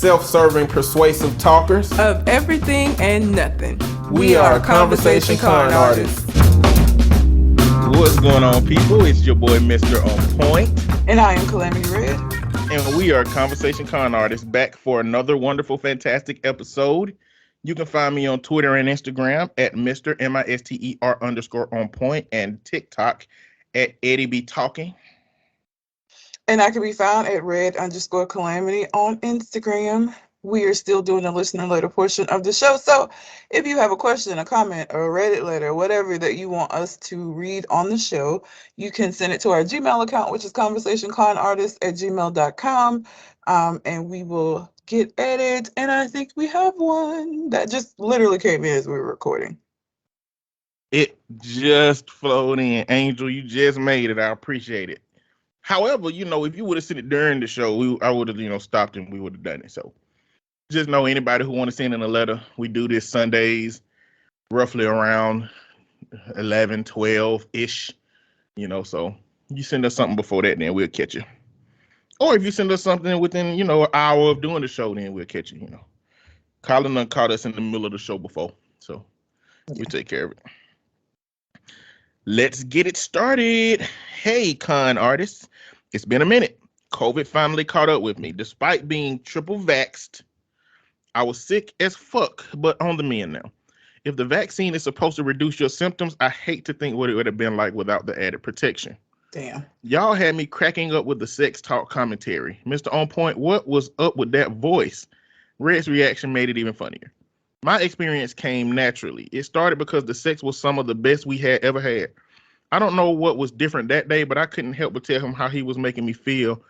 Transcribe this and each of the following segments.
self-serving, persuasive talkers of everything and nothing. We are Conversation Con Artists. What's going on, people? It's your boy, Mr. On Point. And I am Calamity Red. And we are Conversation Con Artists, back for another wonderful, fantastic episode. You can find me on Twitter and Instagram at Mr. MISTER_on point and TikTok at Eddie B Talking. And I can be found at red_calamity on Instagram. We are still doing the listener letter portion of the show. So if you have a question, a comment, or a Reddit letter, whatever that you want us to read on the show, you can send it to our Gmail account, which is conversationconartists@gmail.com. And we will get at it. And I think we have one that just literally came in as we were recording. It just flowed in. Angel, you just made it. I appreciate it. However, if you would have sent it during the show, I would have, stopped and we would have done it. So just know anybody who want to send in a letter, we do this Sundays, roughly around 11, 12-ish, so you send us something before that, then we'll catch you. Or if you send us something within, an hour of doing the show, then we'll catch you, Colin caught us in the middle of the show before, so we take care of it. Let's get it started. Hey, con artists. It's been a minute. COVID finally caught up with me. Despite being triple vaxxed, I was sick as fuck, but on the mend now. If the vaccine is supposed to reduce your symptoms, I hate to think what it would have been like without the added protection. Damn. Y'all had me cracking up with the sex talk commentary. Mr. On Point, what was up with that voice? Red's reaction made it even funnier. My experience came naturally. It started because the sex was some of the best we had ever had. I don't know what was different that day, but I couldn't help but tell him how he was making me feel.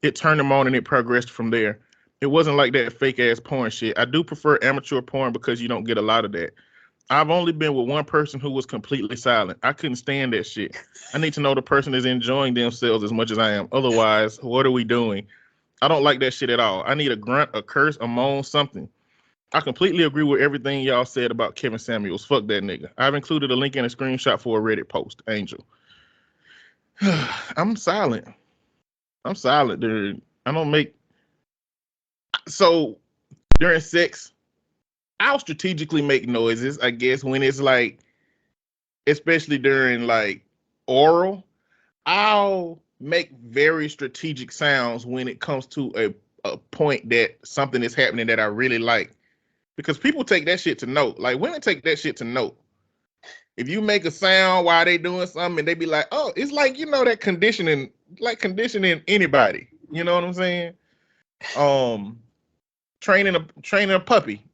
It turned him on and it progressed from there. It wasn't like that fake ass porn shit. I do prefer amateur porn because you don't get a lot of that. I've only been with one person who was completely silent. I couldn't stand that shit. I need to know the person is enjoying themselves as much as I am. Otherwise, what are we doing? I don't like that shit at all. I need a grunt, a curse, a moan, something. I completely agree with everything y'all said about Kevin Samuels. Fuck that nigga. I've included a link and a screenshot for a Reddit post. Angel. I'm silent, dude. I don't make... So, during sex, I'll strategically make noises, I guess, when it's like, especially during like oral, I'll make very strategic sounds when it comes to a point that something is happening that I really like. Because people take that shit to note. Like, women take that shit to note. If you make a sound while they doing something, they be like, oh, it's like, that conditioning anybody. You know what I'm saying? Training a puppy.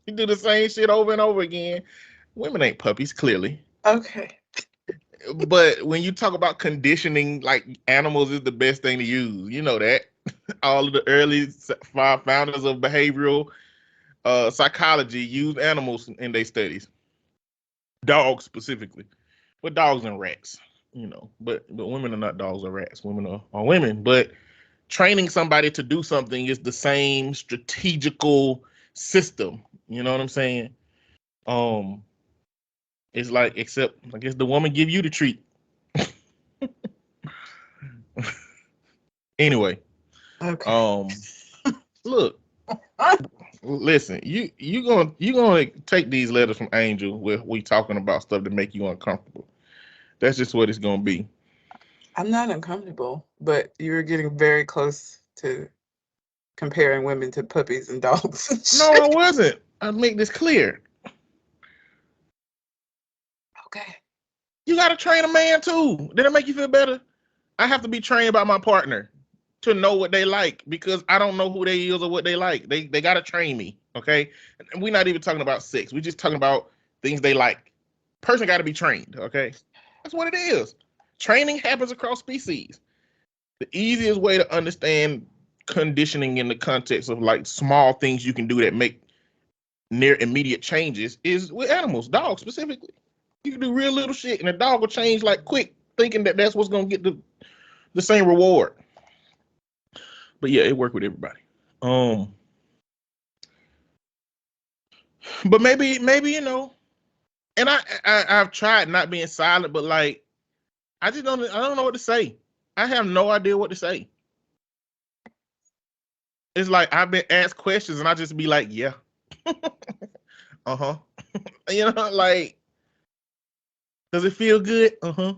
You do the same shit over and over again. Women ain't puppies, clearly. Okay. But when you talk about conditioning, like, animals is the best thing to use. You know that. All of the early founders of behavioral psychology use animals in their studies. Dogs specifically. But dogs and rats, But women are not dogs or rats. Women are women. But training somebody to do something is the same strategical system. You know what I'm saying? It's like, except I guess the woman give you the treat. Anyway. Okay. Look. Listen, you gonna take these letters from Angel where we talking about stuff that make you uncomfortable. That's just what it's gonna be. I'm not uncomfortable, but you're getting very close to comparing women to puppies and dogs. No, I wasn't. I'll make this clear. Okay. You gotta train a man too. Did it make you feel better? I have to be trained by my partner to know what they like because I don't know who they is or what they like. They gotta train me, okay? And we're not even talking about sex. We're just talking about things they like. Person gotta be trained, okay? That's what it is. Training happens across species. The easiest way to understand conditioning in the context of like small things you can do that make near immediate changes is with animals, dogs specifically. You can do real little shit and a dog will change like quick, thinking that that's what's gonna get the same reward. But yeah, it worked with everybody. But maybe and I've tried not being silent, but like I don't know what to say. I have no idea what to say. it's like I've been asked questions and I just be like, yeah, uh-huh. You know, like, does it feel good? Uh-huh.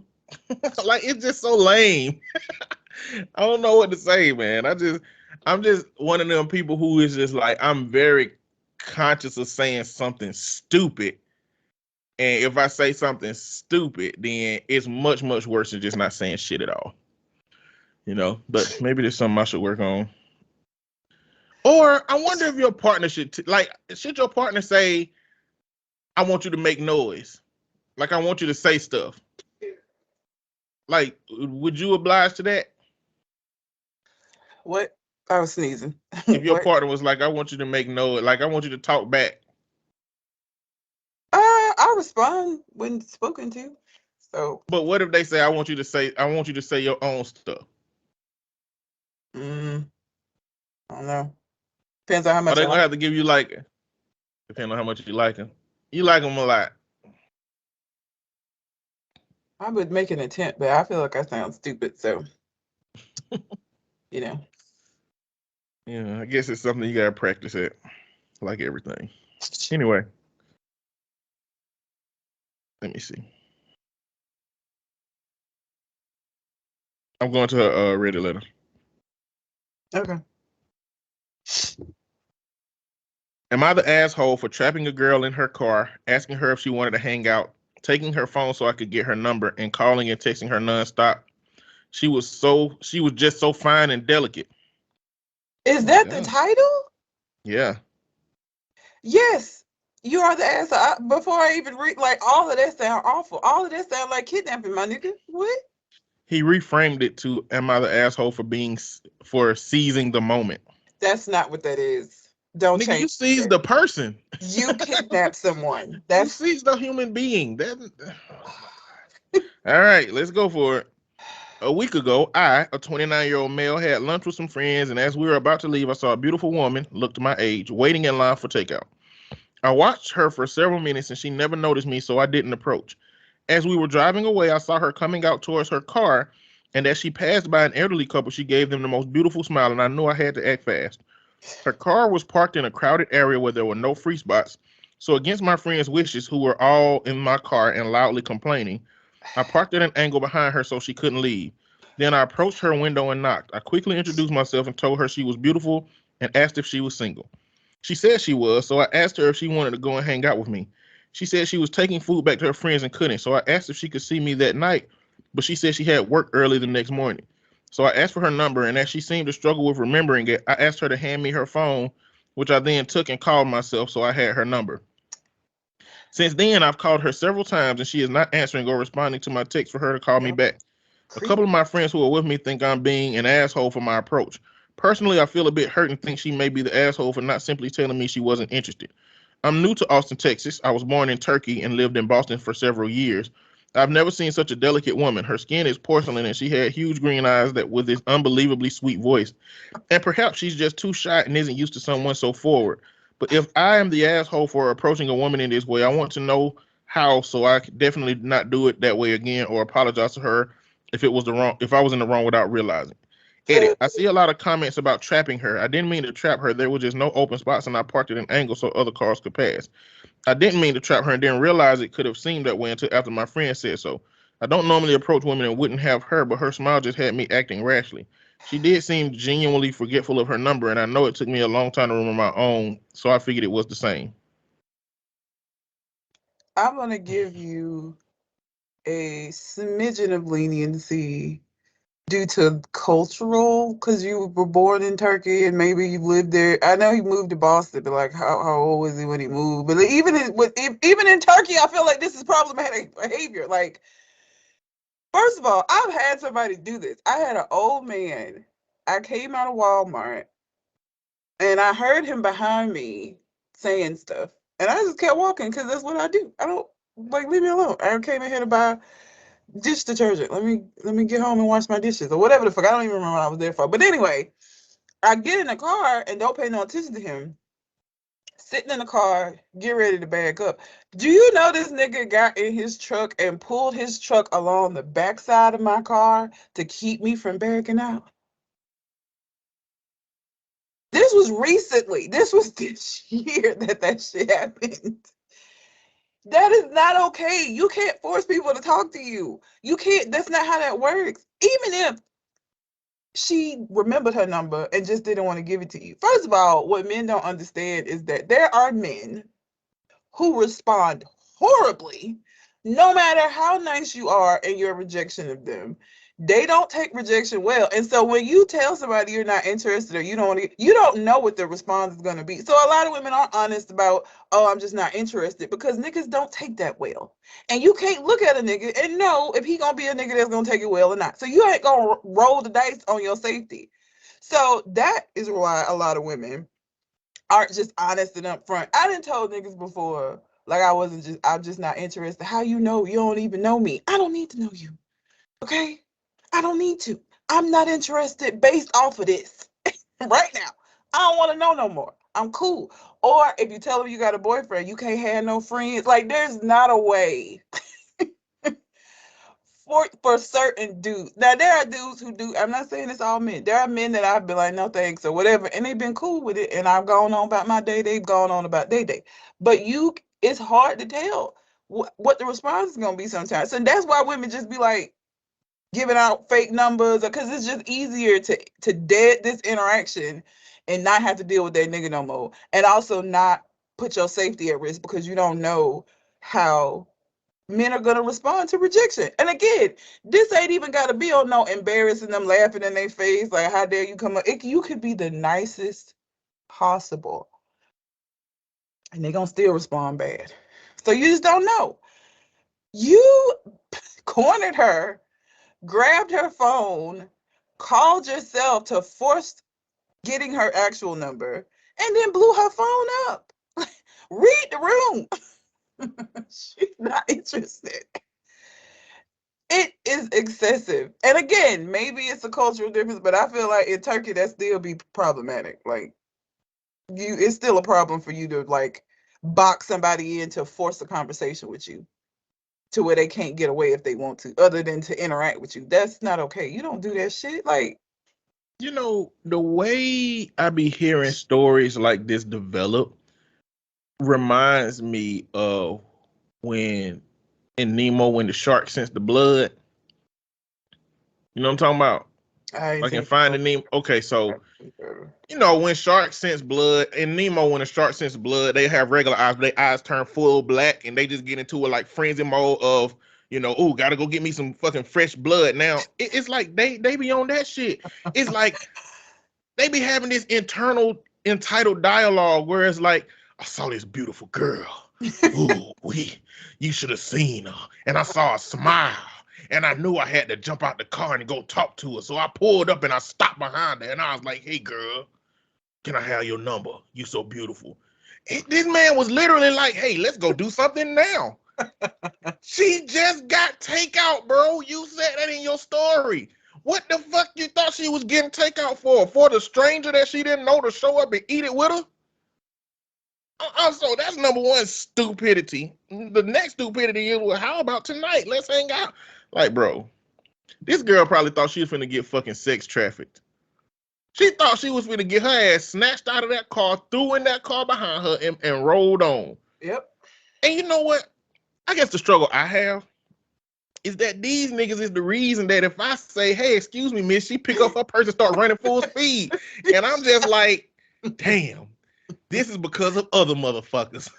Like, it's just so lame. I don't know what to say, man. I'm just one of them people who is just like, I'm very conscious of saying something stupid. And if I say something stupid, then it's much, much worse than just not saying shit at all. You know, but maybe there's something I should work on. Or I wonder if your partner should your partner say, I want you to make noise? Like, I want you to say stuff. Like, would you oblige to that? What? I was sneezing. If your What? partner was like, I want you to make noise, like, I want you to talk back. I respond when spoken to. So, But what if they say, I want you to say your own stuff? I don't know. Depends on how Are much they I gonna like. have to give you like, depending on how much you like them? You like them a lot. I would make an attempt, but I feel like I sound stupid. So, you know. Yeah, I guess it's something you gotta practice at, like everything. Anyway, let me see. I'm going to her Reddit letter. Okay. Am I the asshole for trapping a girl in her car, asking her if she wanted to hang out, taking her phone so I could get her number, and calling and texting her nonstop? She was just so fine and delicate. Is Oh my that the God. title? Yeah. Yes. You are the ass. Before I even read, like, all of that sound awful. All of that sound like kidnapping, my nigga. What? He reframed it to, "Am I the asshole for seizing the moment?" That's not what that is. Don't Nigga, you change seize it. the person. You kidnap someone. You That's seize the human being. All right, let's go for it. A week ago, I, a 29-year-old male, had lunch with some friends, and as we were about to leave, I saw a beautiful woman, looked my age, waiting in line for takeout. I watched her for several minutes, and she never noticed me, so I didn't approach. As we were driving away, I saw her coming out towards her car, and as she passed by an elderly couple, she gave them the most beautiful smile, and I knew I had to act fast. Her car was parked in a crowded area where there were no free spots, so against my friend's wishes, who were all in my car and loudly complaining, I parked at an angle behind her so she couldn't leave. Then I approached her window and knocked. I quickly introduced myself and told her she was beautiful and asked if she was single. She said she was, so I asked her if she wanted to go and hang out with me. She said she was taking food back to her friends and couldn't, so I asked if she could see me that night, but she said she had work early the next morning. So I asked for her number, and as she seemed to struggle with remembering it, I asked her to hand me her phone, which I then took and called myself, so I had her number. Since then, I've called her several times, and she is not answering or responding to my text for her to call me back. A creepy. couple of my friends who are with me think I'm being an asshole for my approach. Personally, I feel a bit hurt and think she may be the asshole for not simply telling me she wasn't interested. I'm new to Austin, Texas. I was born in Turkey and lived in Boston for several years. I've never seen such a delicate woman. Her skin is porcelain and she had huge green eyes that with this unbelievably sweet voice. And perhaps she's just too shy and isn't used to someone so forward. But if I am the asshole for approaching a woman in this way, I want to know how so I can definitely not do it that way again or apologize to her if I was in the wrong without realizing. Edit. I see a lot of comments about trapping her. I didn't mean to trap her. There were just no open spots and I parked at an angle so other cars could pass. I didn't mean to trap her and didn't realize it could have seemed that way until after my friend said so. I don't normally approach women and wouldn't have her, but her smile just had me acting rashly. She did seem genuinely forgetful of her number, and I know it took me a long time to remember my own, so I figured it was the same. I'm gonna give you a smidgen of leniency due to cultural, because you were born in Turkey and maybe you lived there. I know he moved to Boston, but like, how old was he when he moved? But even in Turkey, I feel like this is problematic behavior. Like, first of all, I've had somebody do this. I had an old man. I came out of Walmart and I heard him behind me saying stuff, and I just kept walking because that's what I do. I don't like leave me alone. I came in here to buy dish detergent. Let me get home and wash my dishes or whatever the fuck. I don't even remember what I was there for. But anyway, I get in the car and don't pay no attention to him. Sitting in the car, get ready to back up. Do you know this nigga got in his truck and pulled his truck along the backside of my car to keep me from backing out? This was recently. This was this year that shit happened. That is not okay. You can't force people to talk to you. You can't. That's not how that works. Even if she remembered her number and just didn't want to give it to you. First of all, what men don't understand is that there are men who respond horribly, no matter how nice you are in your rejection of them. They don't take rejection well. And so when you tell somebody you're not interested or you don't know what the response is going to be. So a lot of women aren't honest about, oh, I'm just not interested, because niggas don't take that well. And you can't look at a nigga and know if he going to be a nigga that's going to take it well or not. So you ain't going to roll the dice on your safety. So that is why a lot of women aren't just honest and upfront. I done told niggas before, like I'm just not interested. How you know? You don't even know me. I don't need to know you. Okay? I don't need to. I'm not interested based off of this right now. I don't want to know no more. I'm cool. Or if you tell them you got a boyfriend, you can't have no friends. Like, there's not a way for certain dudes. Now, there are dudes who do. I'm not saying it's all men. There are men that I've been like, no thanks or whatever, and they've been cool with it, and I've gone on about my day. They've gone on about their day. But it's hard to tell what the response is going to be sometimes. And that's why women just be like, giving out fake numbers, because it's just easier to dead this interaction and not have to deal with that nigga no more, and also not put your safety at risk because you don't know how men are going to respond to rejection. And again, this ain't even got to be on no embarrassing them, laughing in their face like, how dare you come up. You could be the nicest possible and they're going to still respond bad. So you just don't know. You cornered her, grabbed her phone, called yourself to force getting her actual number, and then blew her phone up. Read the room. She's not interested. It is excessive. And again, maybe it's a cultural difference, but I feel like in Turkey that still be problematic. Like, it's still a problem for you to like box somebody in to force a conversation with you to where they can't get away if they want to, other than to interact with you. That's not okay. You don't do that shit. Like, You know, the way I be hearing stories like this develop reminds me of when in Nemo, when the shark sensed the blood. You know what I'm talking about? Like in Finding Nemo. Okay, so you know when sharks sense blood in Nemo, when a shark sense blood, they have regular eyes, but their eyes turn full black, and they just get into a like frenzy mode of, you know, oh, gotta go get me some fucking fresh blood. Now it's like they be on that shit. It's like they be having this internal entitled dialogue where it's like, I saw this beautiful girl. Ooh, you should have seen her. And I saw a smile. And I knew I had to jump out the car and go talk to her. So I pulled up and I stopped behind her. And I was like, hey, girl, can I have your number? You so beautiful. And this man was literally like, hey, let's go do something now. She just got takeout, bro. You said that in your story. What the fuck you thought she was getting takeout for? For the stranger that she didn't know to show up and eat it with her? So that's number one, stupidity. The next stupidity is, well, how about tonight? Let's hang out. Like, bro, this girl probably thought she was finna get fucking sex trafficked. She thought she was finna get her ass snatched out of that car, threw in that car behind her, and rolled on. Yep. And you know what? I guess the struggle I have is that these niggas is the reason that if I say, hey, excuse me, miss, she pick up her purse and start running full speed. And I'm just like, damn, this is because of other motherfuckers.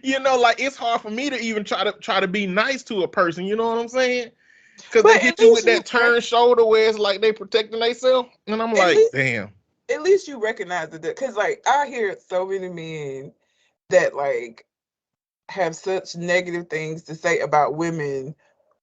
You know, like, it's hard for me to even try to be nice to a person, you know what I'm saying? Because they hit you with that turn shoulder where it's like they protecting themselves. And I'm like, damn. At least you recognize it. Because, like, I hear so many men that, like, have such negative things to say about women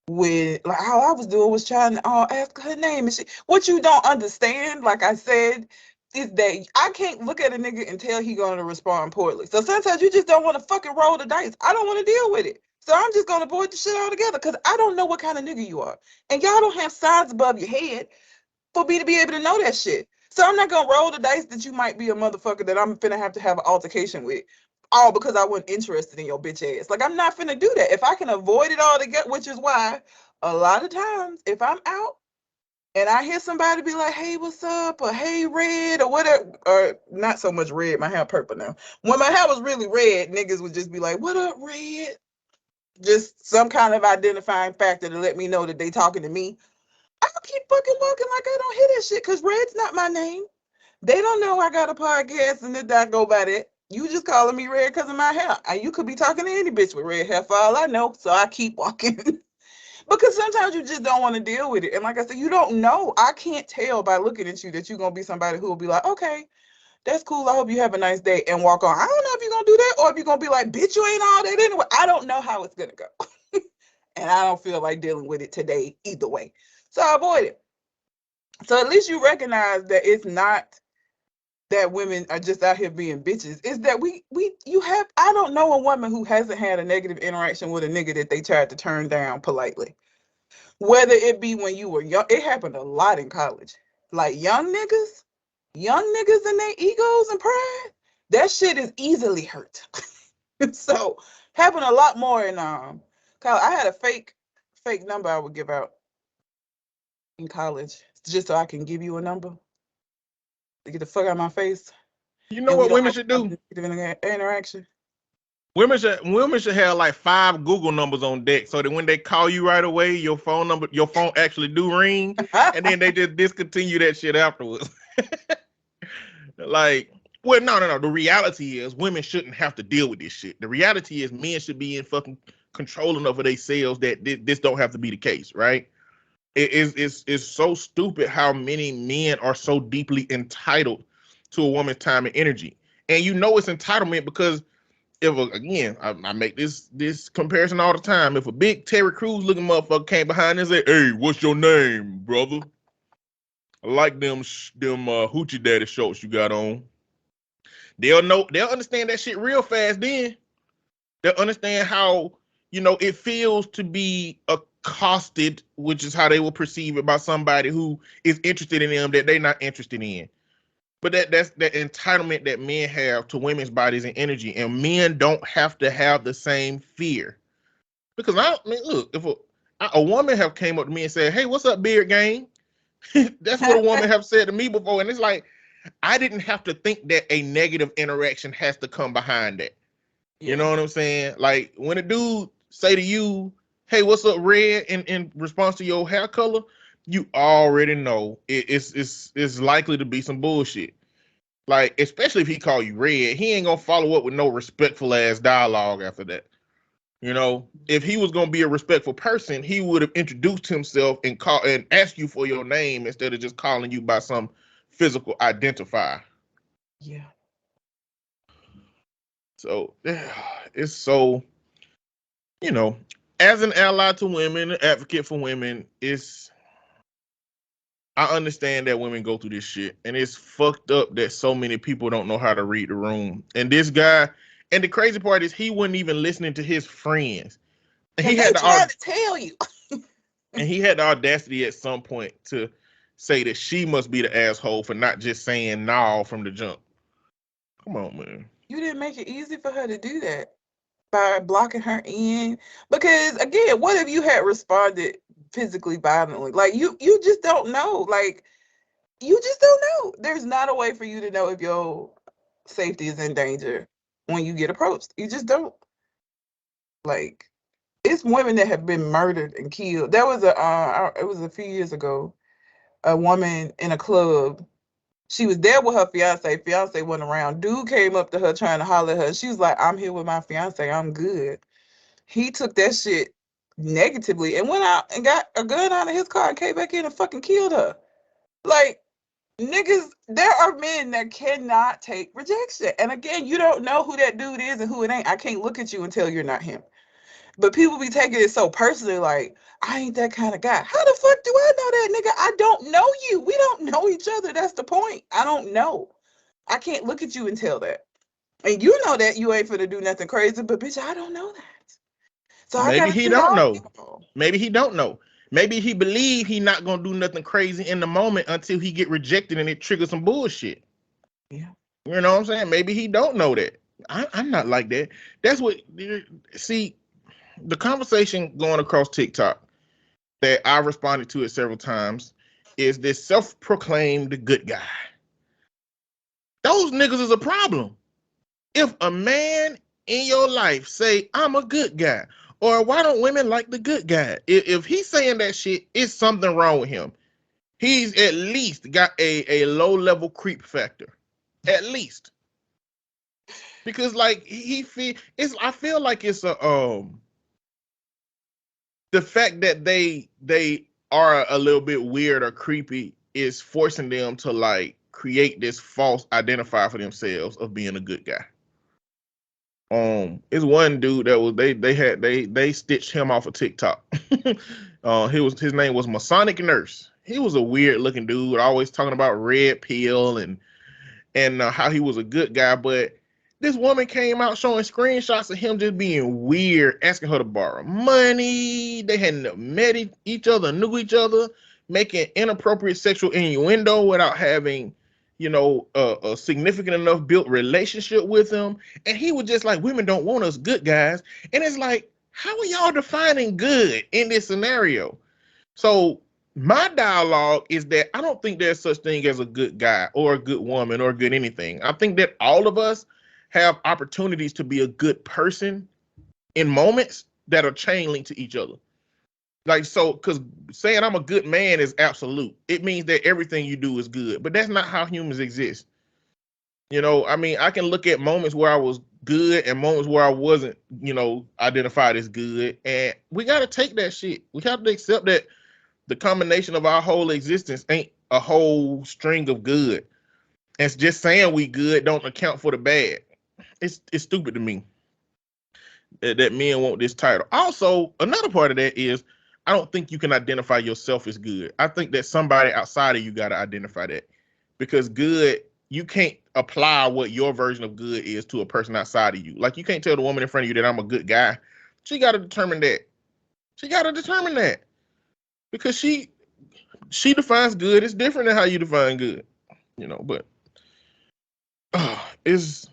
when, like, all I was doing was trying to ask her name. And what you don't understand, like I said, is that I can't look at a nigga and tell he going to respond poorly. So sometimes you just don't want to fucking roll the dice. I don't want to deal with it. So I'm just going to avoid the shit altogether because I don't know what kind of nigga you are. And y'all don't have signs above your head for me to be able to know that shit. So I'm not going to roll the dice that you might be a motherfucker that I'm finna have to have an altercation with. All because I wasn't interested in your bitch ass. Like, I'm not finna do that. If I can avoid it all together, which is why a lot of times if I'm out and I hear somebody be like, "Hey, what's up?" or "Hey, red," or whatever, or not so much red. My hair purple now. When my hair was really red, niggas would just be like, "What up, red?" Just some kind of identifying factor to let me know that they talking to me. I'll keep fucking walking like I don't hear that shit because red's not my name. They don't know I got a podcast and that I go by that. You just calling me red because of my hair. And you could be talking to any bitch with red hair for all I know. So I keep walking. Because sometimes you just don't want to deal with it. And like I said, you don't know. I can't tell by looking at you that you're going to be somebody who will be like, okay, that's cool. I hope you have a nice day and walk on. I don't know if you're going to do that or if you're going to be like, bitch, you ain't all that anyway. I don't know how it's going to go. And I don't feel like dealing with it today either way. So I avoid it. So at least you recognize that it's not that women are just out here being bitches. It's that I don't know a woman who hasn't had a negative interaction with a nigga that they tried to turn down politely. Whether it be when you were young, it happened a lot in college. Like young niggas and their egos and pride, that shit is easily hurt. So happened a lot more in college. I had a fake number I would give out in college just so I can give you a number to get the fuck out of my face. You know And we what don't women have should do? interaction. Women should have like 5 Google numbers on deck so that when they call you right away, your phone actually do ring, and then they just discontinue that shit afterwards. Like, well, no. The reality is women shouldn't have to deal with this shit. The reality is men should be in fucking control enough of themselves that this don't have to be the case, right? It's so stupid how many men are so deeply entitled to a woman's time and energy. And you know it's entitlement because again, I make this comparison all the time. If a big Terry Crews looking motherfucker came behind and said, "Hey, what's your name, brother? I like them hoochie daddy shorts you got on." They'll understand that shit real fast then. They'll understand how, it feels to be accosted, which is how they will perceive it by somebody who is interested in them that they're not interested in. But that's that entitlement that men have to women's bodies and energy, and men don't have to have the same fear. Because look, if a woman have came up to me and said, "Hey, what's up, beard gang?" That's what a woman have said to me before, and it's like I didn't have to think that a negative interaction has to come behind that. You know what I'm saying? Like when a dude say to you, "Hey, what's up, red?" in response to your hair color, you already know it's likely to be some bullshit. Like, especially if he call you red, he ain't gonna follow up with no respectful ass dialogue after that. If he was gonna be a respectful person, he would have introduced himself and asked you for your name instead of just calling you by some physical identifier. Yeah. So it's so, as an ally to women, an advocate for women, I understand that women go through this shit, and it's fucked up that so many people don't know how to read the room. And this guy, and the crazy part is he wasn't even listening to his friends. And Because they trying to tell you. and he had the audacity at some point to say that she must be the asshole for not just saying no from the jump. Come on, man. You didn't make it easy for her to do that by blocking her in. Because again, what if you had responded physically violently? Like you just don't know. Like you just don't know. There's not a way for you to know if your safety is in danger when you get approached. You just don't. Like it's women that have been murdered and killed. There was it was a few years ago, a woman in a club. She was there with her fiance. Fiance wasn't around. Dude came up to her trying to holler at her. She was like, "I'm here with my fiance. I'm good." He took that shit negatively and went out and got a gun out of his car and came back in and fucking killed her. Like, niggas, there are men that cannot take rejection. And again, you don't know who that dude is and who it ain't. I can't look at you and tell you're not him. But people be taking it so personally, like, I ain't that kind of guy. How the fuck do I know that, nigga? I don't know you. We don't know each other. That's the point. I don't know. I can't look at you and tell that. And you know that you ain't finna do nothing crazy, but bitch, I don't know that. So I Maybe gotta he tell don't all know. people. Maybe he don't know. Maybe he believe he not gonna do nothing crazy in the moment until he get rejected and it triggers some bullshit. Yeah. You know what I'm saying? Maybe he don't know that. I'm not like that. That's what. See, the conversation going across TikTok that I responded to it several times is this self-proclaimed good guy. Those niggas is a problem. If a man in your life say, I'm a good guy, or why don't women like the good guy? If he's saying that shit, it's something wrong with him. He's at least got a low-level creep factor. At least. Because like I feel like it's the fact that they are a little bit weird or creepy is forcing them to like create this false identifier for themselves of being a good guy. It's one dude that was they stitched him off of TikTok. His name was Masonic Nurse. He was a weird looking dude, always talking about red pill and how he was a good guy, but this woman came out showing screenshots of him just being weird, asking her to borrow money. They hadn't met each other, knew each other, making inappropriate sexual innuendo without having, a significant enough built relationship with him. And he was just like, women don't want us good guys. And it's like, how are y'all defining good in this scenario? So my dialogue is that I don't think there's such thing as a good guy or a good woman or good anything. I think that all of us have opportunities to be a good person in moments that are chain linked to each other. Like, so, because saying I'm a good man is absolute. It means that everything you do is good, but that's not how humans exist. I mean, I can look at moments where I was good and moments where I wasn't, identified as good. And we got to take that shit. We have to accept that the combination of our whole existence ain't a whole string of good. And just saying we good don't account for the bad. It's stupid to me that men want this title. Also, another part of that is I don't think you can identify yourself as good. I think that somebody outside of you got to identify that, because good, you can't apply what your version of good is to a person outside of you. Like, you can't tell the woman in front of you that I'm a good guy. She got to determine that. Because she defines good. It's different than how you define good, but it's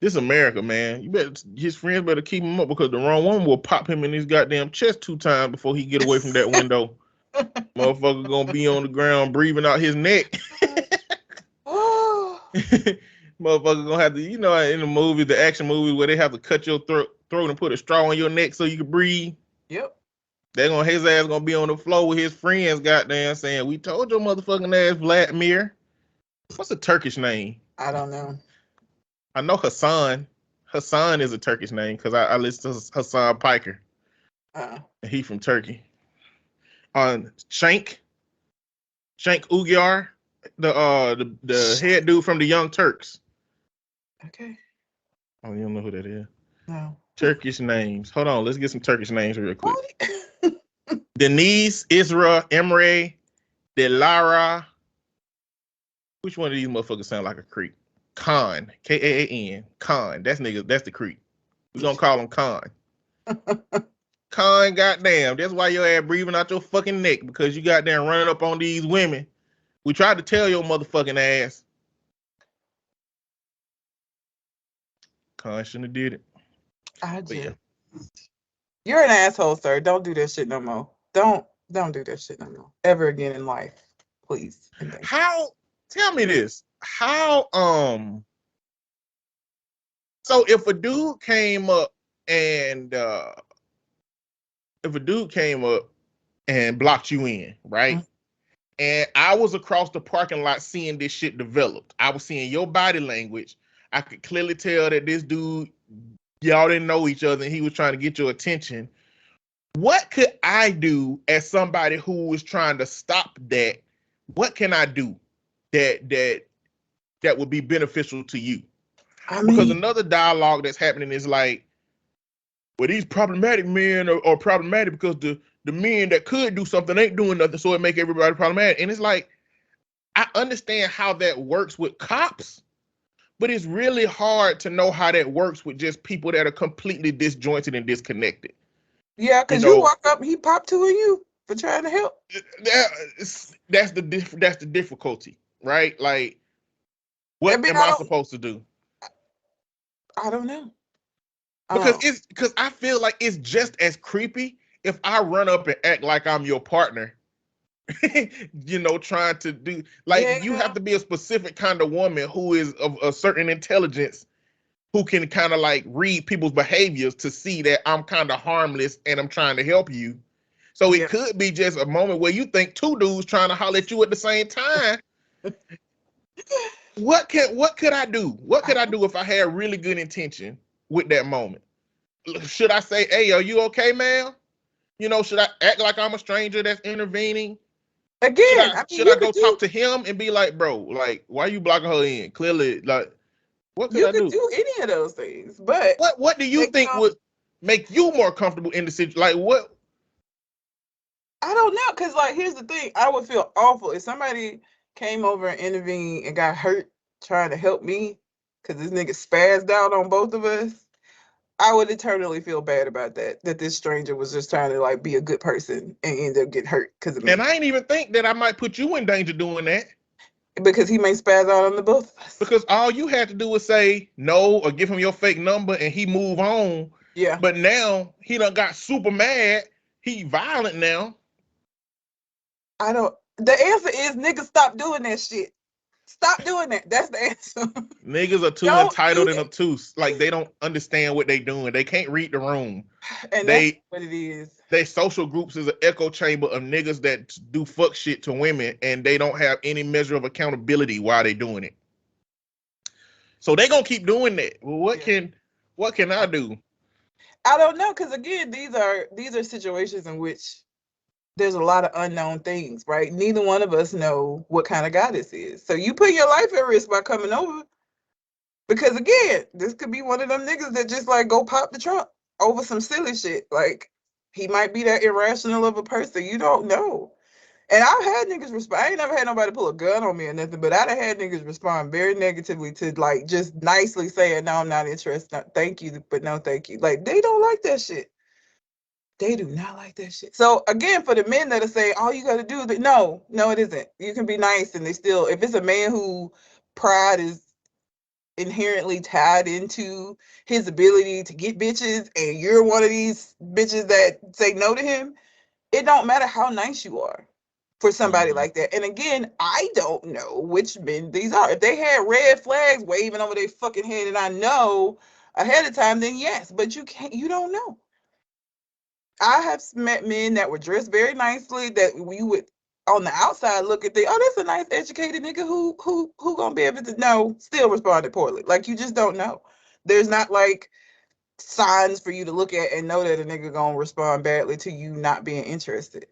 this America, man. His friends better keep him up, because the wrong woman will pop him in his goddamn chest 2 times before he get away from that window. Motherfucker gonna be on the ground breathing out his neck. Motherfucker gonna have to, in the movie, the action movie where they have to cut your throat and put a straw in your neck so you can breathe. Yep. His ass gonna be on the floor with his friends, goddamn, saying, "We told your motherfucking ass, Vladimir." What's a Turkish name? I don't know. I know Hassan. Hassan is a Turkish name because I listen to Hassan Piker. And he from Turkey. Shank Ugyar, the head dude from the Young Turks. Okay. Oh, you don't know who that is? No. Turkish names. Hold on, let's get some Turkish names real quick. Denise, Isra, Emre, Delara. Which one of these motherfuckers sound like a creep? Khan, K-A-A-N, Khan. That's the creep. We're gonna call him Khan. Khan, goddamn. That's why your ass breathing out your fucking neck, because you goddamn running up on these women. We tried to tell your motherfucking ass. Khan shouldn't have did it. Yeah. You're an asshole, sir. Don't do that shit no more. Don't do that shit no more. Ever again in life. Please. Tell me this. How so if a dude came up and blocked you in, right? Mm-hmm. And I was across the parking lot seeing this shit developed. I was seeing your body language. I could clearly tell that this dude, y'all didn't know each other and he was trying to get your attention. What could I do as somebody who was trying to stop that? What can I do that would be beneficial to you? Because another dialogue that's happening is like, well, these problematic men are problematic because the men that could do something ain't doing nothing, so it make everybody problematic. And it's like, I understand how that works with cops, but it's really hard to know how that works with just people that are completely disjointed and disconnected. Yeah, because you walk up, he popped two of you for trying to help. That's the difficulty, right? Like, what am I supposed to do? I don't know. Because I feel like it's just as creepy if I run up and act like I'm your partner you know, trying to do like you have to be a specific kind of woman who is of a certain intelligence who can kind of like read people's behaviors to see that I'm kind of harmless and I'm trying to help you. So it could be just a moment where you think two dudes trying to holler at you at the same time. What could I do? What could I do if I had really good intention with that moment? Should I say, "Hey, are you okay, man?" You know, should I act like I'm a stranger that's intervening? Again, Should I go talk to him and be like, "Bro, like, why are you blocking her in?" Clearly, like, what could you I could do? do any of those things, but What do you think would make you more comfortable in the situation? Like, what? I don't know, because like here's the thing, I would feel awful if somebody came over and intervened and got hurt trying to help me because this nigga spazzed out on both of us. I would eternally feel bad about that this stranger was just trying to like be a good person and end up getting hurt because of me. And I ain't even think that I might put you in danger doing that. Because he may spaz out on the both of us. Because all you had to do was say no or give him your fake number and he move on. Yeah. But now he done got super mad. He violent now. The answer is niggas stop doing that shit. Stop doing that. That's the answer. Niggas are too entitled and obtuse. Like they don't understand what they doing. They can't read the room. And that's what it is. They social groups is an echo chamber of niggas that do fuck shit to women and they don't have any measure of accountability while they doing it. So they gonna keep doing that. Well, what can I do? I don't know, because again, these are situations in which there's a lot of unknown things, right? Neither one of us know what kind of guy this is. So you put your life at risk by coming over. Because again, this could be one of them niggas that just like go pop the trunk over some silly shit. Like he might be that irrational of a person. You don't know. And I've had niggas respond. I ain't never had nobody pull a gun on me or nothing, but I've had niggas respond very negatively to like just nicely saying, "No, I'm not interested. No, thank you, but no, thank you." Like they don't like that shit. They do not like that shit. So again, for the men that are saying, all you got to do is no, it isn't. You can be nice, and they still, if it's a man who pride is inherently tied into his ability to get bitches, and you're one of these bitches that say no to him, it don't matter how nice you are for somebody like that. And again, I don't know which men these are. If they had red flags waving over their fucking head and I know ahead of time, then yes, but you don't know. I have met men that were dressed very nicely that you would on the outside look at that's a nice educated nigga who gonna be able to know, still responded poorly. Like you just don't know. There's not like signs for you to look at and know that a nigga gonna respond badly to you not being interested.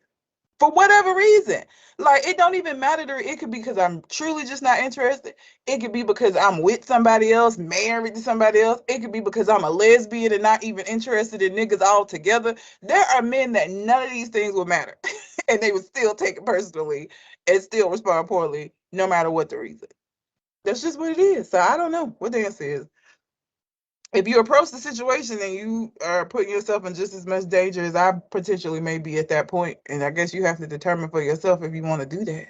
For whatever reason. Like it don't even matter to it could be because I'm truly just not interested. It could be because I'm with somebody else, married to somebody else. It could be because I'm a lesbian and not even interested in niggas altogether. There are men that none of these things will matter. And they would still take it personally and still respond poorly, no matter what the reason. That's just what it is. So I don't know what the answer is. If you approach the situation and you are putting yourself in just as much danger as I potentially may be at that point, and I guess you have to determine for yourself if you want to do that.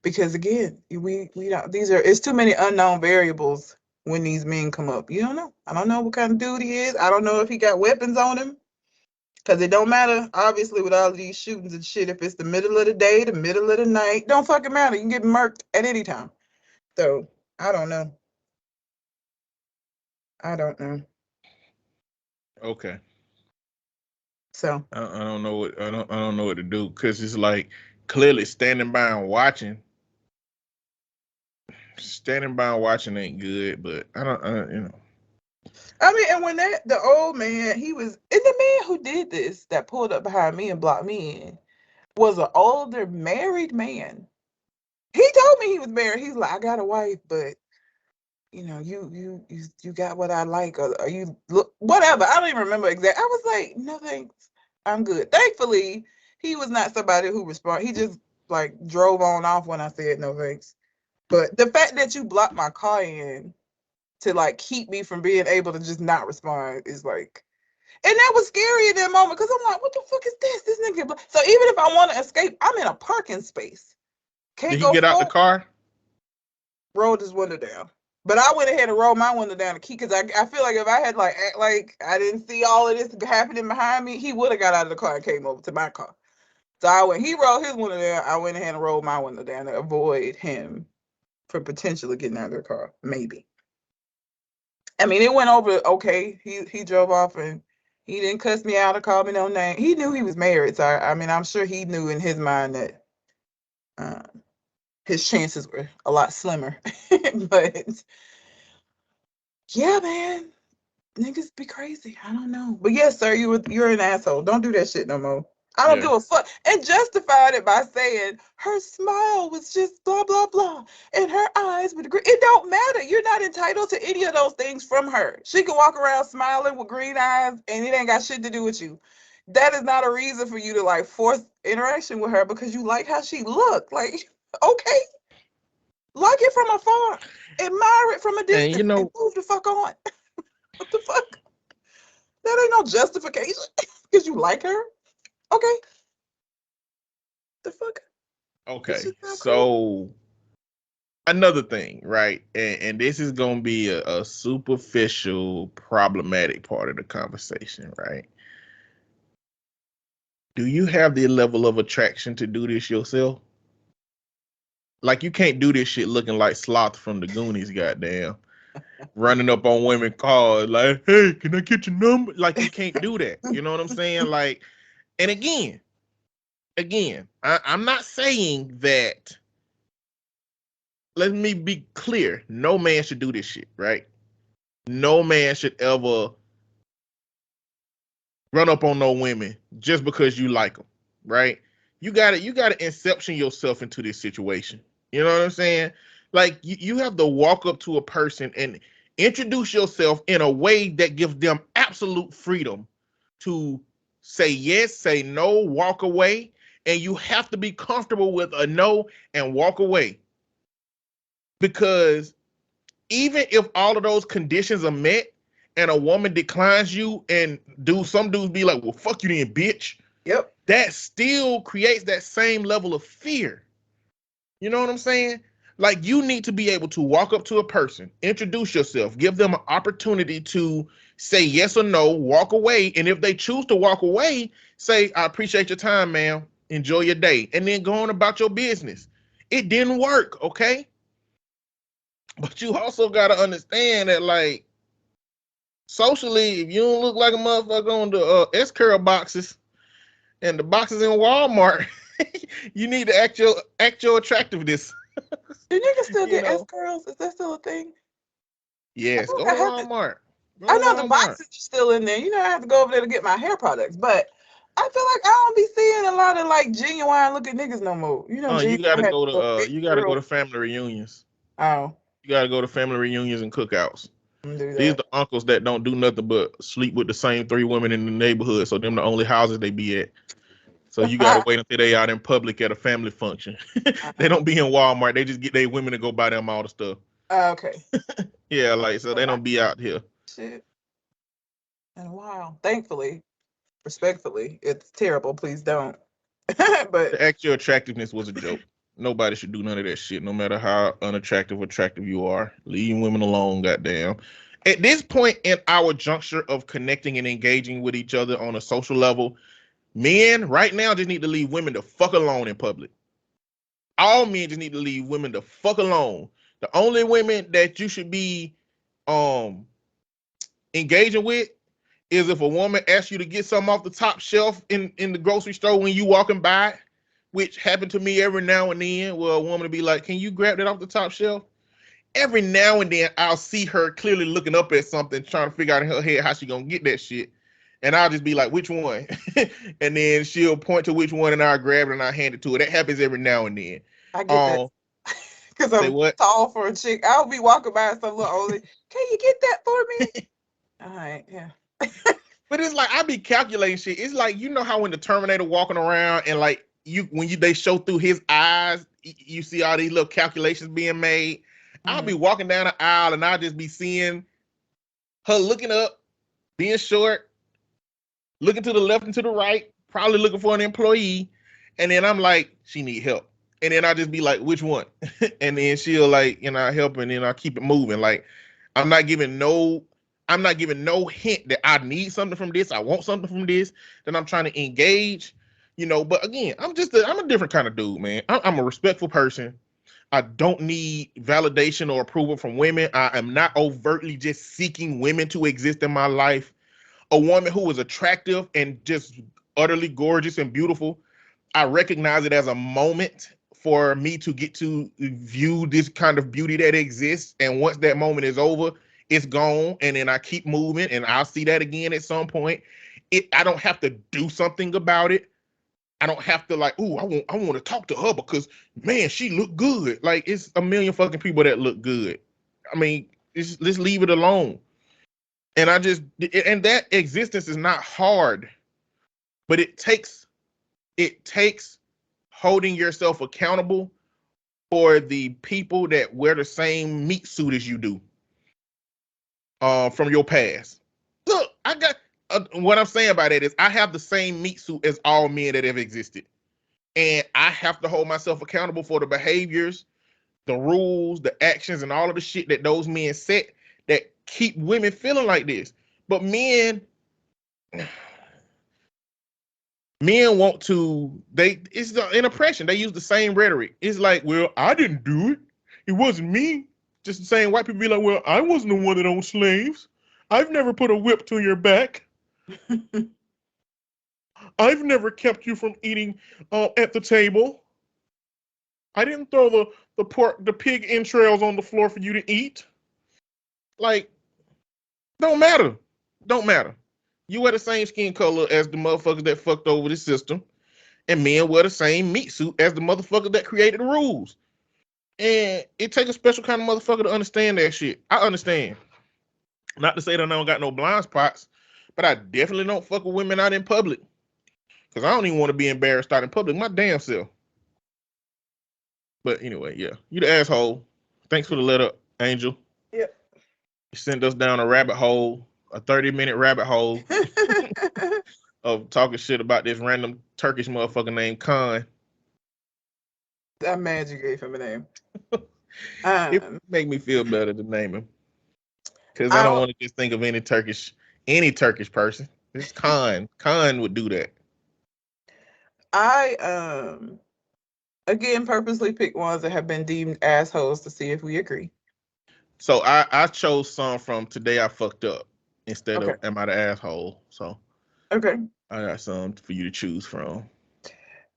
Because again, we don't. It's too many unknown variables when these men come up. You don't know. I don't know what kind of dude he is. I don't know if he got weapons on him. Because it don't matter, obviously, with all of these shootings and shit. If it's the middle of the day, the middle of the night, don't fucking matter. You can get murked at any time. So I don't know. I don't know. Okay. So I don't know what I don't know what to do because it's like clearly standing by and watching. Standing by and watching ain't good, but I don't I mean, and when the old man, and the man who did this that pulled up behind me and blocked me in was an older married man. He told me he was married. He's like, I got a wife, but you got what I like, or you look whatever. I don't even remember exactly. I was like, no thanks, I'm good. Thankfully, he was not somebody who responded. He just like drove on off when I said no thanks. But the fact that you blocked my car in to like keep me from being able to just not respond is like, and that was scary in that moment because I'm like, what the fuck is this? This nigga. So even if I want to escape, I'm in a parking space. Can't Did he go get out the car? Rolled his window down. But I went ahead and rolled my window down the key because I feel like if I had like act like I didn't see all of this happening behind me, he would have got out of the car and came over to my car. So he rolled his window down. I went ahead and rolled my window down to avoid him from potentially getting out of the car. Maybe. I mean, it went over okay. He drove off and he didn't cuss me out or call me no name. He knew he was married, so I mean, I'm sure he knew in his mind that his chances were a lot slimmer. But yeah, man, niggas be crazy. I don't know, but yes, sir, you're an asshole. Don't do that shit no more. I don't give a fuck. And justified it by saying her smile was just blah blah blah, and her eyes were green. It don't matter. You're not entitled to any of those things from her. She can walk around smiling with green eyes, and it ain't got shit to do with you. That is not a reason for you to like force interaction with her because you like how she looked. Like, okay, like it from afar, admire it from a distance, and move the fuck on. What the fuck? That ain't no justification because you like her. Okay. The fuck? Okay. So another thing, right? And this is gonna be a superficial, problematic part of the conversation, right? Do you have the level of attraction to do this yourself? Like, you can't do this shit looking like Sloth from the Goonies, goddamn. Running up on women cars like, hey, can I get your number? Like, you can't do that. You know what I'm saying? Like, and again, I'm not saying that. Let me be clear. No man should do this shit, right? No man should ever run up on no women just because you like them, right? You gotta inception yourself into this situation. You know what I'm saying? Like, you have to walk up to a person and introduce yourself in a way that gives them absolute freedom to say yes, say no, walk away. And you have to be comfortable with a no and walk away. Because even if all of those conditions are met and a woman declines you and some dudes be like, well, fuck you then, bitch. Yep. That still creates that same level of fear. You know what I'm saying? Like, you need to be able to walk up to a person, introduce yourself, give them an opportunity to say yes or no, walk away. And if they choose to walk away, say, I appreciate your time, ma'am. Enjoy your day. And then go on about your business. It didn't work, okay? But you also got to understand that, like, socially, if you don't look like a motherfucker on the S-curl boxes and the boxes in Walmart, you need to act your attractiveness. Do niggas still get S-curls? Is that still a thing? Yes, go to Walmart. I know the boxes are still in there. You know, I have to go over there to get my hair products, but I feel like I don't be seeing a lot of like genuine looking niggas no more. You know, you gotta go to family reunions. Oh. You gotta go to family reunions and cookouts. These are the uncles that don't do nothing but sleep with the same 3 women in the neighborhood, so them the only houses they be at. So you gotta wait until they out in public at a family function. They don't be in Walmart. They just get their women to go buy them all the stuff. Okay. Yeah, like, so they don't be out here. Shit. And wow, thankfully, respectfully, it's terrible. Please don't. But the actual attractiveness was a joke. Nobody should do none of that shit, no matter how unattractive or attractive you are. Leave women alone, goddamn. At this point in our juncture of connecting and engaging with each other on a social level, men right now just need to leave women the fuck alone in public. All men just need to leave women the fuck alone. The only women that you should be engaging with is if a woman asks you to get something off the top shelf in the grocery store when you walking by, which happened to me every now and then, where a woman will be like, can you grab that off the top shelf? Every now and then I'll see her clearly looking up at something, trying to figure out in her head how she gonna get that shit. And I'll just be like, which one? And then she'll point to which one and I'll grab it and I'll hand it to her. That happens every now and then. I get that. Because I'm tall for a chick. I'll be walking by some little old lady. Can you get that for me? All right, yeah. But it's like, I be calculating shit. It's like, you know how when the Terminator walking around and like they show through his eyes, you see all these little calculations being made. I'll be walking down the aisle and I'll just be seeing her looking up, being short, looking to the left and to the right, probably looking for an employee. And then I'm like, she need help. And then I'll just be like, which one? And then she'll like, help, and then I'll keep it moving. Like, I'm not giving no hint that I need something from this. I want something from this. Then I'm trying to engage. But again, I'm a different kind of dude, man. I'm a respectful person. I don't need validation or approval from women. I am not overtly just seeking women to exist in my life. A woman who is attractive and just utterly gorgeous and beautiful, I recognize it as a moment for me to get to view this kind of beauty that exists. And once that moment is over, it's gone. And then I keep moving and I'll see that again at some point. I don't have to do something about it. I don't have to like, ooh, I want to talk to her because man, she look good. Like it's a million fucking people that look good. I mean, let's leave it alone. And and that existence is not hard, but it takes holding yourself accountable for the people that wear the same meat suit as you do, from your past. Look, I got what I'm saying by that is I have the same meat suit as all men that have existed. And I have to hold myself accountable for the behaviors, the rules, the actions, and all of the shit that those men set that keep women feeling like this. But men want to, it's an oppression. They use the same rhetoric. It's like, well, I didn't do it. It wasn't me. Just the same white people be like, well, I wasn't the one that owned slaves. I've never put a whip to your back. I've never kept you from eating at the table. I didn't throw the pig entrails on the floor for you to eat. Like, don't matter. Don't matter. You wear the same skin color as the motherfuckers that fucked over the system, and men wear the same meat suit as the motherfucker that created the rules. And it takes a special kind of motherfucker to understand that shit. I understand. Not to say that I don't got no blind spots, but I definitely don't fuck with women out in public. Because I don't even want to be embarrassed out in public. My damn self. But anyway, yeah. You the asshole. Thanks for the letter, Angel. Yep. You sent us down a rabbit hole, a 30-minute rabbit hole of talking shit about this random Turkish motherfucker named Khan. I'm mad you gave him a name. It make me feel better to name him. Because I don't want to just think of any Turkish person. It's Khan. Khan would do that. I again purposely pick ones that have been deemed assholes to see if we agree. So I chose some from Today I Fucked Up instead Okay. of Am I the Asshole? So Okay. I got some for you to choose from.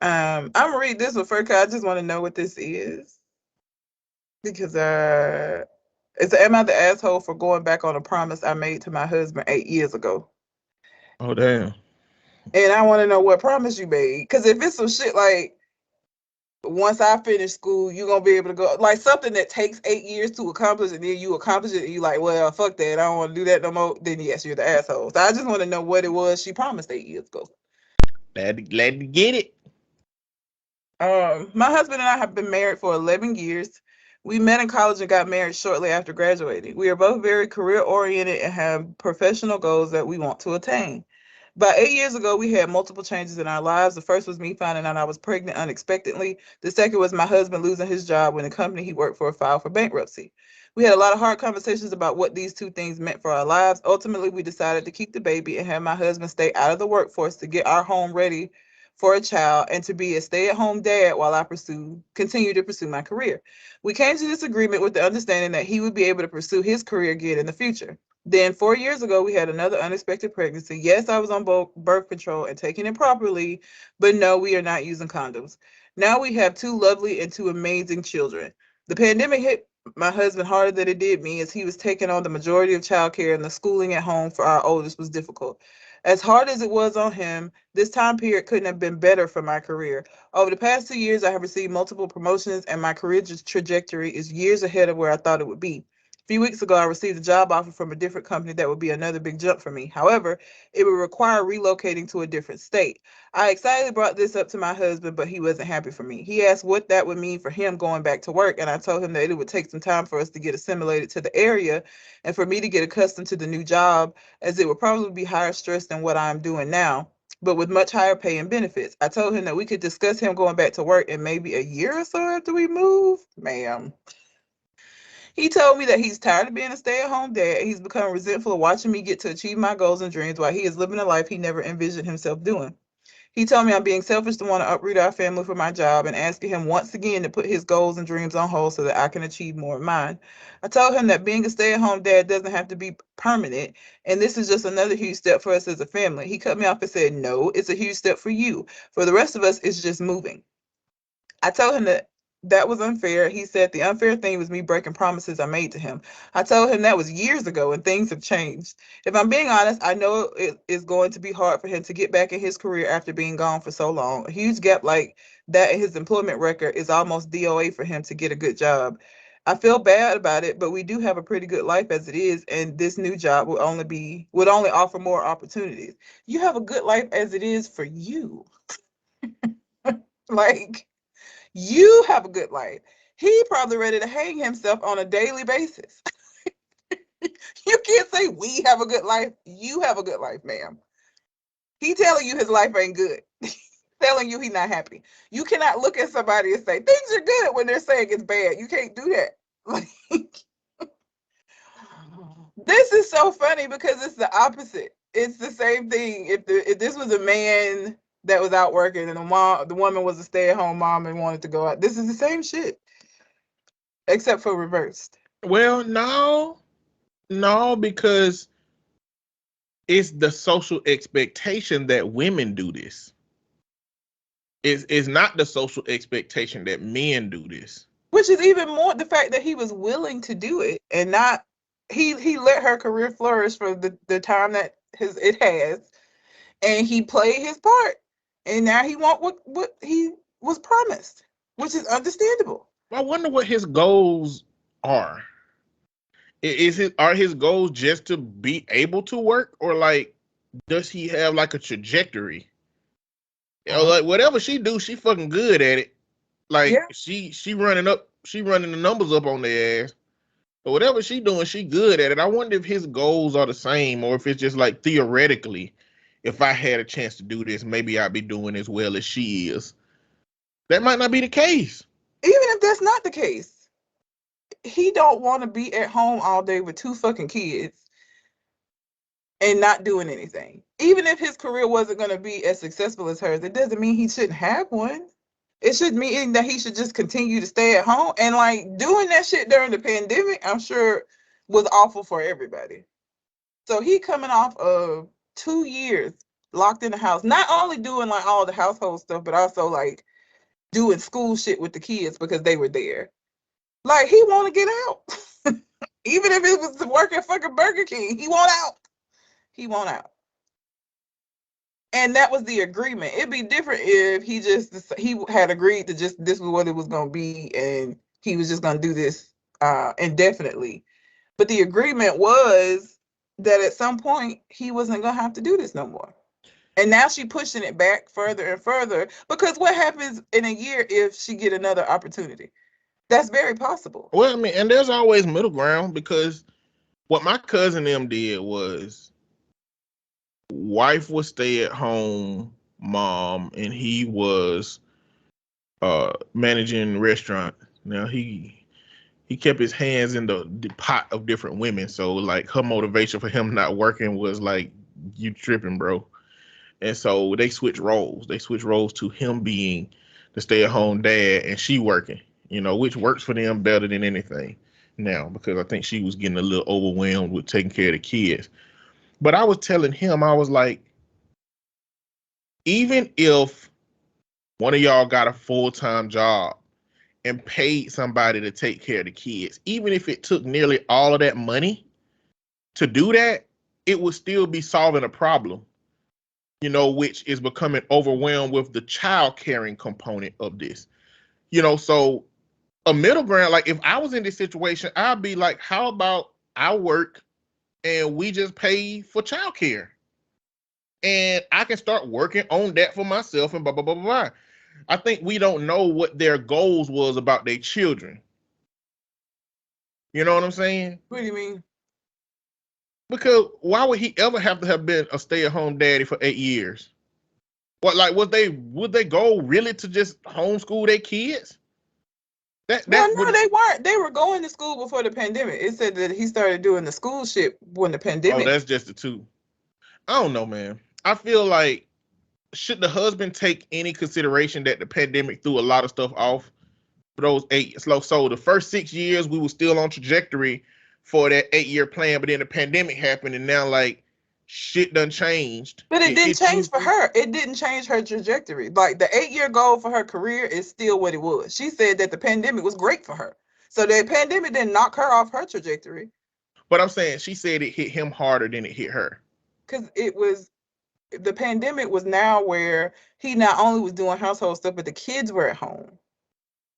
I'm gonna read this one first because I just want to know what this is. Because it's Am I the asshole for going back on a promise I made to my husband 8 years ago? Oh damn. And I want to know what promise you made. Because if it's some shit like, once I finish school, you're gonna be able to go, like something that takes 8 years to accomplish, and then you accomplish it, and you like, well, fuck that, I don't want to do that no more. Then yes, you're the asshole. So I just want to know what it was she promised 8 years ago. Glad to get it. My husband and I have been married for 11 years. We met in college and got married shortly after graduating. We are both very career oriented and have professional goals that we want to attain. About 8 years ago, we had multiple changes in our lives. The first was me finding out I was pregnant unexpectedly. The second was my husband losing his job when the company he worked for filed for bankruptcy. We had a lot of hard conversations about what these two things meant for our lives. Ultimately, we decided to keep the baby and have my husband stay out of the workforce to get our home ready for a child and to be a stay-at-home dad while I continue to pursue my career. We came to this agreement with the understanding that he would be able to pursue his career again in the future. Then 4 years ago, we had another unexpected pregnancy. Yes, I was on birth control and taking it properly, but no, we are not using condoms. Now we have two lovely and two amazing children. The pandemic hit my husband harder than it did me, as he was taking on the majority of childcare, and the schooling at home for our oldest was difficult. As hard as it was on him, this time period couldn't have been better for my career. Over the past 2 years, I have received multiple promotions, and my career trajectory is years ahead of where I thought it would be. A few weeks ago, I received a job offer from a different company that would be another big jump for me. However, it would require relocating to a different state. I excitedly brought this up to my husband, but he wasn't happy for me. He asked what that would mean for him going back to work, and I told him that it would take some time for us to get assimilated to the area and for me to get accustomed to the new job, as it would probably be higher stress than what I'm doing now, but with much higher pay and benefits. I told him that we could discuss him going back to work in maybe a year or so after we move. Ma'am. He told me that he's tired of being a stay-at-home dad. He's become resentful of watching me get to achieve my goals and dreams while he is living a life he never envisioned himself doing. He told me I'm being selfish to want to uproot our family for my job and asking him once again to put his goals and dreams on hold so that I can achieve more of mine. I told him that being a stay-at-home dad doesn't have to be permanent, and this is just another huge step for us as a family. He cut me off and said, no, it's a huge step for you. For the rest of us, it's just moving. I told him that was unfair. He said the unfair thing was me breaking promises I made to him. I told him that was years ago and things have changed. If I'm being honest, I know it is going to be hard for him to get back in his career after being gone for so long. A huge gap like that in his employment record is almost DOA for him to get a good job. I feel bad about it, but we do have a pretty good life as it is, and this new job would only offer more opportunities. You have a good life as it is for you. Like, you have a good life. He probably ready to hang himself on a daily basis. You can't say we have a good life. You have a good life, ma'am. He telling you his life ain't good. Telling you he's not happy. You cannot look at somebody and say things are good when they're saying it's bad. You can't do that. Like, this is so funny because it's the opposite. It's the same thing. If this was a man that was out working and the woman was a stay-at-home mom and wanted to go out, this is the same shit, except for reversed. Well, no, because it's the social expectation that women do this. It's not the social expectation that men do this. Which is even more the fact that he was willing to do it and not he let her career flourish for the time that it has, and he played his part, and now he want what he was promised, which is understandable. I wonder what his goals are. Are his goals just to be able to work, or like does he have like a trajectory? You know, like whatever she do, she fucking good at it. Like Yeah. she running the numbers up on their ass. But whatever she doing, she good at it. I wonder if his goals are the same, or if it's just like theoretically, if I had a chance to do this, maybe I'd be doing as well as she is. That might not be the case. Even if that's not the case, he don't want to be at home all day with 2 fucking kids and not doing anything. Even if his career wasn't going to be as successful as hers, it doesn't mean he shouldn't have one. It shouldn't mean that he should just continue to stay at home. And like doing that shit during the pandemic, I'm sure was awful for everybody. So he coming off of 2 years locked in the house, not only doing like all the household stuff, but also like doing school shit with the kids because they were there. Like, he want to get out. Even if it was to work at fucking Burger King, he want out. He want out. And that was the agreement. It'd be different if he had agreed to just this was what it was going to be, and he was just going to do this indefinitely. But the agreement was that at some point he wasn't going to have to do this no more. And now she pushing it back further and further, because what happens in a year if she get another opportunity? That's very possible. Well, I mean, and there's always middle ground, because what my cousin them did was wife was stay at home mom and he was managing restaurant. Now he kept his hands in the pot of different women, so like her motivation for him not working was like, you tripping, bro. And so they switched roles. They switched roles to him being the stay-at-home dad and she working, which works for them better than anything now, because I think she was getting a little overwhelmed with taking care of the kids. But I was telling him, I was like, even if one of y'all got a full-time job and paid somebody to take care of the kids, even if it took nearly all of that money to do that, it would still be solving a problem, which is becoming overwhelmed with the child caring component of this. So a middle ground, like if I was in this situation, I'd be like, how about I work and we just pay for child care? And I can start working on that for myself and blah, blah, blah, blah, blah. I think we don't know what their goals was about their children. You know what I'm saying? What do you mean? Because why would he ever have to have been a stay-at-home daddy for 8 years? What, like, would they go really to just homeschool their kids? No, they weren't. They were going to school before the pandemic. It said that he started doing the school shit when the pandemic. Oh, that's just the two. I don't know, man. I feel like should the husband take any consideration that the pandemic threw a lot of stuff off for those 8? So the first 6 years we were still on trajectory for that 8-year plan, but then the pandemic happened, and now like shit done changed. But it didn't It's change for usually, her. It didn't change her trajectory. Like the 8-year goal for her career is still what it was. She said that the pandemic was great for her. So the pandemic didn't knock her off her trajectory but I'm saying she said it hit him harder than it hit her. because the pandemic was now where he not only was doing household stuff, but the kids were at home.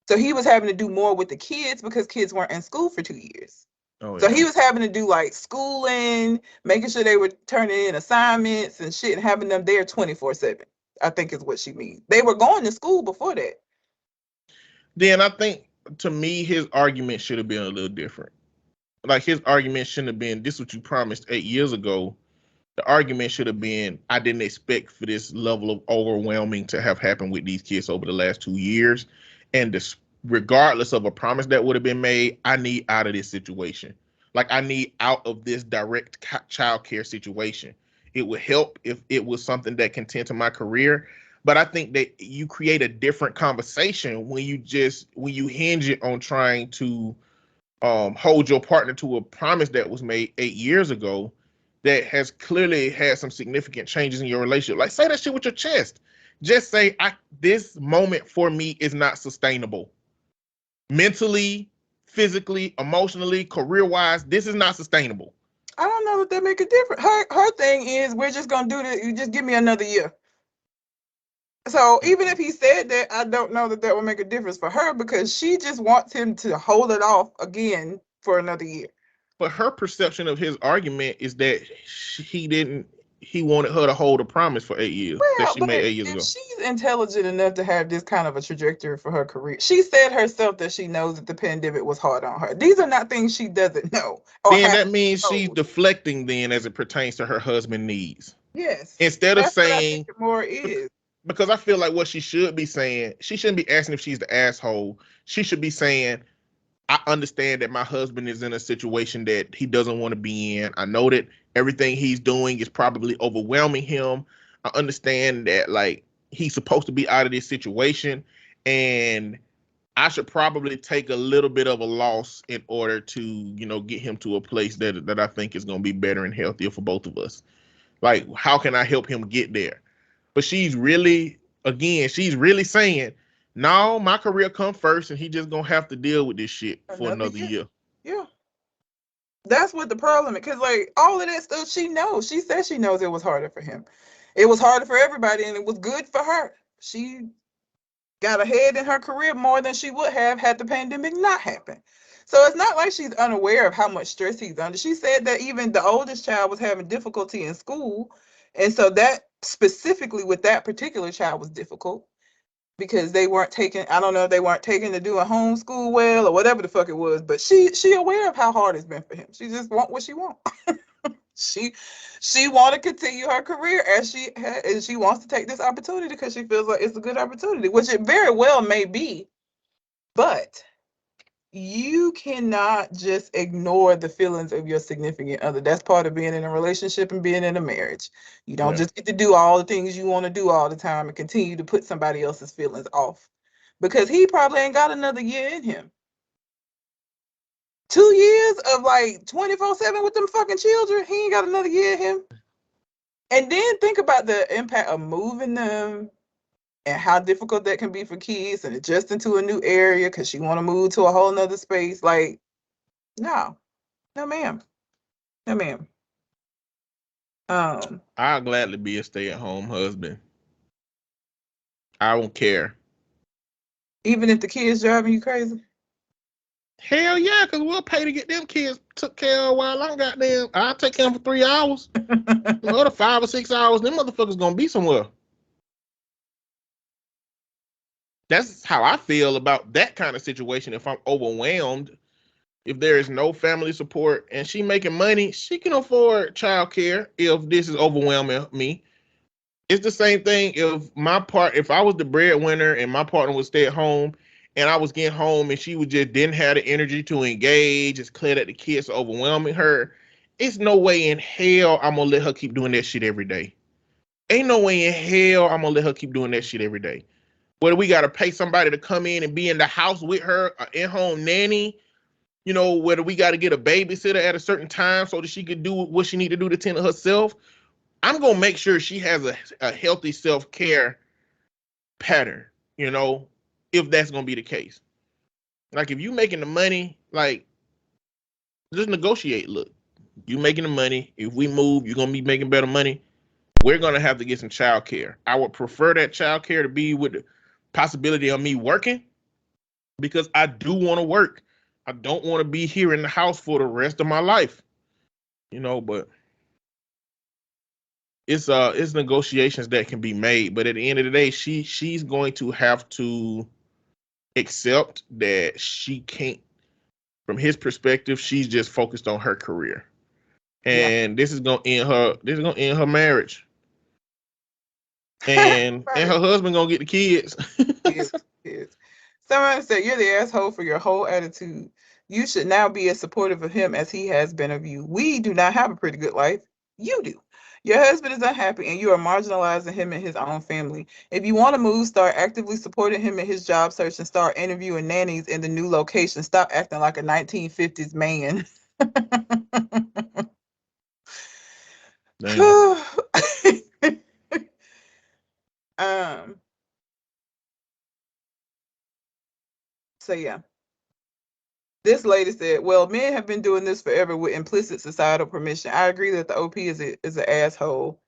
So he was having to do more with the kids because kids weren't in school for 2 years. Oh So yeah. he was having to do like schooling, making sure they were turning in assignments and shit and having them there 24/7. I think is what she means. They were going to school before that. Then I think to me his argument should have been a little different. Like his argument shouldn't have been, this is what you promised 8 years ago. The argument should have been, I didn't expect for this level of overwhelming to have happened with these kids over the last 2 years. And this, regardless of a promise that would have been made, I need out of this situation. Like I need out of this direct child care situation. It would help if it was something that can tend to my career. But I think that you create a different conversation when you hinge it on trying to hold your partner to a promise that was made 8 years ago that has clearly had some significant changes in your relationship. Like say that shit with your chest. Just say, this moment for me is not sustainable. Mentally, physically, emotionally, career-wise, this is not sustainable. I don't know if that make a difference. Her thing is we're just gonna do this. You just give me another year. So even if he said that, I don't know that would make a difference for her because she just wants him to hold it off again for another year. But her perception of his argument is that he wanted her to hold a promise for 8 years that she made 8 years ago. She's intelligent enough to have this kind of a trajectory for her career. She said herself that she knows that the pandemic was hard on her. These are not things she doesn't know. Then that means she's deflecting then as it pertains to her husband's needs. Yes. Instead of saying, what I think it more is. Because I feel like what she should be saying, she shouldn't be asking if she's the asshole. She should be saying, I understand that my husband is in a situation that he doesn't want to be in. I know that everything he's doing is probably overwhelming him. I understand that like he's supposed to be out of this situation, and I should probably take a little bit of a loss in order to, get him to a place that I think is going to be better and healthier for both of us. Like, how can I help him get there? But she's really saying, no, my career come first, and he just gonna have to deal with this shit for another year. Yeah. That's what the problem is. Because, like, all of that stuff she knows. She says she knows it was harder for him. It was harder for everybody, and it was good for her. She got ahead in her career more than she would have had the pandemic not happened. So it's not like she's unaware of how much stress he's under. She said that even the oldest child was having difficulty in school. And so that specifically with that particular child was difficult because they weren't taking, I don't know if they weren't taking to do a homeschool well or whatever the fuck it was, but she aware of how hard it's been for him. She just want what she wants. She want to continue her career as she wants to take this opportunity because she feels like it's a good opportunity, which it very well may be, but you cannot just ignore the feelings of your significant other. That's part of being in a relationship and being in a marriage. You don't just get to do all the things you want to do all the time and continue to put somebody else's feelings off because he probably ain't got another year in him. 2 years of like 24/7 with them fucking children, he ain't got another year in him. And then think about the impact of moving them and how difficult that can be for kids and adjusting to a new area because she want to move to a whole nother space. Like, no ma'am. I'll gladly be a stay-at-home husband. I don't care. Even if the kids driving you crazy? Hell yeah, because we'll pay to get them kids took care of while I'm goddamn. I'll take care of them for 3 hours. The other 5 or 6 hours, them motherfuckers gonna be somewhere. That's how I feel about that kind of situation. If I'm overwhelmed, if there is no family support and she making money, she can afford childcare if this is overwhelming me. It's the same thing if I was the breadwinner and my partner would stay at home and I was getting home and she didn't have the energy to engage, it's clear that the kids are overwhelming her. It's no way in hell I'm gonna let her keep doing that shit every day. Ain't no way in hell I'm gonna let her keep doing that shit every day. Whether we gotta pay somebody to come in and be in the house with her, in-home nanny, whether we gotta get a babysitter at a certain time so that she can do what she need to do to tend to herself. I'm gonna make sure she has a healthy self-care pattern, if that's gonna be the case. Like if you making the money, like just negotiate. Look, you making the money. If we move, you're gonna be making better money. We're gonna have to get some child care. I would prefer that child care to be with the possibility of me working because I do want to work. I don't want to be here in the house for the rest of my life. But it's negotiations that can be made. But at the end of the day, she's going to have to accept that she can't, from his perspective, she's just focused on her career. And this is gonna end her marriage. And Right. and her husband gonna get the kids. Kids. Someone said, you're the asshole for your whole attitude. You should now be as supportive of him as he has been of you. We do not have a pretty good life. You do. Your husband is unhappy and you are marginalizing him and his own family. If you want to move, start actively supporting him in his job search and start interviewing nannies in the new location. Stop acting like a 1950s man. um so yeah. This lady said, well, men have been doing this forever with implicit societal permission. I agree that the OP is an asshole.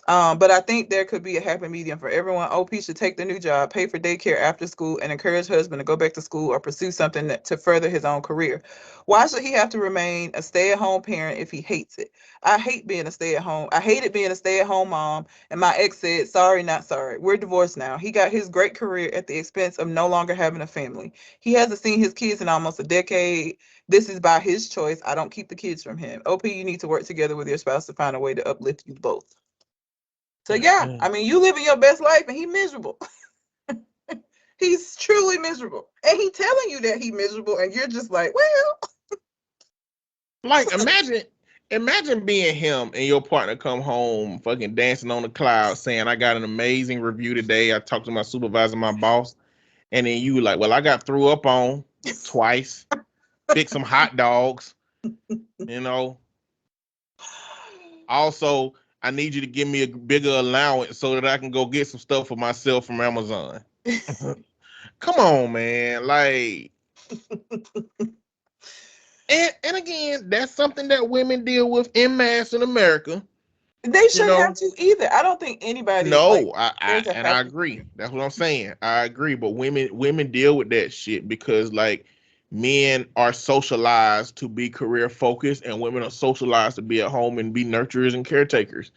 But I think there could be a happy medium for everyone. OP should take the new job, pay for daycare after school, and encourage husband to go back to school or pursue something to further his own career. Why should he have to remain a stay-at-home parent if he hates it? I hated being a stay-at-home mom, and my ex said, sorry, not sorry. We're divorced now. He got his great career at the expense of no longer having a family. He hasn't seen his kids in almost a decade. This is by his choice. I don't keep the kids from him. OP, you need to work together with your spouse to find a way to uplift you both. So yeah, I mean, you living your best life and he miserable. He's truly miserable. And he telling you that he miserable and you're just like, well. Like imagine being him and your partner come home fucking dancing on the clouds saying, I got an amazing review today. I talked to my supervisor, my boss. And then you like, well, I got threw up on twice, fix some hot dogs, Also, I need you to give me a bigger allowance so that I can go get some stuff for myself from Amazon. Come on, man. Like, and again, that's something that women deal with en masse in America. They shouldn't have to either. I don't think anybody. No, I agree. That's what I'm saying. I agree. But women deal with that shit because like men are socialized to be career focused and women are socialized to be at home and be nurturers and caretakers.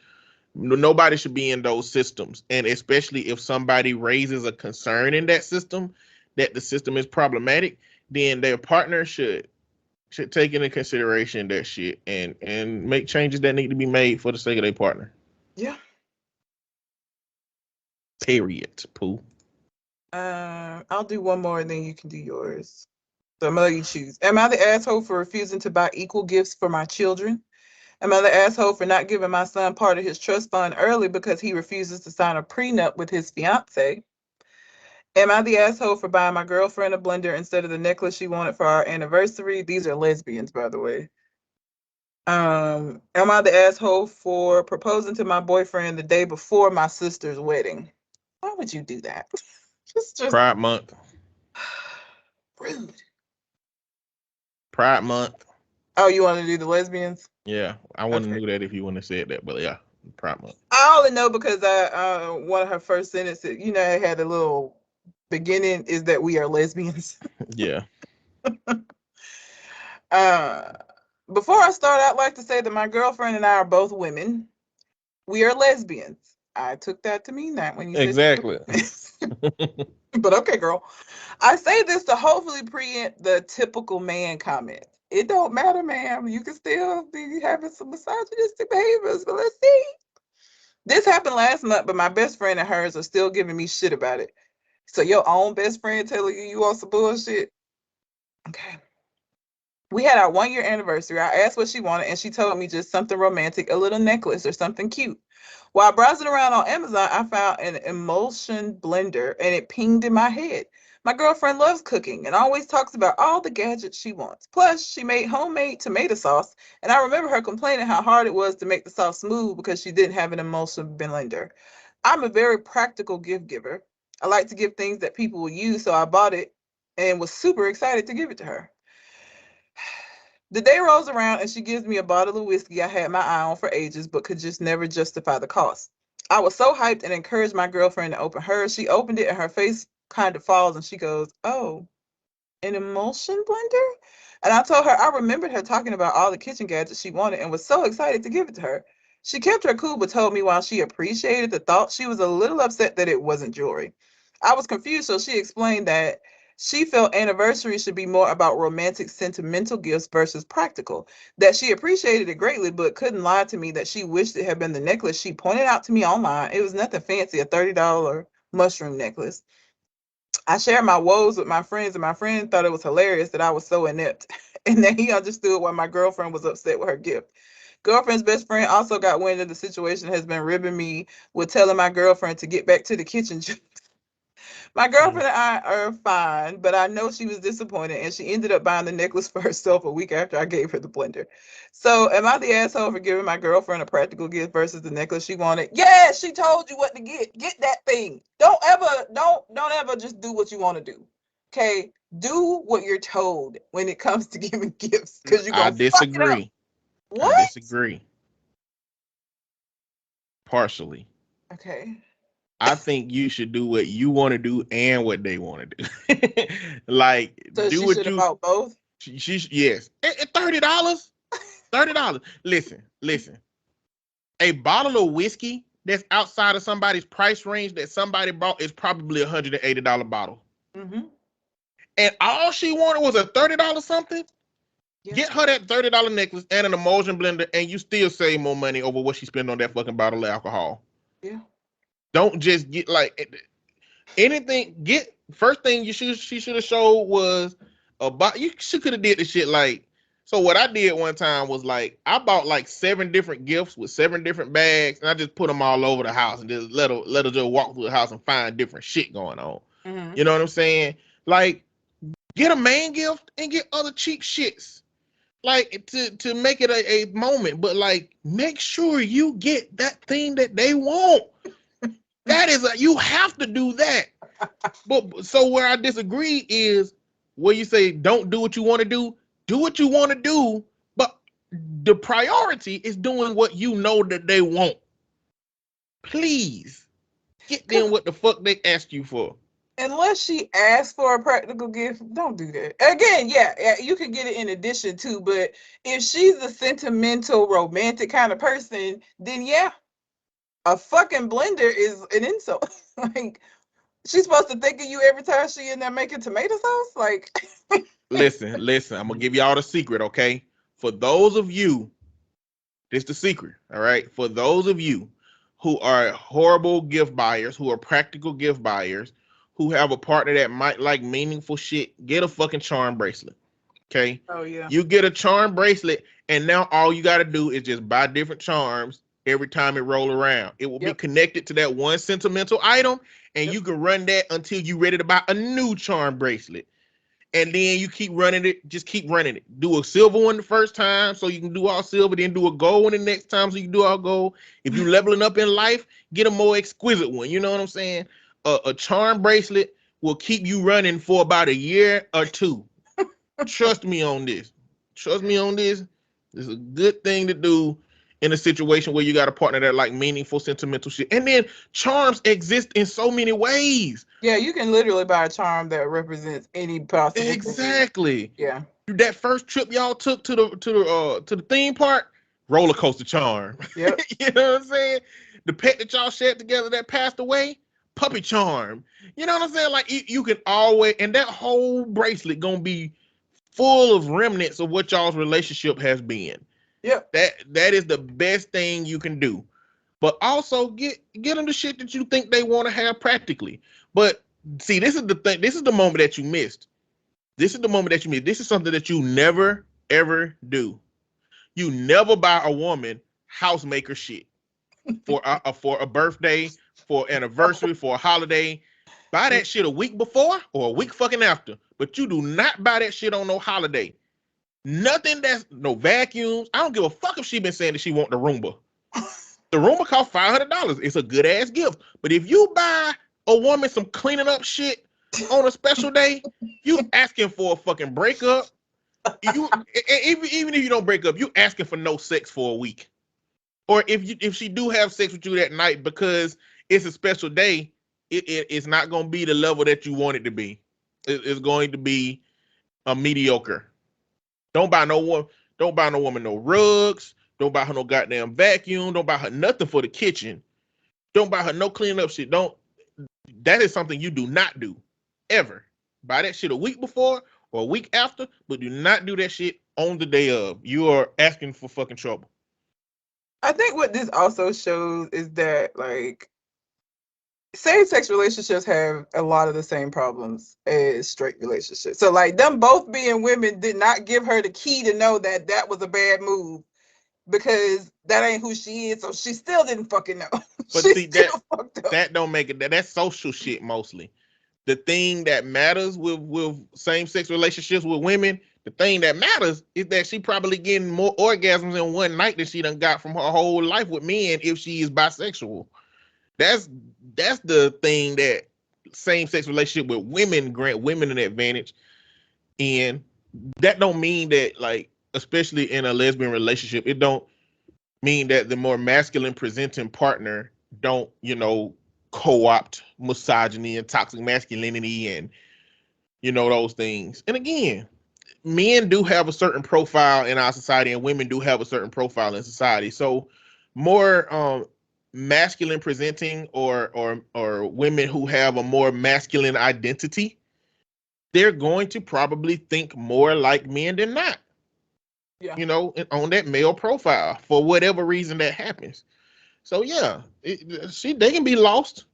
Nobody should be in those systems. And especially if somebody raises a concern in that system, that the system is problematic, then their partner should take into consideration that shit and make changes that need to be made for the sake of their partner. Yeah. Period. Pooh. I'll do one more and then you can do yours. So I'm gonna let you choose. Am I the asshole for refusing to buy equal gifts for my children? Am I the asshole for not giving my son part of his trust fund early because he refuses to sign a prenup with his fiance? Am I the asshole for buying my girlfriend a blender instead of the necklace she wanted for our anniversary? These are lesbians, by the way. Am I the asshole for proposing to my boyfriend the day before my sister's wedding? Why would you do that? just Pride Month. Rude. Pride Month. Oh, you want to do the lesbians? Yeah, I wouldn't do that if you wouldn't have said that, but yeah, Pride Month. I only know because one of her first sentences, it had a little beginning, is that we are lesbians. Yeah. Before I start, I'd like to say that my girlfriend and I are both women. We are lesbians. I took that to mean that when you said exactly. But okay, girl. I say this to hopefully preempt the typical man comment. It don't matter, ma'am. You can still be having some misogynistic behaviors, but let's see. This happened last month, but my best friend and hers are still giving me shit about it. So your own best friend telling you on some bullshit? Okay. We had our 1 year anniversary. I asked what she wanted, and she told me just something romantic, a little necklace or something cute. While browsing around on Amazon, I found an emulsion blender, and it pinged in my head. My girlfriend loves cooking and always talks about all the gadgets she wants. Plus, she made homemade tomato sauce, and I remember her complaining how hard it was to make the sauce smooth because she didn't have an emulsion blender. I'm a very practical gift giver. I like to give things that people will use, so I bought it and was super excited to give it to her. The day rolls around and she gives me a bottle of whiskey I had my eye on for ages but could just never justify the cost. I was so hyped and encouraged my girlfriend to open hers. She opened it and her face kind of falls and she goes, "Oh, an emulsion blender?" And I told her I remembered her talking about all the kitchen gadgets she wanted and was so excited to give it to her. She kept her cool but told me while she appreciated the thought, she was a little upset that it wasn't jewelry. I was confused, so she explained that she felt anniversaries should be more about romantic, sentimental gifts versus practical. That she appreciated it greatly, but couldn't lie to me that she wished it had been the necklace she pointed out to me online. It was nothing fancy, a $30 mushroom necklace. I shared my woes with my friends, and my friend thought it was hilarious that I was so inept and that he understood why my girlfriend was upset with her gift. Girlfriend's best friend also got wind of the situation and has been ribbing me with telling my girlfriend to get back to the kitchen. My girlfriend and I are fine, but I know she was disappointed and she ended up buying the necklace for herself a week after I gave her the blender. So am I the asshole for giving my girlfriend a practical gift versus the necklace she wanted? Yeah, she told you what to get. Get that thing. Don't ever just do what you want to do. Okay? Do what you're told when it comes to giving gifts because you're I gonna fuck it up. disagree. I What? disagree. Partially. Okay. I think you should do what you want to do and what they want to do. Like, So do she what should have you. bought both? Yes. And $30. $30. Listen. A bottle of whiskey that's outside of somebody's price range that somebody bought is probably $180 bottle. Mm-hmm. And all she wanted was a $30 something. Yeah. Get her that $30 necklace and an emulsion blender, and you still save more money over what she spent on that fucking bottle of alcohol. Yeah. Don't just get like anything. Get first thing she should have showed was she could have did the shit like. So what I did one time was like I bought like 7 different gifts with 7 different bags, and I just put them all over the house and just let her just walk through the house and find different shit going on. Mm-hmm. You know what I'm saying? Like get a main gift and get other cheap shits. Like to make it a moment, but like make sure you get that thing that they want. That is you have to do that. But so where I disagree is where you say don't do what you want to do what you want to do, but the priority is doing what you know that they want. Please get them what the fuck they asked you for. Unless she asks for a practical gift, don't do that. Again, yeah, you can get it in addition to, but if she's a sentimental, romantic kind of person, then yeah, a fucking blender is an insult. Like, she's supposed to think of you every time she in there making tomato sauce? Like, Listen, I'm gonna give y'all the secret, okay? For those of you, this is the secret, all right? For those of you who are horrible gift buyers, who are practical gift buyers, who have a partner that might like meaningful shit, get a fucking charm bracelet. Okay. oh yeah. You get a charm bracelet, and now all you gotta do is just buy different charms every time it roll around. It will be connected to that one sentimental item, and you can run that until you're ready to buy a new charm bracelet. And then you keep running it, just keep running it. Do a silver one the first time so you can do all silver, then do a gold one the next time so you can do all gold. If you're leveling up in life, get a more exquisite one. You know what I'm saying? A charm bracelet will keep you running for about a year or two. Trust me on this. Trust me on this. It's a good thing to do in a situation where you got a partner that like meaningful, sentimental shit. And then charms exist in so many ways. Yeah, you can literally buy a charm that represents any possible thing. Exactly. Yeah. That first trip y'all took to the theme park, roller coaster charm. Yep. You know what I'm saying? The pet that y'all shared together that passed away, puppy charm. You know what I'm saying? Like you can always, and that whole bracelet gonna be full of remnants of what y'all's relationship has been. Yep. That is the best thing you can do. But also get them the shit that you think they want to have practically. But see, this is the thing. This is the moment that you missed. This is the moment that you missed. This is something that you never ever do. You never buy a woman housemaker shit for a birthday, for anniversary, for a holiday. Buy that shit a week before or a week fucking after. But you do not buy that shit on no holiday. Nothing that's no vacuums. I don't give a fuck if she been saying that she want the Roomba. The Roomba costs $500. It's a good ass gift. But if you buy a woman some cleaning up shit on a special day, you asking for a fucking breakup. You even if you don't break up, you asking for no sex for a week. Or if she do have sex with you that night because it's a special day, it's not going to be the level that you want it to be. It's going to be a mediocre. Don't buy no woman no rugs. Don't buy her no goddamn vacuum. Don't buy her nothing for the kitchen. Don't buy her no cleaning up shit. That is something you do not do ever. Buy that shit a week before or a week after, but do not do that shit on the day of. You are asking for fucking trouble. I think what this also shows is that, like, same-sex relationships have a lot of the same problems as straight relationships. So, like, them both being women did not give her the key to know that that was a bad move, because that ain't who she is. So she still didn't fucking know. But she see, still fucked up. that don't make it. That's social shit mostly. The thing that matters with same-sex relationships with women, the thing that matters is that she probably getting more orgasms in one night than she done got from her whole life with men if she is bisexual. That's the thing that same-sex relationship with women grant women an advantage. And that don't mean that, like, especially in a lesbian relationship, it don't mean that the more masculine presenting partner don't, co-opt misogyny and toxic masculinity and, those things. And again, men do have a certain profile in our society and women do have a certain profile in society. So more masculine presenting or women who have a more masculine identity, they're going to probably think more like men than not. Yeah. On that male profile for whatever reason that happens. So yeah, they can be lost.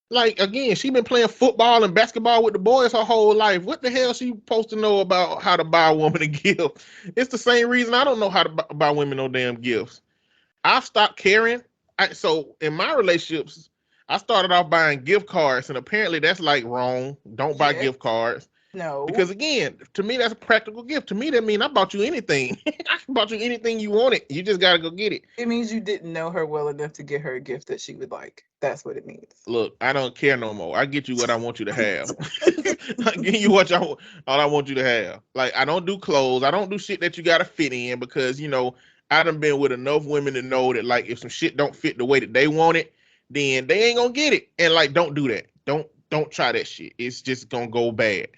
Like, again, she been playing football and basketball with the boys her whole life. What the hell she supposed to know about how to buy a woman a gift? It's the same reason I don't know how to buy women no damn gifts. I've stopped caring. So in my relationships, I started off buying gift cards, and apparently that's like wrong. Don't buy gift cards. No. Because again, to me, that's a practical gift. To me, that means I bought you anything. I bought you anything you wanted. You just got to go get it. It means you didn't know her well enough to get her a gift that she would like. That's what it means. Look, I don't care no more. I get you what I want you to have. I give you all I want you to have. Like, I don't do clothes. I don't do shit that you got to fit in because, I done been with enough women to know that, like, if some shit don't fit the way that they want it, then they ain't going to get it. And, like, don't do that. Don't try that shit. It's just going to go bad.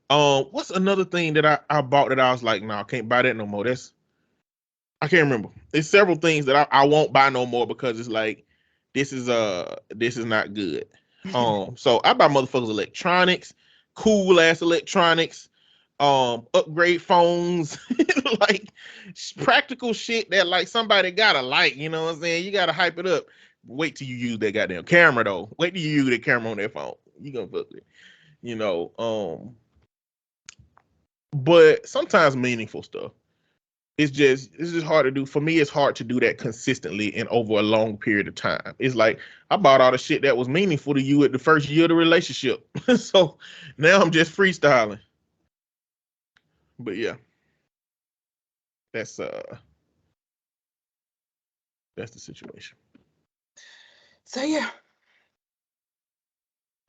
What's another thing that I bought that I was like, no, I can't buy that no more. I can't remember. There's several things that I won't buy no more because it's like, this is not good. So I buy motherfuckers electronics, cool ass electronics, upgrade phones, like practical shit that like somebody gotta like, you know what I'm saying? You gotta hype it up. Wait till you use that goddamn camera though. Wait till you use that camera on that phone. You gonna fuck with it. But sometimes meaningful stuff. It's just hard to do. For me, it's hard to do that consistently and over a long period of time. It's like I bought all the shit that was meaningful to you at the first year of the relationship. So now I'm just freestyling. But yeah. That's the situation. So yeah.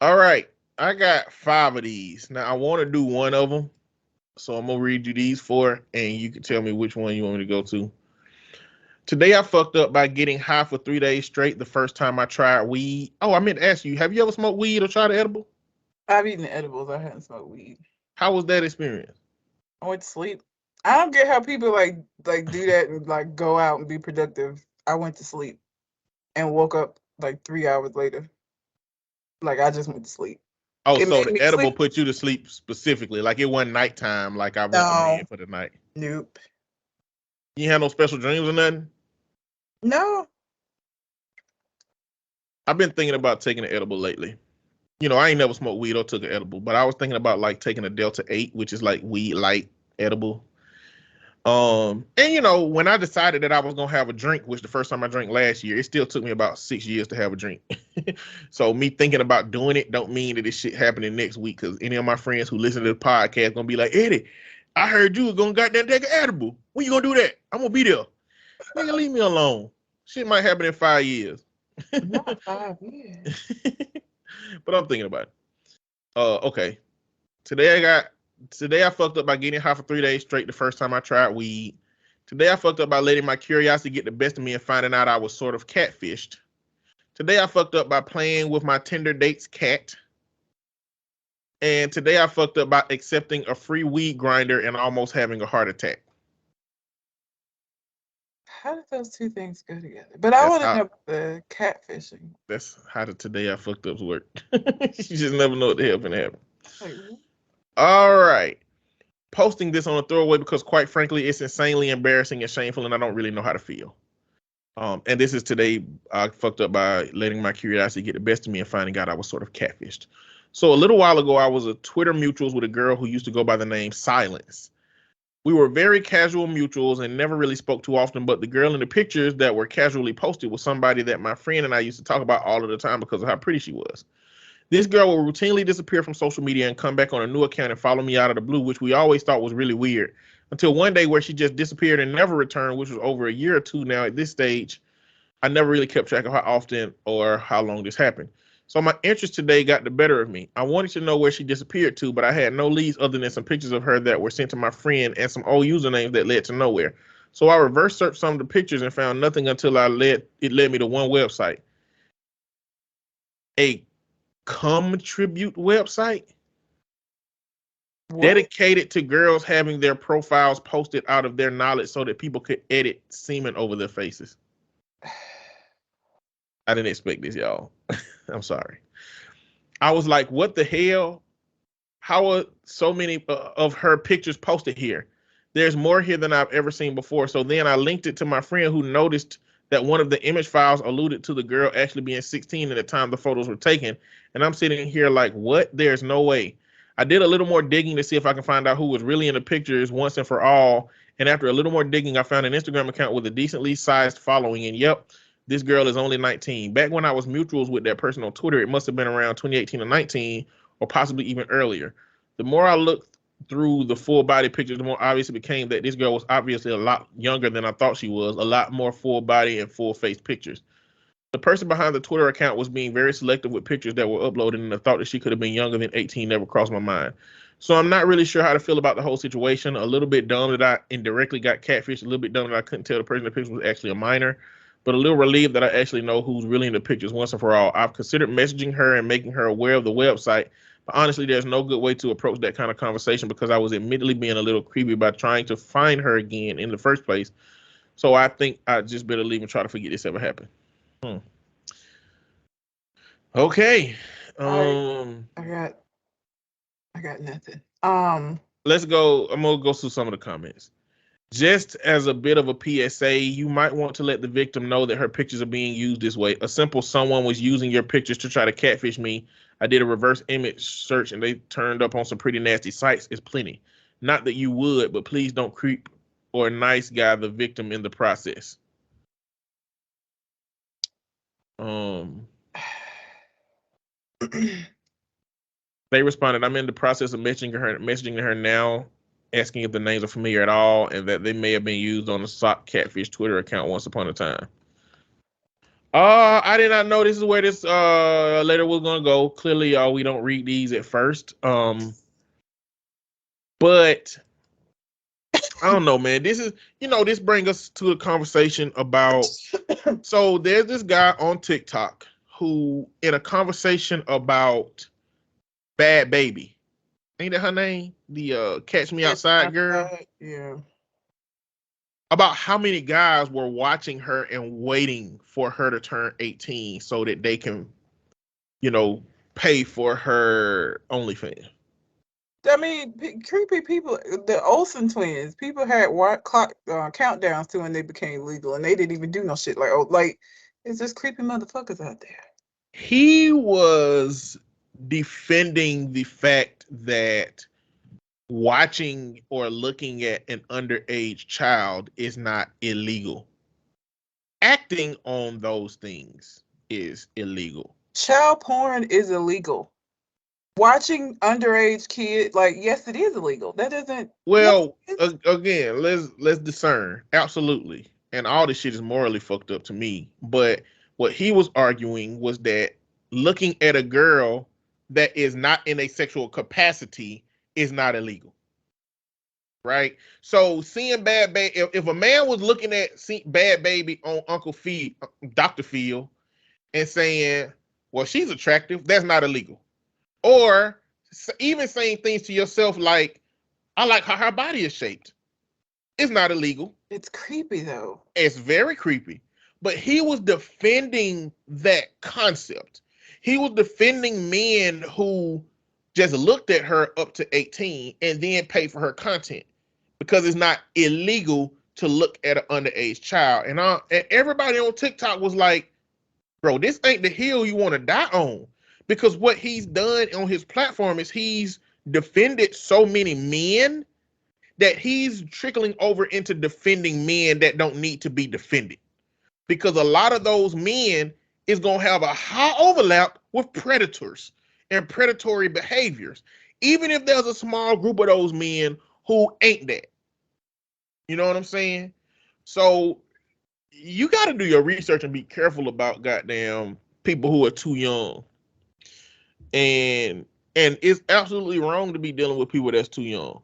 All right. I got 5 of these. Now I want to do one of them. So I'm going to read you these 4 and you can tell me which one you want me to go to. Today I fucked up by getting high for 3 days straight the first time I tried weed. Oh, I meant to ask you, have you ever smoked weed or tried an edible? I've eaten edibles. I hadn't smoked weed. How was that experience? I went to sleep. I don't get how people like do that and like go out and be productive. I went to sleep and woke up like 3 hours later. Like I just went to sleep. Oh, It so made the me edible sleep. put you to sleep specifically. Like it wasn't nighttime like I went to No. bed for the night. Nope. You had no special dreams or nothing? No. I've been thinking about taking an edible lately. I ain't never smoked weed or took an edible, but I was thinking about like taking a Delta 8, which is like weed light edible. And you know, when I decided that I was gonna have a drink, which the first time I drank last year, it still took me about 6 years to have a drink. So me thinking about doing it don't mean that this shit happening next week, because any of my friends who listen to the podcast gonna be like, Eddie, I heard you was gonna goddamn take an edible. When you gonna do that? I'm gonna be there. Nigga, leave me alone. Shit might happen in 5 years. Not 5 years. But I'm thinking about it. Okay. Today I fucked up by getting high for 3 days straight the first time I tried weed. Today I fucked up by letting my curiosity get the best of me and finding out I was sort of catfished. Today I fucked up by playing with my Tinder date's cat. And today I fucked up by accepting a free weed grinder and almost having a heart attack. How did those two things go together? But I That's want to how- know about the catfishing. That's how the today I fucked ups work. You just never know what the hell can happen. Like, All right. Posting this on a throwaway because quite frankly, it's insanely embarrassing and shameful and I don't really know how to feel. And this is today I fucked up by letting my curiosity get the best of me and finding out I was sort of catfished. So a little while ago, I was a Twitter mutuals with a girl who used to go by the name Silence. We were very casual mutuals and never really spoke too often, but the girl in the pictures that were casually posted was somebody that my friend and I used to talk about all of the time because of how pretty she was. This girl will routinely disappear from social media and come back on a new account and follow me out of the blue, which we always thought was really weird. Until one day where she just disappeared and never returned, which was over a year or two now at this stage. I never really kept track of how often or how long this happened. So my interest today got the better of me. I wanted to know where she disappeared to, but I had no leads other than some pictures of her that were sent to my friend and some old usernames that led to nowhere. So I reverse searched some of the pictures and found nothing until it led me to one website. A Come Tribute website what? dedicated to girls having their profiles posted out of their knowledge so that people could edit semen over their faces. I didn't expect this, y'all. I'm sorry. I was like, what the hell? How are so many of her pictures posted here? There's more here than I've ever seen before. So then I linked it to my friend who noticed that one of the image files alluded to the girl actually being 16 at the time the photos were taken. And I'm sitting here like, what? There's no way. I did a little more digging to see if I can find out who was really in the pictures once and for all. And after a little more digging, I found an Instagram account with a decently sized following. And yep, this girl is only 19. Back when I was mutuals with that person on Twitter, it must have been around 2018 or 19, or possibly even earlier. The more I looked through the full body pictures, the more obvious it became that this girl was obviously a lot younger than I thought she was, a lot more full body and full face pictures. The person behind the Twitter account was being very selective with pictures that were uploaded, and the thought that she could have been younger than 18 never crossed my mind. So I'm not really sure how to feel about the whole situation. A little bit dumb that I indirectly got catfished, a little bit dumb that I couldn't tell the person in the picture was actually a minor, but a little relieved that I actually know who's really in the pictures once and for all. I've considered messaging her and making her aware of the website, but honestly, there's no good way to approach that kind of conversation because I was admittedly being a little creepy by trying to find her again in the first place. So I think I just better leave and try to forget this ever happened. Okay. I got nothing. Let's go. I'm gonna go through some of the comments. Just as a bit of a PSA, you might want to let the victim know that her pictures are being used this way. A simple someone was using your pictures to try to catfish me. I did a reverse image search and they turned up on some pretty nasty sites. Is plenty. Not that you would, but please don't creep or nice guy the victim in the process. They responded, I'm in the process of messaging her now, asking if the names are familiar at all, and that they may have been used on the sock catfish Twitter account once upon a time. I did not know this is where this letter was gonna go. Clearly, we don't read these at first. But I don't know, man. This is, this brings us to a conversation about. So there's this guy on TikTok who, in a conversation about Bad Baby, ain't that her name? The Catch Me Outside girl. Yeah. About how many guys were watching her and waiting for her to turn 18 so that they can, pay for her OnlyFans. I mean, creepy people. The Olsen twins. People had countdowns to when they became legal, and they didn't even do no shit like it's just creepy motherfuckers out there. He was defending the fact that watching or looking at an underage child is not illegal. Acting on those things is illegal. Child porn is illegal. Watching underage kid, like, yes, it is illegal. That doesn't. Well, again, let's discern. Absolutely. And all this shit is morally fucked up to me. But what he was arguing was that looking at a girl that is not in a sexual capacity is not illegal. Right? So seeing Bad Baby, if a man was looking at Bad Baby on Uncle Phil, Dr. Phil, and saying, well, she's attractive, that's not illegal. Or even saying things to yourself like, I like how her body is shaped. It's not illegal. It's creepy, though. It's very creepy. But he was defending that concept. He was defending men who just looked at her up to 18 and then paid for her content because it's not illegal to look at an underage child. And everybody on TikTok was like, bro, this ain't the hill you want to die on. Because what he's done on his platform is he's defended so many men that he's trickling over into defending men that don't need to be defended. Because a lot of those men is going to have a high overlap with predators and predatory behaviors, even if there's a small group of those men who ain't that. You know what I'm saying? So you got to do your research and be careful about goddamn people who are too young. And it's absolutely wrong to be dealing with people that's too young.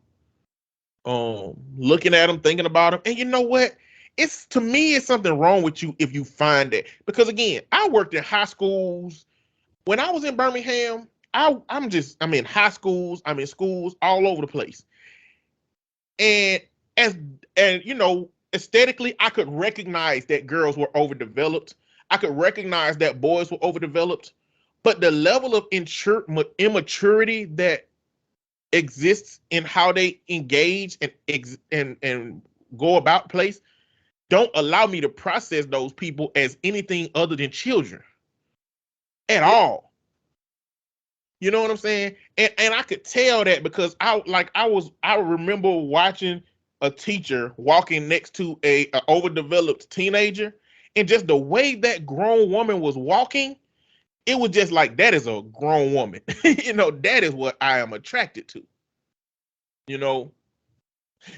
Looking at them, thinking about them, and you know what? To me, it's something wrong with you if you find that. Because again, I worked in high schools. When I was in Birmingham, I'm in high schools, I'm in schools all over the place. And you know, aesthetically, I could recognize that girls were overdeveloped. I could recognize that boys were overdeveloped. But the level of immaturity that exists in how they engage and go about place don't allow me to process those people as anything other than children at all. You know what I'm saying? And I could tell that because I remember watching a teacher walking next to a overdeveloped teenager, and just the way that grown woman was walking, it was just like, that is a grown woman. You know, that is what I am attracted to. You know?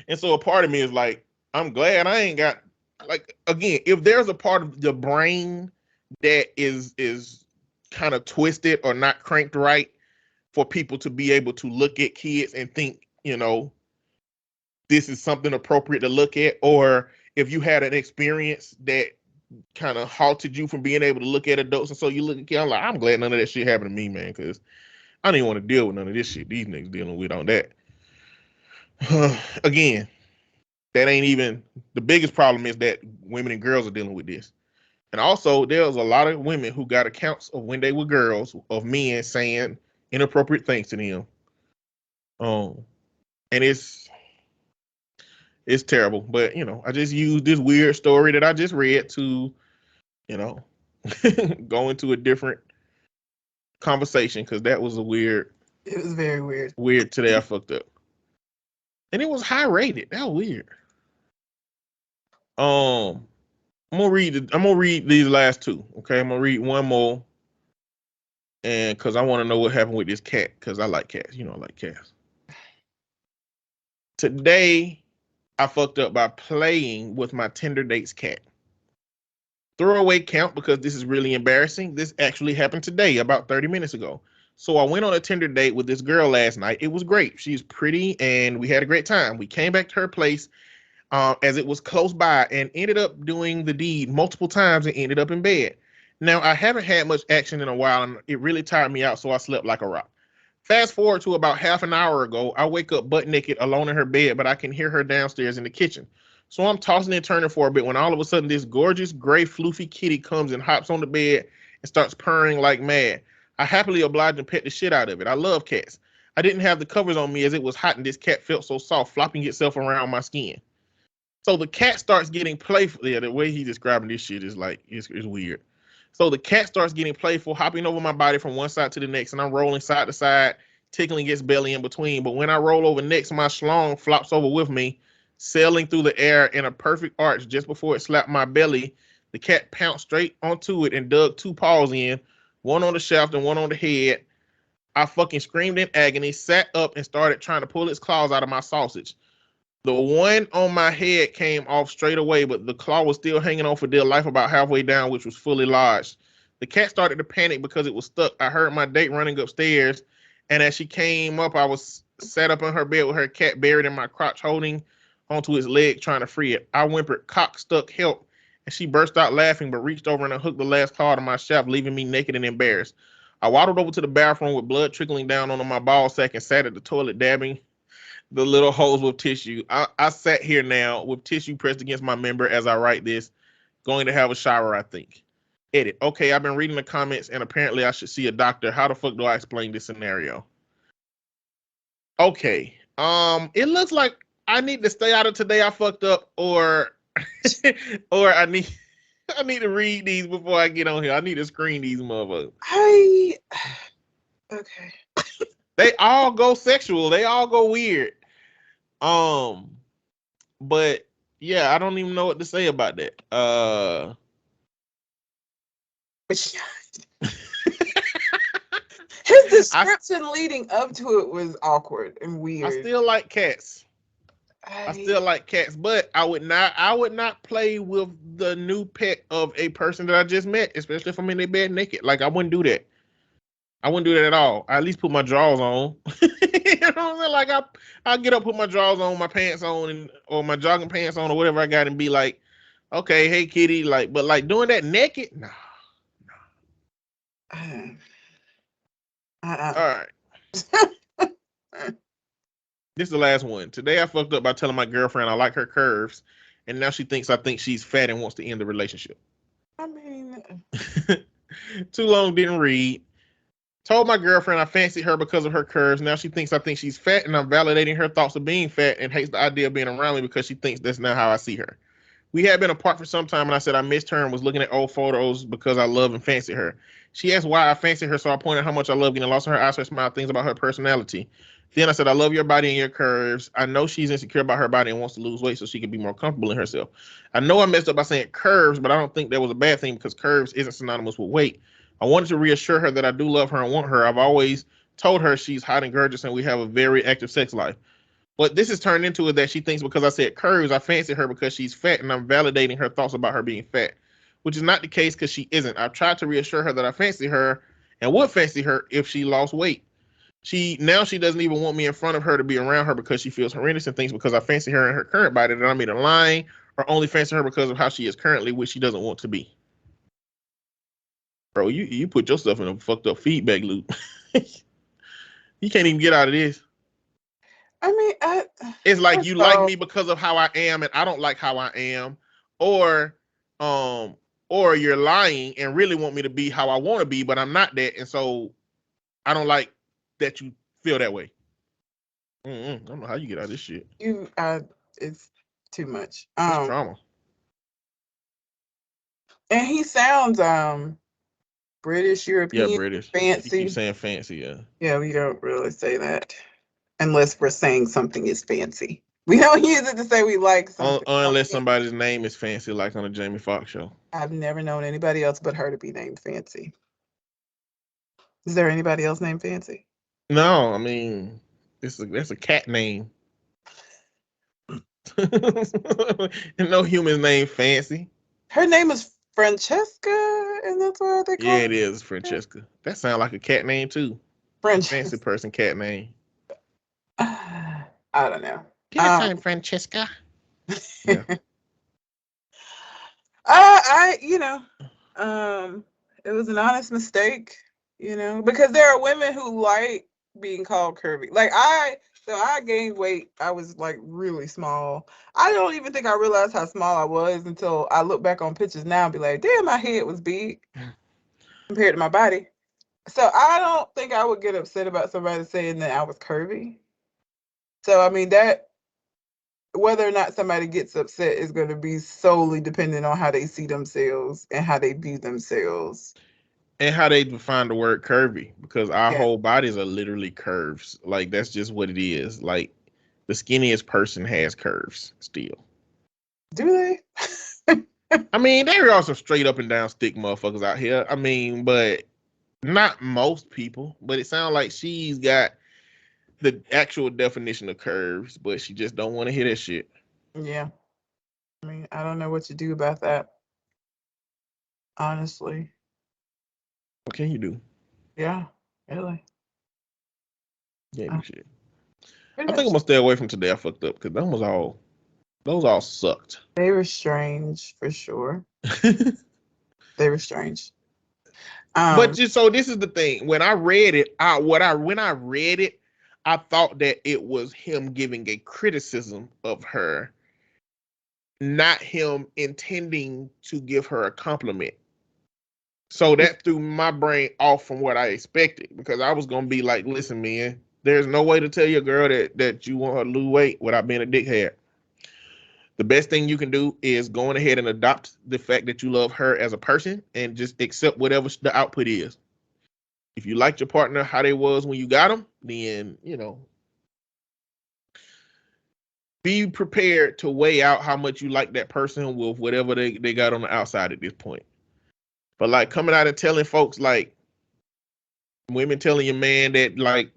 And so a part of me is like, I'm glad I ain't got, like, again, if there's a part of the brain that is kind of twisted or not cranked right for people to be able to look at kids and think, you know, this is something appropriate to look at, or if you had an experience that kind of halted you from being able to look at adults, and so you look at kids, I'm like, I'm glad none of that shit happened to me, man, because I didn't want to deal with none of this shit these niggas dealing with on that. Again, that ain't even the biggest problem is that women and girls are dealing with this. And also, there's a lot of women who got accounts of when they were girls of men saying inappropriate things to them. And it's terrible. But, you know, I just used this weird story that I just read to, you know, go into a different conversation, because that was It was very weird. Weird today. I fucked up. And it was high rated. That was weird. I'm gonna read these last two. Okay, I'm gonna read one more, and because I want to know what happened with this cat, because I like cats. You know, I like cats. Today, I fucked up by playing with my Tinder date's cat. Throwaway count because this is really embarrassing. This actually happened today, about 30 minutes ago. So I went on a Tinder date with this girl last night. It was great. She's pretty, and we had a great time. We came back to her place as it was close by, and ended up doing the deed multiple times and ended up in bed. Now, I haven't had much action in a while, and it really tired me out, so I slept like a rock. Fast forward to about half an hour ago, I wake up butt naked alone in her bed, but I can hear her downstairs in the kitchen. So I'm tossing and turning for a bit when all of a sudden this gorgeous gray floofy kitty comes and hops on the bed and starts purring like mad. I happily oblige and pet the shit out of it. I love cats. I didn't have the covers on me as it was hot and this cat felt so soft, flopping itself around my skin. So the cat starts getting playful. Yeah, the way he's describing this shit is like, it's weird. So the cat starts getting playful, hopping over my body from one side to the next, and I'm rolling side to side, tickling its belly in between. But when I roll over next, my schlong flops over with me, sailing through the air in a perfect arch. Just before it slapped my belly, the cat pounced straight onto it and dug 2 paws in, one on the shaft and one on the head. I fucking screamed in agony, sat up, and started trying to pull its claws out of my sausage. The one on my head came off straight away, but the claw was still hanging on for dear life about halfway down, which was fully lodged. The cat started to panic because it was stuck. I heard my date running upstairs, and as she came up, I was sat up on her bed with her cat buried in my crotch, holding onto his leg, trying to free it. I whimpered, "Cock stuck, help," and she burst out laughing, but reached over and unhooked the last claw out of my shaft, leaving me naked and embarrassed. I waddled over to the bathroom with blood trickling down onto my ball sack and sat at the toilet dabbing the little holes with tissue. I sat here now with tissue pressed against my member as I write this, going to have a shower, I think. Edit. Okay, I've been reading the comments and apparently I should see a doctor. How the fuck do I explain this scenario? Okay. It looks like I need to stay out of today I fucked up, or or I need to read these before I get on here. I need to screen these motherfuckers. Okay. They all go sexual. They all go weird. But yeah, I don't even know what to say about that. His description leading up to it was awkward and weird. I still like cats. I still like cats, but I would not play with the new pet of a person that I just met, especially if I'm in their bed naked. Like, I wouldn't do that. I wouldn't do that at all. I at least put my drawers on. You know what I'm saying? Like, I'll get up, put my drawers on, my pants on, or my jogging pants on, or whatever I got, and be like, okay, hey kitty, like, but like doing that naked, no. All right. This is the last one. Today I fucked up by telling my girlfriend I like her curves, and now she thinks I think she's fat and wants to end the relationship. I mean, too long, didn't read. Told my girlfriend I fancy her because of her curves. Now she thinks I think she's fat, and I'm validating her thoughts of being fat and hates the idea of being around me because she thinks that's not how I see her. We had been apart for some time, and I said I missed her and was looking at old photos because I love and fancy her. She asked why I fancy her, so I pointed out how much I love getting lost in her eyes, her smile, things about her personality. Then I said, I love your body and your curves. I know she's insecure about her body and wants to lose weight so she can be more comfortable in herself. I know I messed up by saying curves, but I don't think that was a bad thing because curves isn't synonymous with weight. I wanted to reassure her that I do love her and want her. I've always told her she's hot and gorgeous and we have a very active sex life. But this has turned into it that she thinks because I said curves, I fancy her because she's fat and I'm validating her thoughts about her being fat, which is not the case because she isn't. I've tried to reassure her that I fancy her and would fancy her if she lost weight. She doesn't even want me in front of her to be around her because she feels horrendous and thinks because I fancy her in her current body that I'm either lying or only fancy her because of how she is currently, which she doesn't want to be. Bro, you put yourself in a fucked up feedback loop. You can't even get out of this. I mean, it's like you like me because of how I am and I don't like how I am, or you're lying and really want me to be how I want to be, but I'm not that, and so I don't like that you feel that way. I don't know how you get out of this shit. It's too much. It's trauma. And he sounds British, European, yeah, British, fancy. You keep saying fancy, yeah. Yeah, we don't really say that unless we're saying something is fancy. We don't use it to say we like something. Unless somebody's name is fancy, like on the Jamie Foxx show. I've never known anybody else but her to be named Fancy. Is there anybody else named Fancy? No, I mean, that's a cat name. And no human named Fancy. Her name is Francesca, and that's what they call her? Yeah, it is Francesca. That sounds like a cat name too. Fancy person cat name. I don't know. Cat time, Francesca. Yeah. It was an honest mistake, because there are women who like being called curvy. Like I gained weight. I was like really small. I don't even think I realized how small I was until I look back on pictures now and be like, damn, my head was big compared to my body. So I don't think I would get upset about somebody saying that I was curvy. So I mean that whether or not somebody gets upset is going to be solely dependent on how they see themselves and how they view themselves. And how they define the word curvy, because our Yeah. whole bodies are literally curves. Like that's just what it is. Like the skinniest person has curves still. Do they? I mean, there are some straight up and down stick motherfuckers out here. I mean, but not most people. But it sounds like she's got the actual definition of curves, but she just don't want to hear that shit. Yeah. I mean, I don't know what to do about that. Honestly. What can you do? Yeah. Really. Can't Uh, do shit. pretty I think I'm much. gonna stay away from Today I Fucked Up because those all sucked. They were strange for sure. They were strange. But just so this is the thing. When I read it, when I read it, I thought that it was him giving a criticism of her, not him intending to give her a compliment. So that threw my brain off from what I expected, because I was gonna be like, listen, man, there's no way to tell your girl that you want her to lose weight without being a dickhead. The best thing you can do is going ahead and adopt the fact that you love her as a person and just accept whatever the output is. If you liked your partner how they was when you got them, then, be prepared to weigh out how much you like that person with whatever they got on the outside at this point. But like coming out and telling folks, like women telling your man that like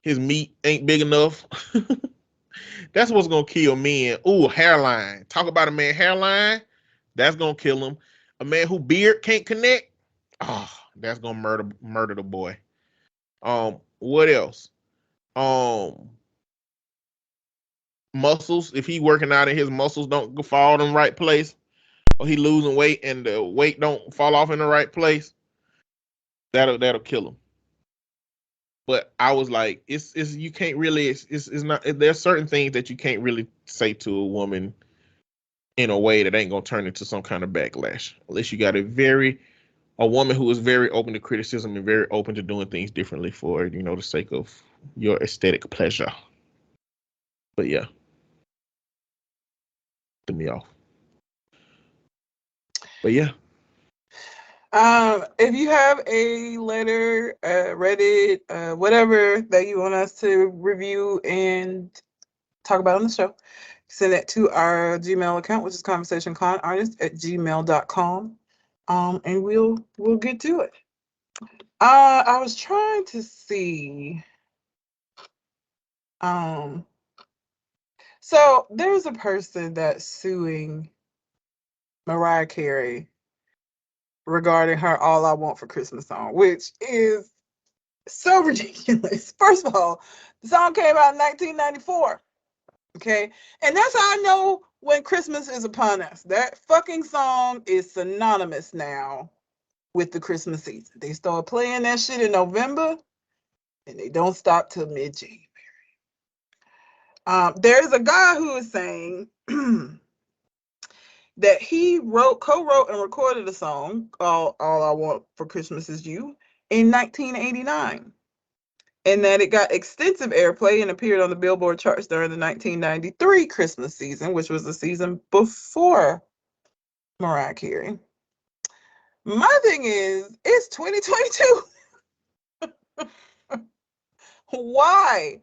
his meat ain't big enough, that's what's gonna kill men. Ooh, hairline. Talk about a man hairline, that's gonna kill him. A man who beard can't connect, oh, that's gonna murder the boy. What else? Muscles. If he working out and his muscles don't fall in the right place, or he losing weight and the weight don't fall off in the right place, that'll kill him. But I was like, it's you can't really it's not, there's certain things that you can't really say to a woman in a way that ain't gonna turn into some kind of backlash, unless you got a woman who is very open to criticism and very open to doing things differently for the sake of your aesthetic pleasure. But yeah, threw me off. But yeah. If you have a letter, Reddit, whatever that you want us to review and talk about on the show, send it to our Gmail account, which is conversationconartist@gmail.com. And we'll get to it. I was trying to see. So there's a person that's suing Mariah Carey regarding her "All I Want for Christmas" song, which is so ridiculous. First of all, the song came out in 1994. Okay, and that's how I know when Christmas is upon us. That fucking song is synonymous now with the Christmas season. They start playing that shit in November, and they don't stop till mid-January. There's a guy who is saying that he co-wrote, and recorded a song called "All I Want for Christmas Is You" in 1989, and that it got extensive airplay and appeared on the Billboard charts during the 1993 Christmas season, which was the season before Mariah Carey. My thing is, it's 2022. Why?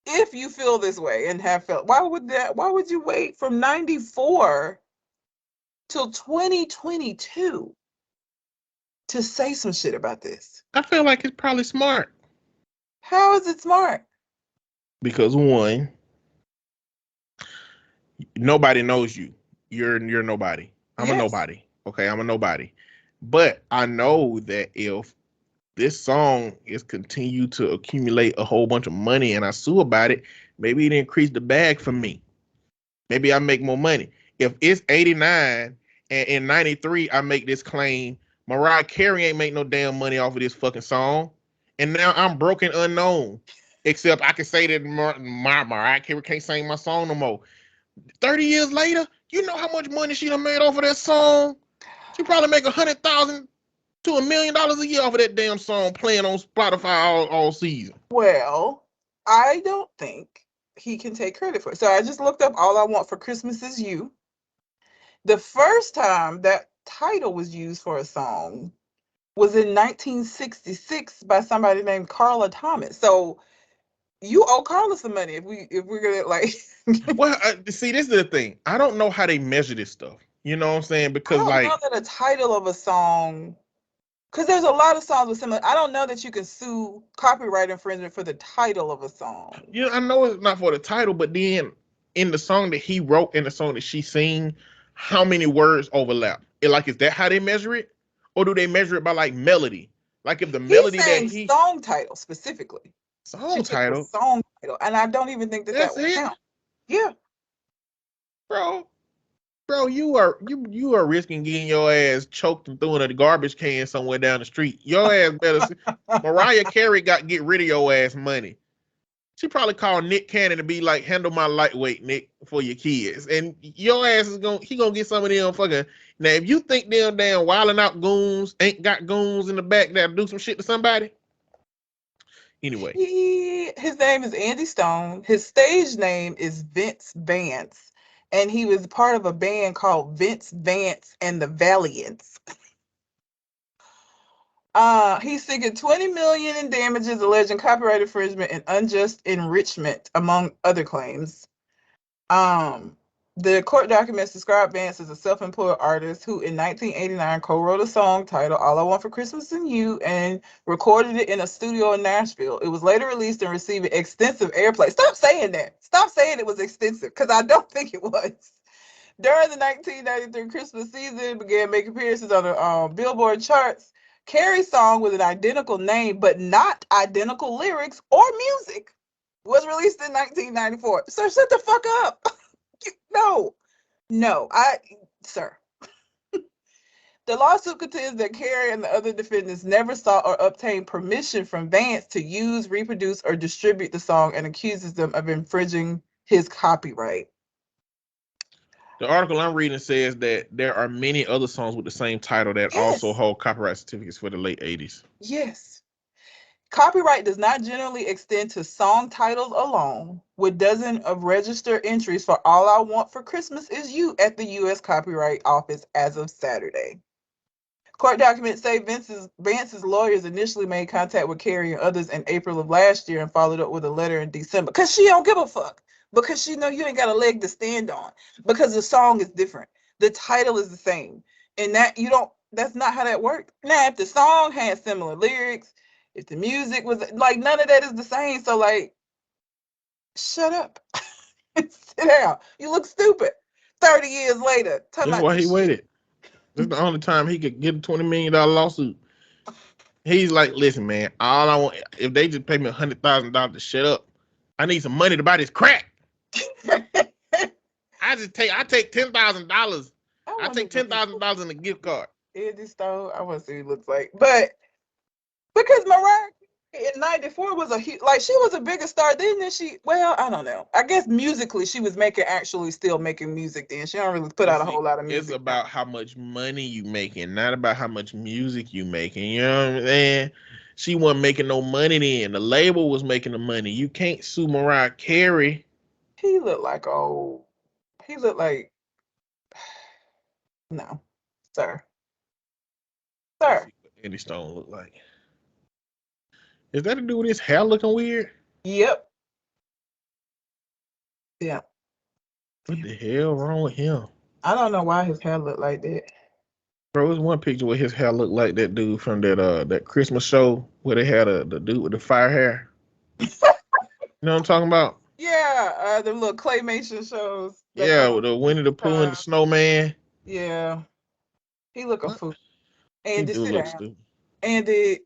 If you feel this way and have felt, why would you wait from 94 till 2022 to say some shit about this? I feel like it's probably smart. How is it smart? Because one, nobody knows you. You're nobody. I'm a Yes. nobody. Okay, I'm a nobody. But I know that if this song is continue to accumulate a whole bunch of money and I sue about it, maybe it increase the bag for me. Maybe I make more money. If it's 89 and in 93 I make this claim, Mariah Carey ain't make no damn money off of this fucking song. And now I'm broken unknown. Except I can say that Mariah Carey can't sing my song no more. 30 years later, you know how much money she done made off of that song? She probably make $100,000 to $1 million a year off of that damn song playing on Spotify all season. Well, I don't think he can take credit for it. So I just looked up "All I Want for Christmas Is You." The first time that title was used for a song was in 1966 by somebody named Carla Thomas. So you owe Carla some money if we're gonna like. Well, see, this is the thing. I don't know how they measure this stuff. You know what I'm saying? I Because don't know like, that a title of a song, because there's a lot of songs with similar. I don't know that you can sue copyright infringement for the title of a song. you know, I know it's not for the title, but then in the song that he wrote and the song that she sing, how many words overlap? Like, is that how they measure it, or do they measure it by like melody? Like, if the He's melody that saying he song title specifically. She song took the title, song title, and I don't even think that that's would it, count. Yeah. bro. Bro, you are risking getting your ass choked and thrown in a garbage can somewhere down the street. Your ass better. Mariah Carey got get rid of your ass money. She probably called Nick Cannon to be like, handle my lightweight, Nick, for your kids. And your ass is gonna get some of them fucking. Now, if you think them damn wilding out goons ain't got goons in the back that'll do some shit to somebody. Anyway, His name is Andy Stone. His stage name is Vince Vance. And he was part of a band called Vince Vance and the Valiants. He's seeking $20 million in damages, alleging copyright infringement and unjust enrichment, among other claims. The court documents describe Vance as a self-employed artist who in 1989 co-wrote a song titled All I Want for Christmas and You and recorded it in a studio in Nashville. It was later released and received extensive airplay. Stop saying that. Stop saying it was extensive, because I don't think it was. During the 1993 Christmas season, began making appearances on the Billboard charts. Carey's song with an identical name but not identical lyrics or music was released in 1994. So shut the fuck up. No, sir. The lawsuit contends that Carey and the other defendants never sought or obtained permission from Vance to use, reproduce, or distribute the song and accuses them of infringing his copyright. the article I'm reading says that there are many other songs with the same title that also Yes. hold copyright certificates for the late 80s. Yes. Copyright does not generally extend to song titles alone, with dozens of registered entries for All I Want for Christmas Is You at the U.S. Copyright Office as of Saturday. Court documents say Vance's lawyers initially made contact with Carey and others in April of last year and followed up with a letter in December. Because she don't give a fuck. Because she know you ain't got a leg to stand on. Because the song is different. The title is the same. And that's not how that worked. Now, if the song had similar lyrics, if the music was like, none of that is the same. So like, shut up. Sit down. You look stupid. 30 years later. That's why he waited. That's the only time he could get a $20 million lawsuit. He's like, listen, man, all I want, if they just pay me $100,000 to shut up, I need some money to buy this crack. I take $10,000. I take $10,000 in a gift card. Andy Stone, I want to see what he looks like. But because Mariah in 94 was she was a bigger star then than I don't know. I guess musically she was still making music then. She don't really put out a whole lot of music. It's about how much money you making, not about how much music you making. You know what I'm saying? She wasn't making no money then. The label was making the money. You can't sue Mariah Carey. He looked like no, sir. Sir. Andy Stone look like. Is that to do with his hair looking weird? Yep. Yeah. What the hell wrong with him? I don't know why his hair looked like that. Bro, there's one picture where his hair looked like that dude from that Christmas show where they had the dude with the fire hair. You know what I'm talking about? Yeah, the little claymation shows. Yeah, with the Winnie the Pooh and the Snowman. Yeah. He look a fool. He And do sit look down. stupid. Andy,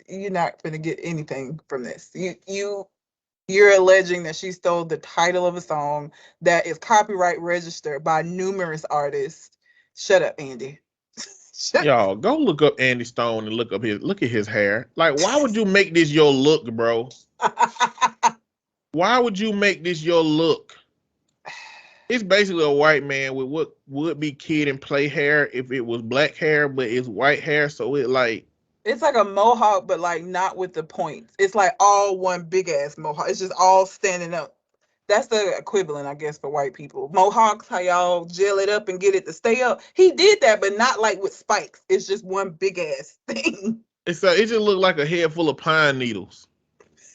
you're not gonna get anything from this. You're alleging that she stole the title of a song that is copyright registered by numerous artists. Shut up, Andy. Y'all go look up Andy Stone and look at his hair. Like, why would you make this your look, bro? Why would you make this your look? It's basically a white man with what would be kid and play hair if it was black hair, but it's white hair, so it's like a mohawk, but like not with the points. It's like all one big ass mohawk. It's just all standing up. That's the equivalent, I guess, for white people. Mohawks, how y'all gel it up and get it to stay up. He did that, but not like with spikes. It's just one big ass thing. It just looked like a head full of pine needles.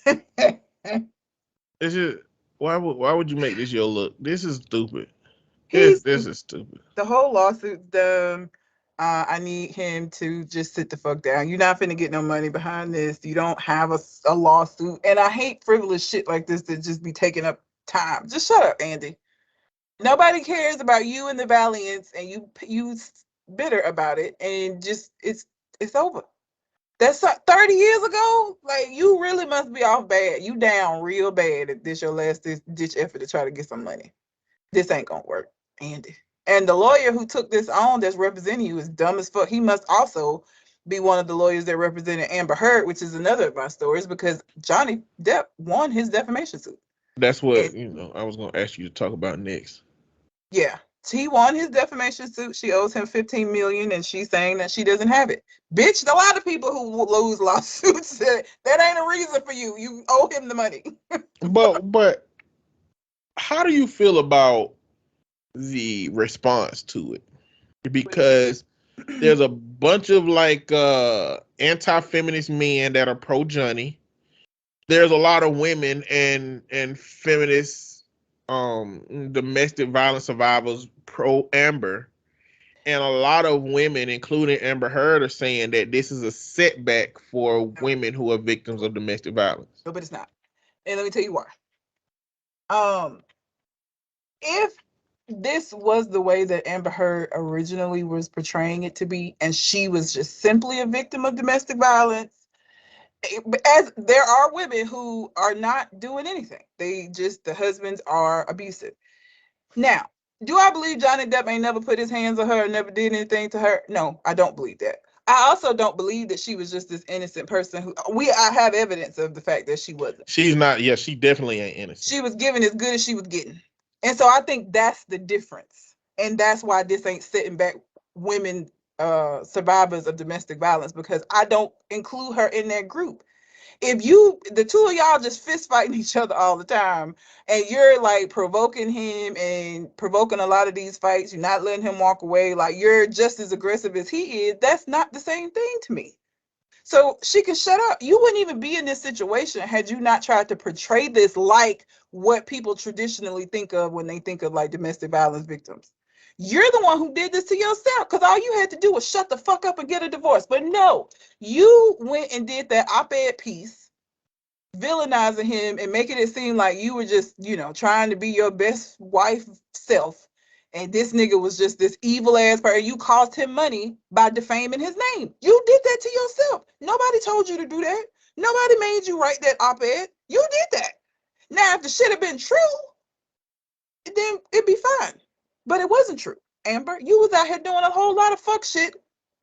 It's just why would you make this your look? This is stupid. This is stupid. The whole lawsuit done. I need him to just sit the fuck down. You're not finna get no money behind this. You don't have a lawsuit. And I hate frivolous shit like this that just be taking up time. Just shut up, Andy. Nobody cares about you and the Valiants, and you bitter about it, and just it's over. That's 30 years ago. Like, you really must be off bad. You down real bad if this your last ditch effort to try to get some money. This ain't gonna work, Andy. And the lawyer who took this on that's representing you is dumb as fuck. He must also be one of the lawyers that represented Amber Heard, which is another of my stories, because Johnny Depp won his defamation suit. That's what I was gonna ask you to talk about next. Yeah. He won his defamation suit. She owes him $15 million, and she's saying that she doesn't have it. Bitch, a lot of people who lose lawsuits, that ain't a reason for you. You owe him the money. but how do you feel about the response to it? Because there's a bunch of like anti-feminist men that are pro Johnny. There's a lot of women and feminists, domestic violence survivors pro Amber, and a lot of women, including Amber Heard, are saying that this is a setback for women who are victims of domestic violence. No, but it's not. And let me tell you why. If this was the way that Amber Heard originally was portraying it to be, and she was just simply a victim of domestic violence, as there are women who are not doing anything. The husbands are abusive. Now, do I believe Johnny Depp ain't never put his hands on her or never did anything to her? No, I don't believe that. I also don't believe that she was just this innocent person who I have evidence of the fact that she wasn't. She's not. Yeah, she definitely ain't innocent. She was given as good as she was getting. And so I think that's the difference. And that's why this ain't sitting back women survivors of domestic violence, because I don't include her in that group. If the two of y'all just fist fighting each other all the time, and you're like provoking him and provoking a lot of these fights, you're not letting him walk away, like you're just as aggressive as he is, that's not the same thing to me. So she can shut up. You wouldn't even be in this situation had you not tried to portray this like what people traditionally think of when they think of like domestic violence victims. You're the one who did this to yourself, because all you had to do was shut the fuck up and get a divorce. But no, you went and did that op-ed piece, villainizing him and making it seem like you were just, trying to be your best wife self. And this nigga was just this evil ass person. You cost him money by defaming his name. You did that to yourself. Nobody told you to do that. Nobody made you write that op-ed. You did that. Now, if the shit had been true, then it'd be fine. But it wasn't true. Amber, you was out here doing a whole lot of fuck shit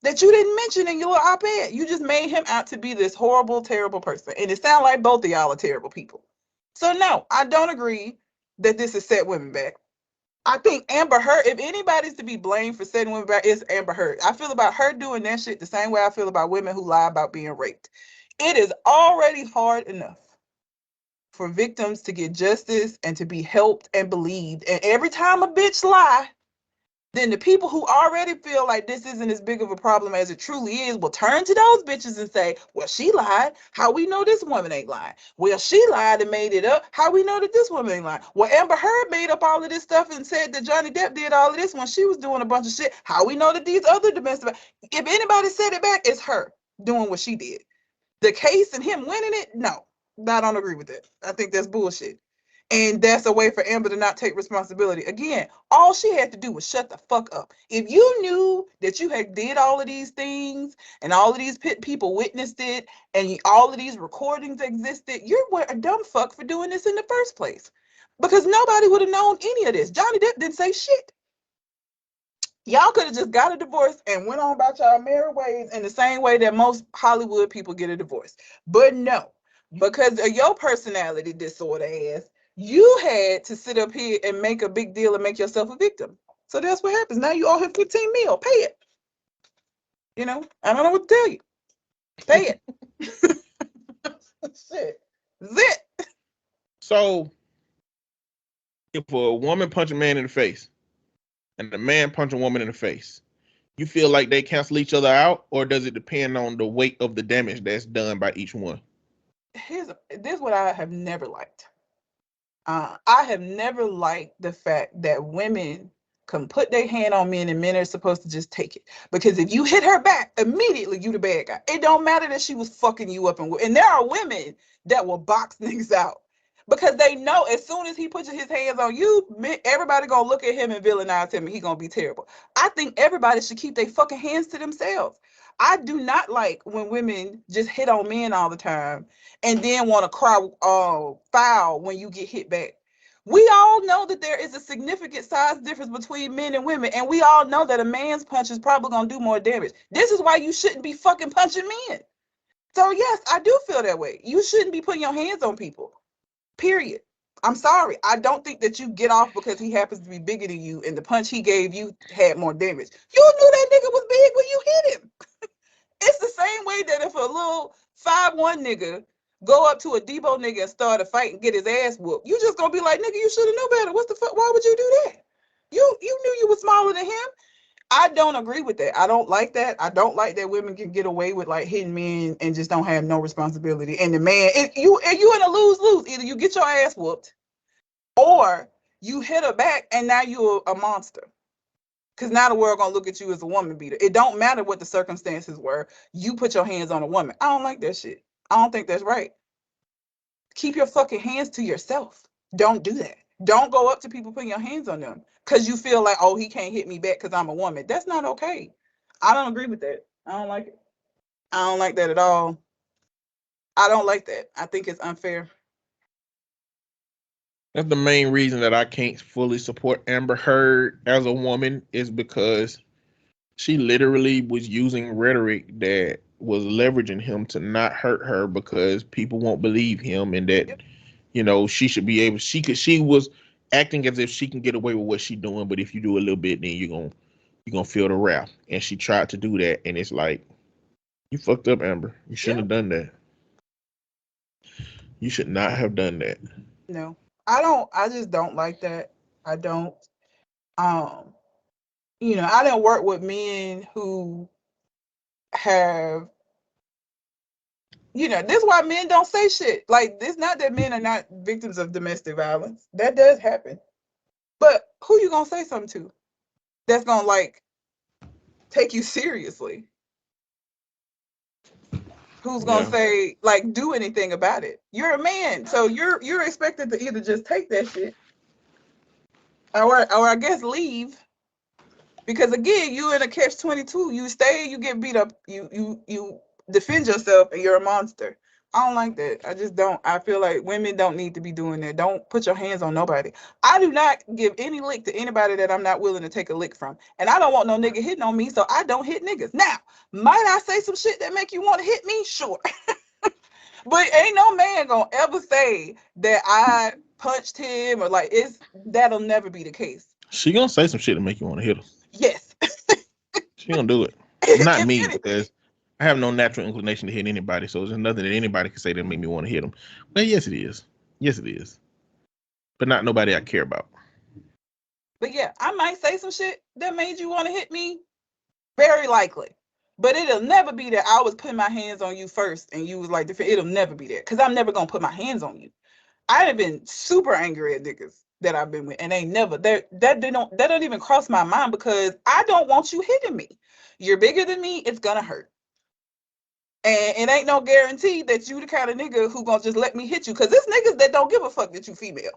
that you didn't mention in your op-ed. You just made him out to be this horrible, terrible person. And it sounds like both of y'all are terrible people. So no, I don't agree that this has set women back. I think Amber Heard, if anybody's to be blamed for setting women back, it's Amber Heard. I feel about her doing that shit the same way I feel about women who lie about being raped. It is already hard enough for victims to get justice and to be helped and believed. And every time a bitch lie, then the people who already feel like this isn't as big of a problem as it truly is will turn to those bitches and say, well, she lied. How we know this woman ain't lying? Well, she lied and made it up. How we know that this woman ain't lying? Well, Amber Heard made up all of this stuff and said that Johnny Depp did all of this when she was doing a bunch of shit. How we know that these other domestic... If anybody said it back, it's her doing what she did. The case and him winning it, no. I don't agree with it. I think that's bullshit. And that's a way for Amber to not take responsibility. Again, all she had to do was shut the fuck up. If you knew that you had did all of these things and all of these people witnessed it and all of these recordings existed, you're a dumb fuck for doing this in the first place. Because nobody would have known any of this. Johnny Depp didn't say shit. Y'all could have just got a divorce and went on about y'all merry ways in the same way that most Hollywood people get a divorce. But no, because of your personality disorder ass, you had to sit up here and make a big deal and make yourself a victim. So that's what happens. Now you owe him 15 mil. Pay it. I don't know what to tell you. Pay it. Shit. Zit. So if a woman punch a man in the face and a man punch a woman in the face, you feel like they cancel each other out, or does it depend on the weight of the damage that's done by each one? This is what I have never liked. I have never liked the fact that women can put their hand on men and men are supposed to just take it. Because if you hit her back, immediately you the bad guy. It don't matter that she was fucking you up. And there are women that will box niggas out. Because they know as soon as he puts his hands on you, everybody gonna look at him and villainize him and he gonna be terrible. I think everybody should keep their fucking hands to themselves. I do not like when women just hit on men all the time and then want to cry foul when you get hit back. We all know that there is a significant size difference between men and women, and we all know that a man's punch is probably gonna do more damage. This is why you shouldn't be fucking punching men. So yes, I do feel that way. You shouldn't be putting your hands on people. Period. I'm sorry. I don't think that you get off because he happens to be bigger than you and the punch he gave you had more damage. You knew that nigga was big when you hit him. It's the same way that if a little 5'1" nigga go up to a Debo nigga and start a fight and get his ass whooped, you just gonna be like, nigga, you should have known better. What the fuck? Why would you do that? You knew you were smaller than him. I don't agree with that. I don't like that. I don't like that women can get away with like hitting men and just don't have no responsibility. And the man, you in a lose-lose. Either you get your ass whooped or you hit her back and now you're a monster. Because now the world gonna look at you as a woman beater. It don't matter what the circumstances were. You put your hands on a woman. I don't like that shit. I don't think that's right. Keep your fucking hands to yourself. Don't do that. Don't go up to people putting your hands on them because you feel like, oh, he can't hit me back because I'm a woman. That's not okay. I don't agree with that. I don't like it. I don't like that at all. I don't like that. I think it's unfair. That's the main reason that I can't fully support Amber Heard as a woman, is because she literally was using rhetoric that was leveraging him to not hurt her because people won't believe him, and that Yep. she should be able, she was acting as if she can get away with what she's doing, but if you do a little bit, then you're gonna feel the wrath. And she tried to do that, and it's like, you fucked up, Amber. You shouldn't have done that. You should not have done that. No. I just don't like that. I don't. I didn't work with men who have, this is why men don't say shit. Like, it's not that men are not victims of domestic violence. That does happen. But who you gonna say something to that's gonna like take you seriously? Who's gonna say like do anything about it? You're a man, so you're expected to either just take that shit or I guess leave. Because again, you in a catch-22. You stay, you get beat up, you defend yourself, and you're a monster. I don't like that. I just don't. I feel like women don't need to be doing that. Don't put your hands on nobody. I do not give any lick to anybody that I'm not willing to take a lick from. And I don't want no nigga hitting on me, so I don't hit niggas. Now, might I say some shit that make you want to hit me? Sure. But ain't no man gonna ever say that I punched him or like that'll never be the case. She gonna say some shit to make you want to hit her. Yes. She gonna do it. Not me, because I have no natural inclination to hit anybody, so there's nothing that anybody can say that make me want to hit them. But yes, it is. Yes, it is. But not nobody I care about. But yeah, I might say some shit that made you want to hit me. Very likely. But it'll never be that I was putting my hands on you first and you was like, it'll never be that. Because I'm never going to put my hands on you. I have been super angry at niggas that I've been with, and they never, that don't even cross my mind because I don't want you hitting me. You're bigger than me, it's gonna hurt. And it ain't no guarantee that you the kind of nigga who gonna just let me hit you, because there's niggas that don't give a fuck that you female.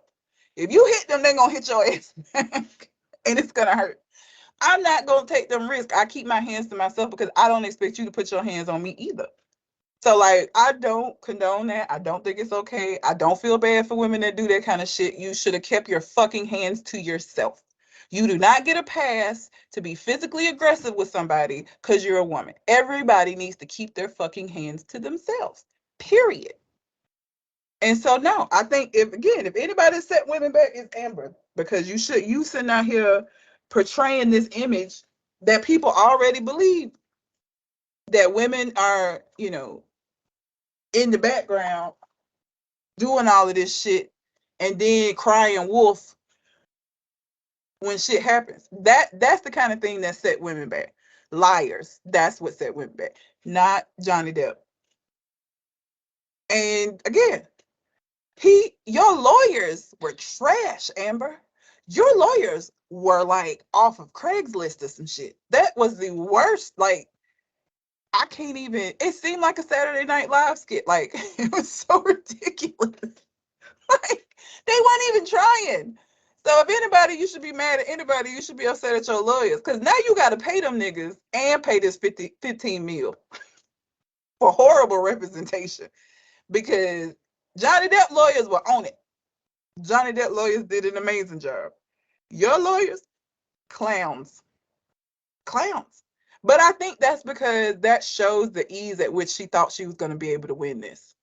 If you hit them, they gonna hit your ass back, and it's gonna hurt. I'm not gonna take them risks. I keep my hands to myself because I don't expect you to put your hands on me either. So, like, I don't condone that. I don't think it's okay. I don't feel bad for women that do that kind of shit. You should have kept your fucking hands to yourself. You do not get a pass to be physically aggressive with somebody because you're a woman. Everybody needs to keep their fucking hands to themselves. Period. And so, no, I think if anybody set women back, it's Amber, because you sitting out here portraying this image that people already believe that women are, in the background doing all of this shit and then crying wolf when shit happens. That's the kind of thing that set women back. Liars. That's what set women back. Not Johnny Depp. And again, your lawyers were trash, Amber. Your lawyers were like off of Craigslist or some shit. That was the worst. Like, I can't even, it seemed like a Saturday Night Live skit. Like, it was so ridiculous. Like, they weren't even trying. So if anybody, you should be mad at anybody, you should be upset at your lawyers. Because now you got to pay them niggas and pay this 15 mil for horrible representation. Because Johnny Depp lawyers were on it. Johnny Depp lawyers did an amazing job. Your lawyers, clowns. Clowns. But I think that's because that shows the ease at which she thought she was going to be able to win this.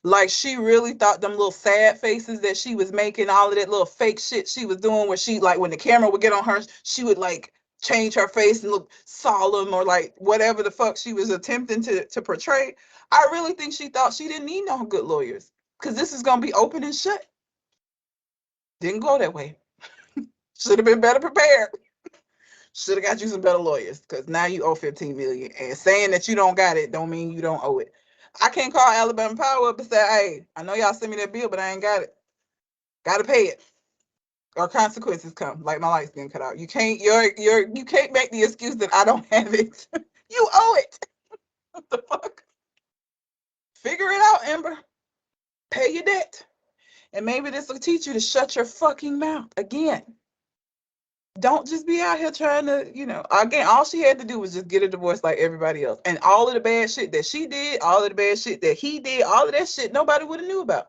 Like, she really thought them little sad faces that she was making, all of that little fake shit she was doing, where she, like, when the camera would get on her, she would, like, change her face and look solemn or, like, whatever the fuck she was attempting to portray. I really think she thought she didn't need no good lawyers because this is going to be open and shut. Didn't go that way. Should have been better prepared. Should have got you some better lawyers because now you owe 15 million. And saying that you don't got it don't mean you don't owe it. I can't call Alabama Power up and say, hey, I know y'all sent me that bill, but I ain't got it. Gotta pay it. Or consequences come, like my lights getting cut out. You can't make the excuse that I don't have it. You owe it. What the fuck? Figure it out, Amber. Pay your debt. And maybe this will teach you to shut your fucking mouth again. Don't just be out here trying to, again, all she had to do was just get a divorce like everybody else. And all of the bad shit that she did, all of the bad shit that he did, all of that shit nobody would have knew about.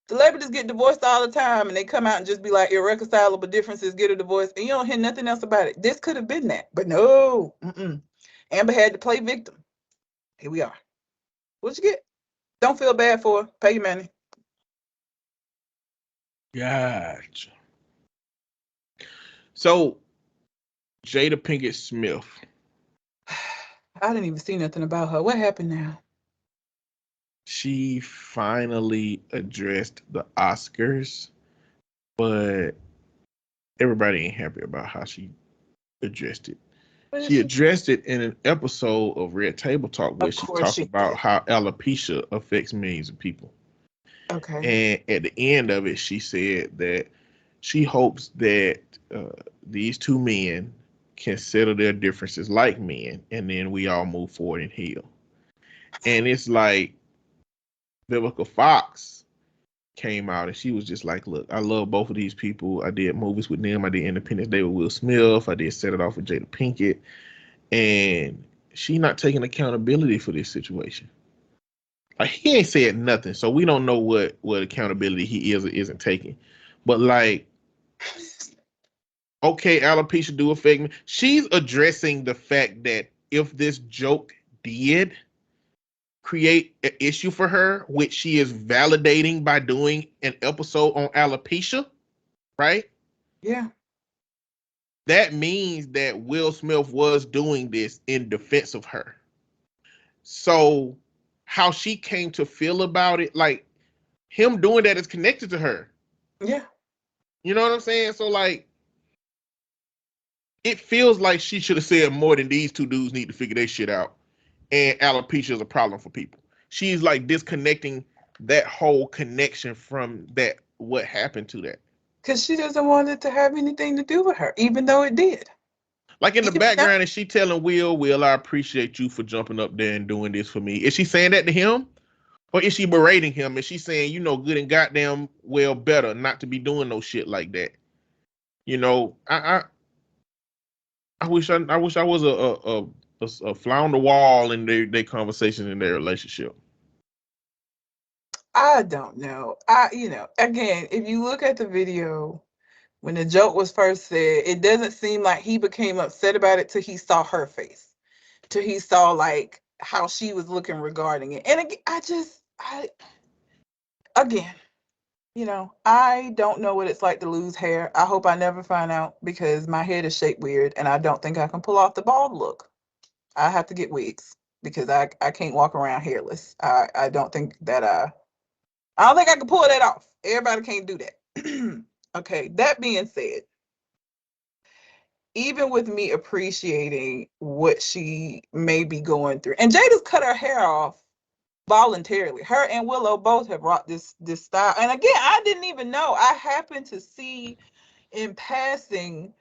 Celebrities get divorced all the time and they come out and just be like, irreconcilable differences, get a divorce, and you don't hear nothing else about it. This could have been that, but no. Amber had to play victim. Here we are. What you get? Don't feel bad for her. Pay your money. Gotcha. So, Jada Pinkett Smith. I didn't even see nothing about her. What happened now? She finally addressed the Oscars, but everybody ain't happy about how she addressed it. She addressed it in an episode of Red Table Talk where she talked about how alopecia affects millions of people. Okay. And at the end of it, she said that she hopes that these two men can settle their differences like men, and then we all move forward and heal. And it's like Vivica Fox came out and she was just like, look, I love both of these people. I did movies with them. I did Independence Day with Will Smith. I did Set It Off with Jada Pinkett. And she not taking accountability for this situation. Like, he ain't said nothing, so we don't know what accountability he is or isn't taking. But like, okay, alopecia do affect me. She's addressing the fact that if this joke did create an issue for her, which she is validating by doing an episode on alopecia, right? Yeah. That means that Will Smith was doing this in defense of her. So how she came to feel about it, like, him doing that is connected to her. Yeah. You know what I'm saying? So like, it feels like she should have said more than these two dudes need to figure their shit out. And alopecia is a problem for people. She's like disconnecting that whole connection from that, what happened to that. Because she doesn't want it to have anything to do with her, even though it did. Like, in the background, is she telling Will, I appreciate you for jumping up there and doing this for me? Is she saying that to him? Or is she berating him? Is she saying, good and goddamn well better not to be doing no shit like that? I wish I was a fly on the wall in their conversations in their relationship. I don't know. Again, if you look at the video, when the joke was first said, it doesn't seem like he became upset about it till he saw her face, till he saw like how she was looking regarding it. And again, I don't know what it's like to lose hair. I hope I never find out because my head is shaped weird and I don't think I can pull off the bald look. I have to get wigs because I can't walk around hairless. I don't think that I don't think I can pull that off. Everybody can't do that. Okay, that being said, even with me appreciating what she may be going through, and Jada's cut her hair off voluntarily. Her and Willow both have rocked this style. And again, I didn't even know. I happened to see in passing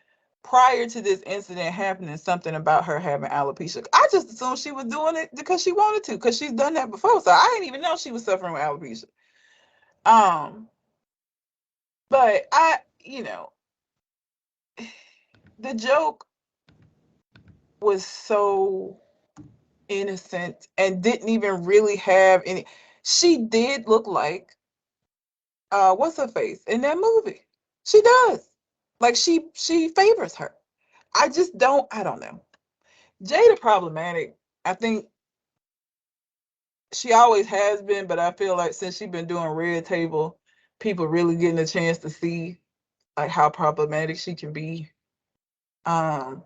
prior to this incident happening something about her having alopecia. I just assumed she was doing it because she wanted to, because she's done that before. So I didn't even know she was suffering with alopecia. But the joke was so innocent and didn't even really have any. She did look like what's her face in that movie. She does. Like she favors her. I don't know. Jada problematic. I think she always has been, but I feel like since she's been doing Red Table, people really getting a chance to see like how problematic she can be. And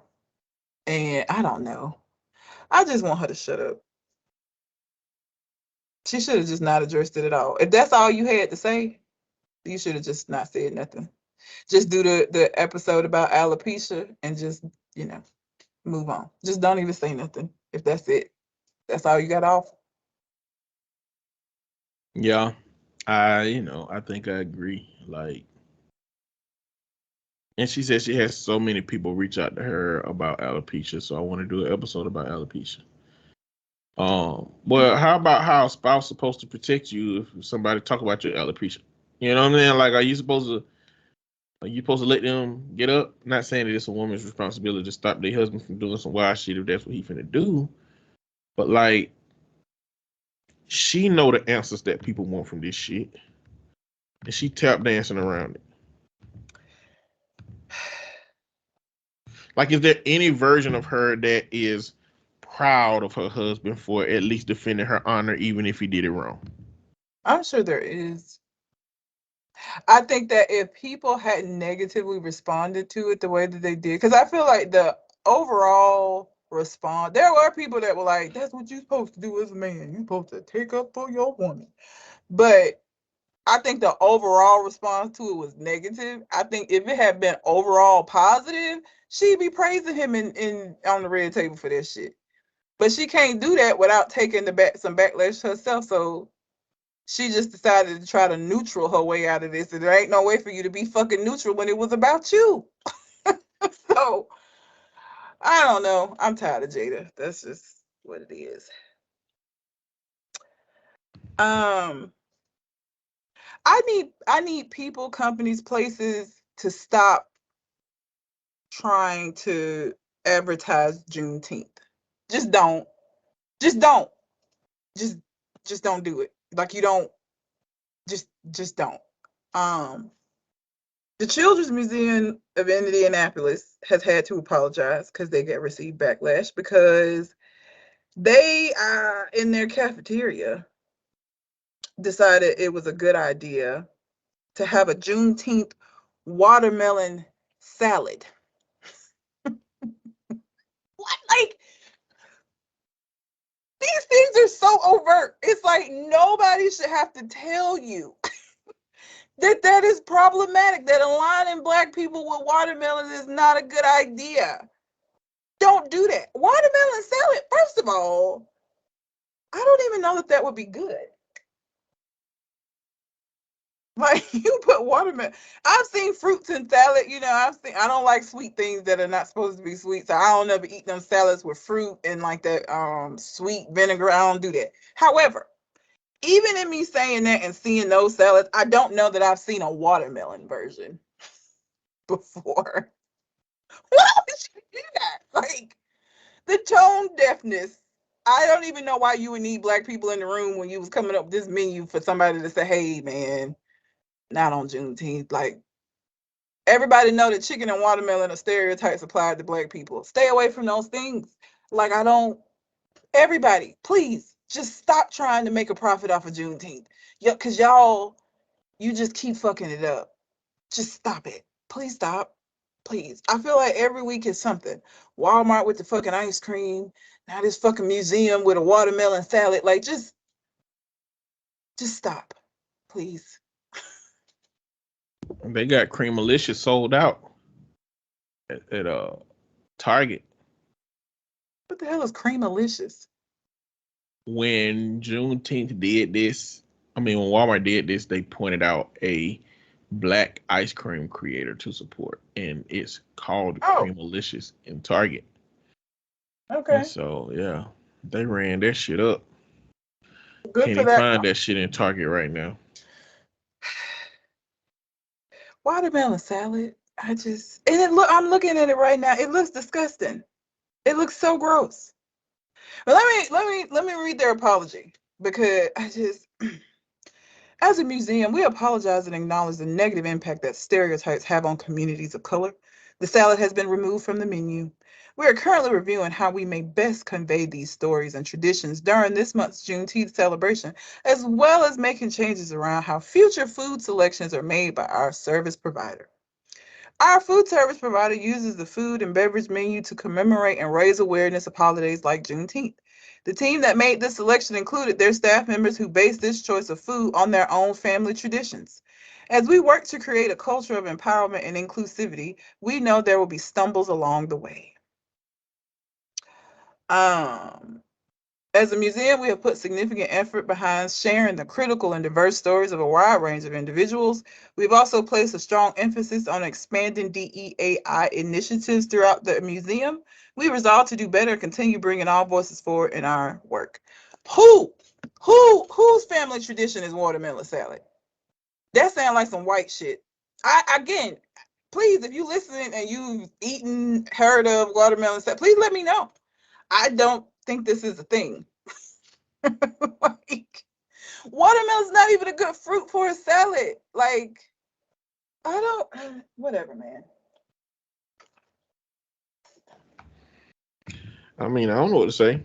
I don't know. I just want her to shut up. She should have just not addressed it at all. If that's all you had to say, you should have just not said nothing. Just do the episode about alopecia and just, move on. Just don't even say nothing. If that's it. That's all you got off. Yeah. I think I agree. Like, and she said she has so many people reach out to her about alopecia, so I want to do an episode about alopecia. Well, how about how a spouse is supposed to protect you if somebody talk about your alopecia? You know what I mean? Like, are you supposed to let them get up? Not saying that it's a woman's responsibility to stop their husband from doing some wild shit if that's what he finna do, but like, she know the answers that people want from this shit, and she tap dancing around it. Like, is there any version of her that is proud of her husband for at least defending her honor, even if he did it wrong? I'm sure there is. I think that if people hadn't negatively responded to it the way that they did, because I feel like the overall response, there were people that were like, that's what you're supposed to do as a man. You're supposed to take up for your woman. But I think the overall response to it was negative. I think if it had been overall positive, she'd be praising him in on the Red Table for that shit. But she can't do that without taking some backlash herself. So she just decided to try to neutral her way out of this. And there ain't no way for you to be fucking neutral when it was about you. So I don't know. I'm tired of Jada. That's just what it is. I need people, companies, places to stop trying to advertise Juneteenth. Just don't. Just don't. Just just don't do it. Like you don't. Just don't. Um, the Children's Museum of Indianapolis has had to apologize because they get received backlash because they in their cafeteria decided it was a good idea to have a Juneteenth watermelon salad. What? Like, these things are so overt. It's like nobody should have to tell you that is problematic, that aligning Black people with watermelons is not a good idea. Don't do that. Watermelon salad, first of all, I don't even know that would be good. Like, you put watermelon. I've seen fruits in salad. I don't like sweet things that are not supposed to be sweet. So I don't ever eat them salads with fruit and like that sweet vinegar. I don't do that. However, even in me saying that and seeing those salads, I don't know that I've seen a watermelon version before. Why would you do that? Like, the tone deafness. I don't even know why you would need Black people in the room when you was coming up with this menu for somebody to say, hey, man, not on Juneteenth. Like, everybody know that chicken and watermelon are stereotypes applied to Black people. Stay away from those things. Like, everybody, please, just stop trying to make a profit off of Juneteenth. Yeah, because you just keep fucking it up. Just stop it. Please stop. Please. I feel like every week is something. Walmart with the fucking ice cream. Now this fucking museum with a watermelon salad. Like, just stop. Please. They got Creamalicious sold out at Target. What the hell is Creamalicious? When Juneteenth did this, when Walmart did this, they pointed out a black ice cream creator to support, and it's called Oh, Creamalicious in Target. And okay. so, yeah, they ran that shit up. Good Can't for even that. find that shit in Target right now. Watermelon salad. I'm looking at it right now. It looks disgusting. It looks so gross. But let me read their apology, because as a museum, we apologize and acknowledge the negative impact that stereotypes have on communities of color. The salad has been removed from the menu. We are currently reviewing how we may best convey these stories and traditions during this month's Juneteenth celebration, as well as making changes around how future food selections are made by our service provider. Our food service provider uses the food and beverage menu to commemorate and raise awareness of holidays like Juneteenth. The team that made this selection included their staff members who based this choice of food on their own family traditions. As we work to create a culture of empowerment and inclusivity, we know there will be stumbles along the way. Um, as a museum, we have put significant effort behind sharing the critical and diverse stories of a wide range of individuals. We've also placed a strong emphasis on expanding DEAI initiatives throughout the museum. We resolve to do better and continue bringing all voices forward in our work. Whose family tradition is watermelon salad? That sounds like some white shit. Again, please, if you listening and you've heard of watermelon salad, please let me know. I don't think this is a thing. Like, watermelon's not even a good fruit for a salad. Like, I don't, whatever, man. I don't know what to say.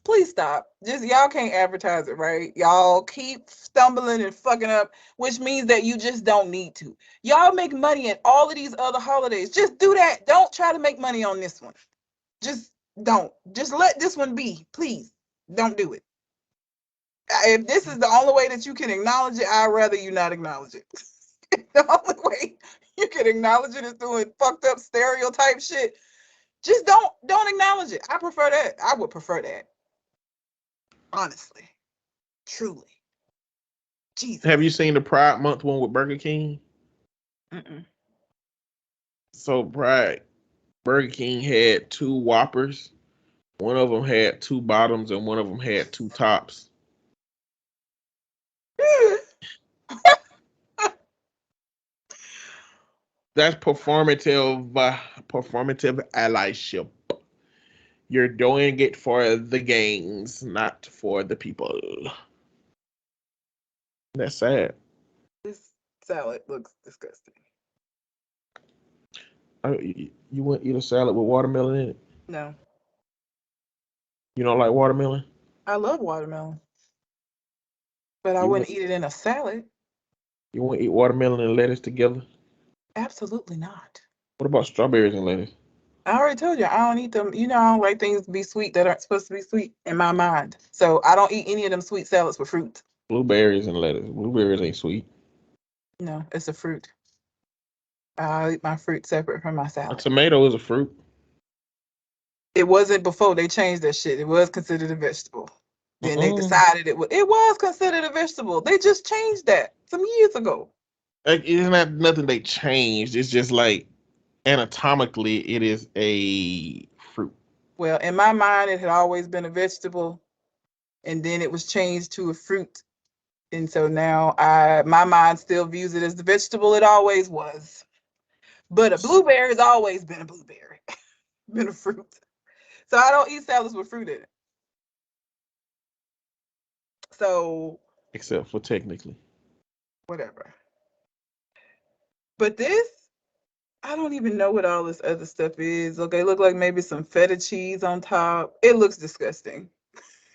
Please stop. Just, y'all can't advertise it, right? Y'all keep stumbling and fucking up, which means that you just don't need to. Y'all make money at all of these other holidays. Just do that. Don't try to make money on this one. Just don't. Just let this one be. Please don't do it. If this is the only way that you can acknowledge it, I'd rather you not acknowledge it. The only way you can acknowledge it is doing fucked up stereotype shit. Just don't acknowledge it. I prefer that. I would prefer that. Honestly. Truly. Jesus. Have you seen the Pride Month one with Burger King? Mm-mm. So Burger King had 2 Whoppers. One of them had 2 bottoms and one of them had 2 tops. That's performative allyship. You're doing it for the gangs, not for the people. That's sad. This salad looks disgusting. You wouldn't eat a salad with watermelon in it? No. You don't like watermelon? I love watermelon, but I You wouldn't wouldn't, eat it in a salad. you wouldn't eat watermelon and lettuce together? Absolutely not. What about strawberries and lettuce? I already told you I don't eat them. You know, I don't like things to be sweet that aren't supposed to be sweet in my mind. So I don't eat any of them sweet salads with fruit. Blueberries and lettuce. Blueberries ain't sweet. No, it's a fruit. I eat my fruit separate from my A salad. tomato is a fruit. It wasn't before they changed that shit. It was considered a vegetable. Then they Uh-uh. decided it was considered a vegetable. They just changed that some years ago. Like, it's not nothing they changed. It's just like anatomically, it is a fruit. Well, in my mind, it had always been a vegetable, and then it was changed to a fruit. And so now my mind still views it as the vegetable it always was. But a blueberry has always been a blueberry, been a fruit. So I don't eat salads with fruit in it. So Except for technically. whatever. But this, I don't even know what all this other stuff is. Okay, look like maybe some feta cheese on top. It looks disgusting.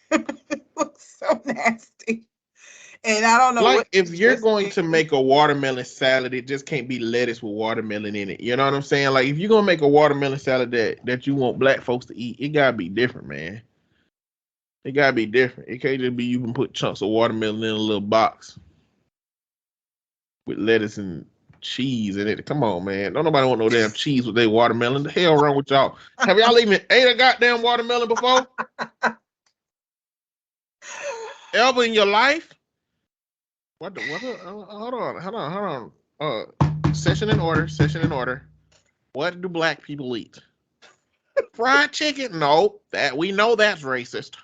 It looks so nasty. And I don't know Like, what if you're just going to make a watermelon salad, it just can't be lettuce with watermelon in it. You know what I'm saying? Like, if you're gonna make a watermelon salad that you want black folks to eat, it gotta be different, man. It gotta be different. It can't just be you can put chunks of watermelon in a little box with lettuce and cheese in it. Come on, man. Don't nobody want no damn cheese with their watermelon. The hell wrong with y'all? Have y'all even ate a goddamn watermelon before? Ever in your life? What hold on. Session in order. What do black people eat? Fried chicken? No, that we know that's racist.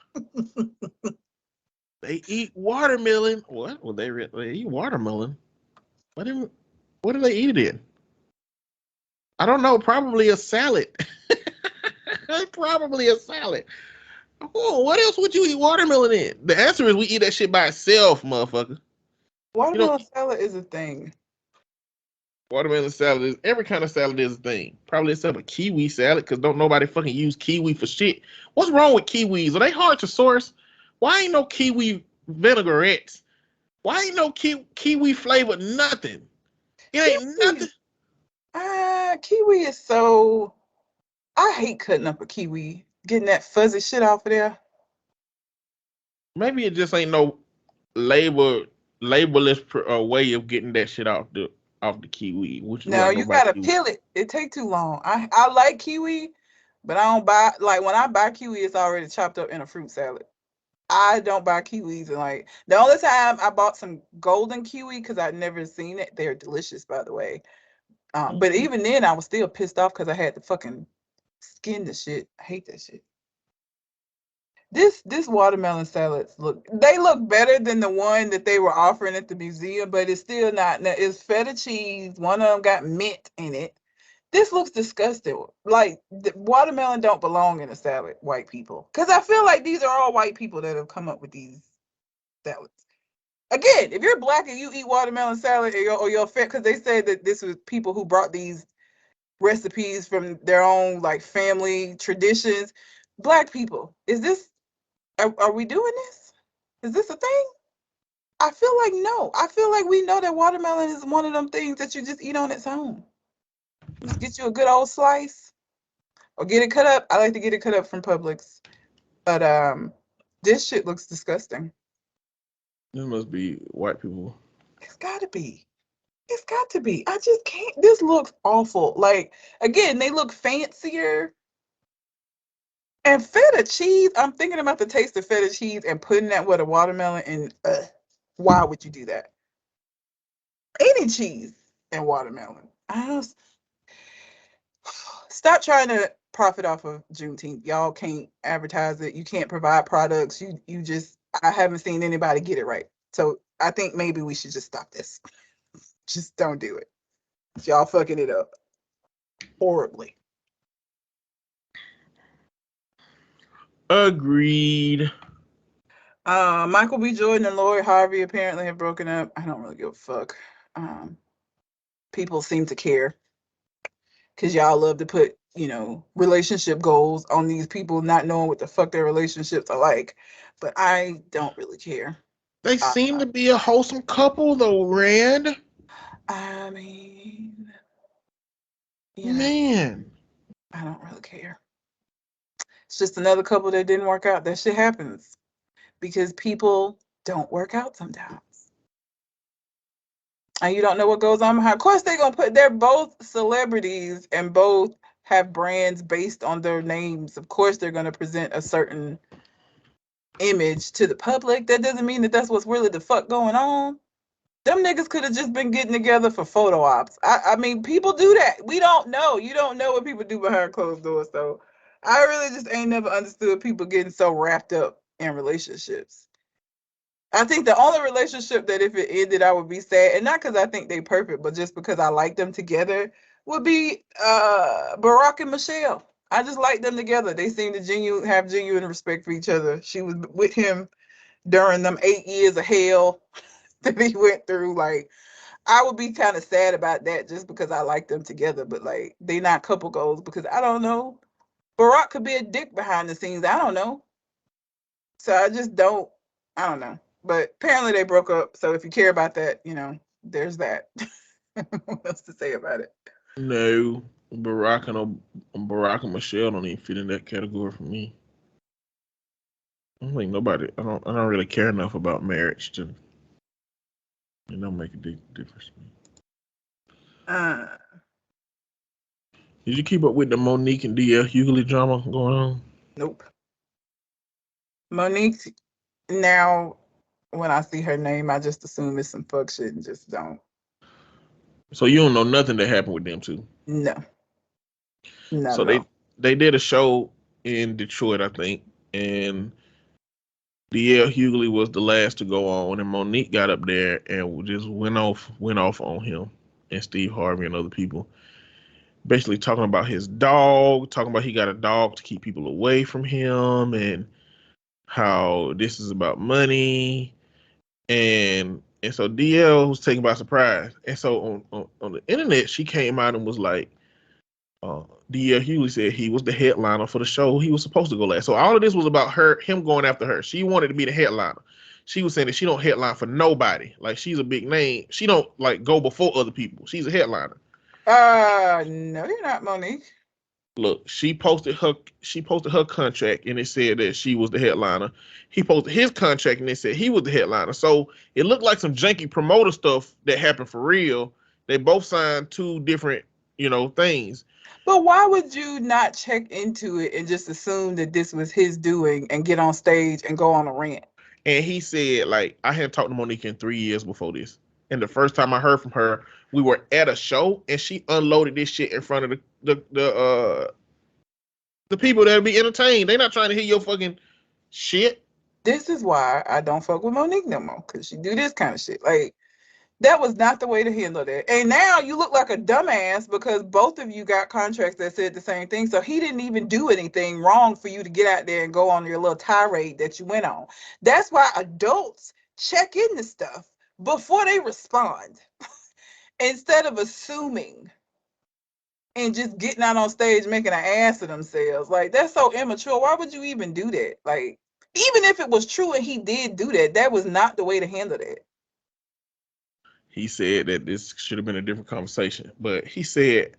They eat watermelon. What? Well, they eat watermelon. What do they eat it in? I don't know. Probably a salad. Probably a salad. Oh, what else would you eat watermelon in? The answer is we eat that shit by itself, motherfucker. Watermelon salad is a thing. Watermelon salad is every kind of salad is a thing. Probably except a kiwi salad, because don't nobody fucking use kiwi for shit. What's wrong with kiwis? Are they hard to source? Why ain't no kiwi vinaigrettes? Why ain't no kiwi flavored nothing? It ain't nothing. Kiwi is so. I hate cutting up a kiwi, getting that fuzzy shit off of there. Maybe it just ain't no labelless way of getting that shit off the kiwi. Which No, you gotta peel it. It take too long. I like kiwi, but I don't buy when I buy kiwi, it's already chopped up in a fruit salad. I don't buy kiwis, and like the only time I bought some golden kiwi because I'd never seen it. They're delicious, by the way. But even then, I was still pissed off because I had to fucking skin the shit. I hate that shit. This watermelon salads look better than the one that they were offering at the museum, but it's still not. It's feta cheese. One of them got mint in it. This looks disgusting. Like the watermelon don't belong in a salad, white people. Because I feel like these are all white people that have come up with these salads. Again, if you're black and you eat watermelon salad or you're fat, because they said that this was people who brought these recipes from their own like family traditions. Black people, is this? Are we doing this? Is this a thing? I feel like no. I feel like we know that watermelon is one of them things that you just eat on its own. Just get you a good old slice or get it cut up. I like to get it cut up from Publix. But this shit looks disgusting. This must be white people. It's gotta be. It's got to be. I just can't. This looks awful. Like, again, they look fancier. And feta cheese, I'm thinking about the taste of feta cheese and putting that with a watermelon, and why would you do that? Any cheese and watermelon. I don't. Stop trying to profit off of Juneteenth. Y'all can't advertise it. You can't provide products. You just. I haven't seen anybody get it right. So I think maybe we should just stop this. Just don't do it. Y'all fucking it up horribly. Agreed. Michael B. Jordan and Lori Harvey apparently have broken up. I don't really give a fuck. People seem to care because y'all love to put, relationship goals on these people not knowing what the fuck their relationships are like. But I don't really care. They seem to be a wholesome couple, though, Rand. I mean, man, I don't really care. It's just another couple that didn't work out. That shit happens because people don't work out sometimes. And you don't know what goes on behind. Of course, they're both celebrities and both have brands based on their names. Of course, they're going to present a certain image to the public. That doesn't mean that that's what's really the fuck going on. Them niggas could have just been getting together for photo ops. I mean, people do that. We don't know. You don't know what people do behind closed doors. So I really just ain't never understood people getting so wrapped up in relationships. I think the only relationship that if it ended, I would be sad, and not because I think they perfect, but just because I like them together, would be Barack and Michelle. I just like them together. They seem to have genuine respect for each other. She was with him during them 8 years of hell that he went through. Like, I would be kind of sad about that just because I like them together, but like they not couple goals because I don't know. Barack could be a dick behind the scenes. I don't know. So I just don't. I don't know. But apparently they broke up. So if you care about that, there's that. What else to say about it? No, Barack and Michelle don't even fit in that category for me. I don't think nobody. I don't really care enough about marriage to. It don't make a big difference to me. Uh, Did you keep up with the Monique and DL Hughley drama going on? nope. Monique, now when I see her name, I just assume it's some fuck shit and just don't. So you don't know nothing that happened with them two. No. Not So at all. they did a show in Detroit, I think, and DL Hughley was the last to go on, and Monique got up there and just went off on him and Steve Harvey and other people, basically talking about his dog, talking about he got a dog to keep people away from him, and how this is about money, and so DL was taken by surprise, and so on the internet she came out and was like, D.L. Hughley said he was the headliner for the show. He was supposed to go last. So all of this was about him going after her. She wanted to be the headliner. She was saying that she don't headline for nobody. Like, she's a big name. She don't like go before other people. She's a headliner. No, you're not, Monique. Look, she posted her contract and it said that she was the headliner. He posted his contract and it said he was the headliner. So it looked like some janky promoter stuff that happened for real. They both signed two different, things. But why would you not check into it and just assume that this was his doing and get on stage and go on a rant? And he said, like, I hadn't talked to Monique in 3 years before this. And the first time I heard from her, we were at a show and she unloaded this shit in front of the people that'll be entertained. They not trying to hear your fucking shit. This is why I don't fuck with Monique no more, because she do this kind of shit. Like, that was not the way to handle that. And now you look like a dumbass because both of you got contracts that said the same thing. So he didn't even do anything wrong for you to get out there and go on your little tirade that you went on. That's why adults check into stuff before they respond instead of assuming and just getting out on stage making an ass of themselves. Like, that's so immature. Why would you even do that? Like, even if it was true and he did do that, that was not the way to handle that. He said that this should have been a different conversation. But he said,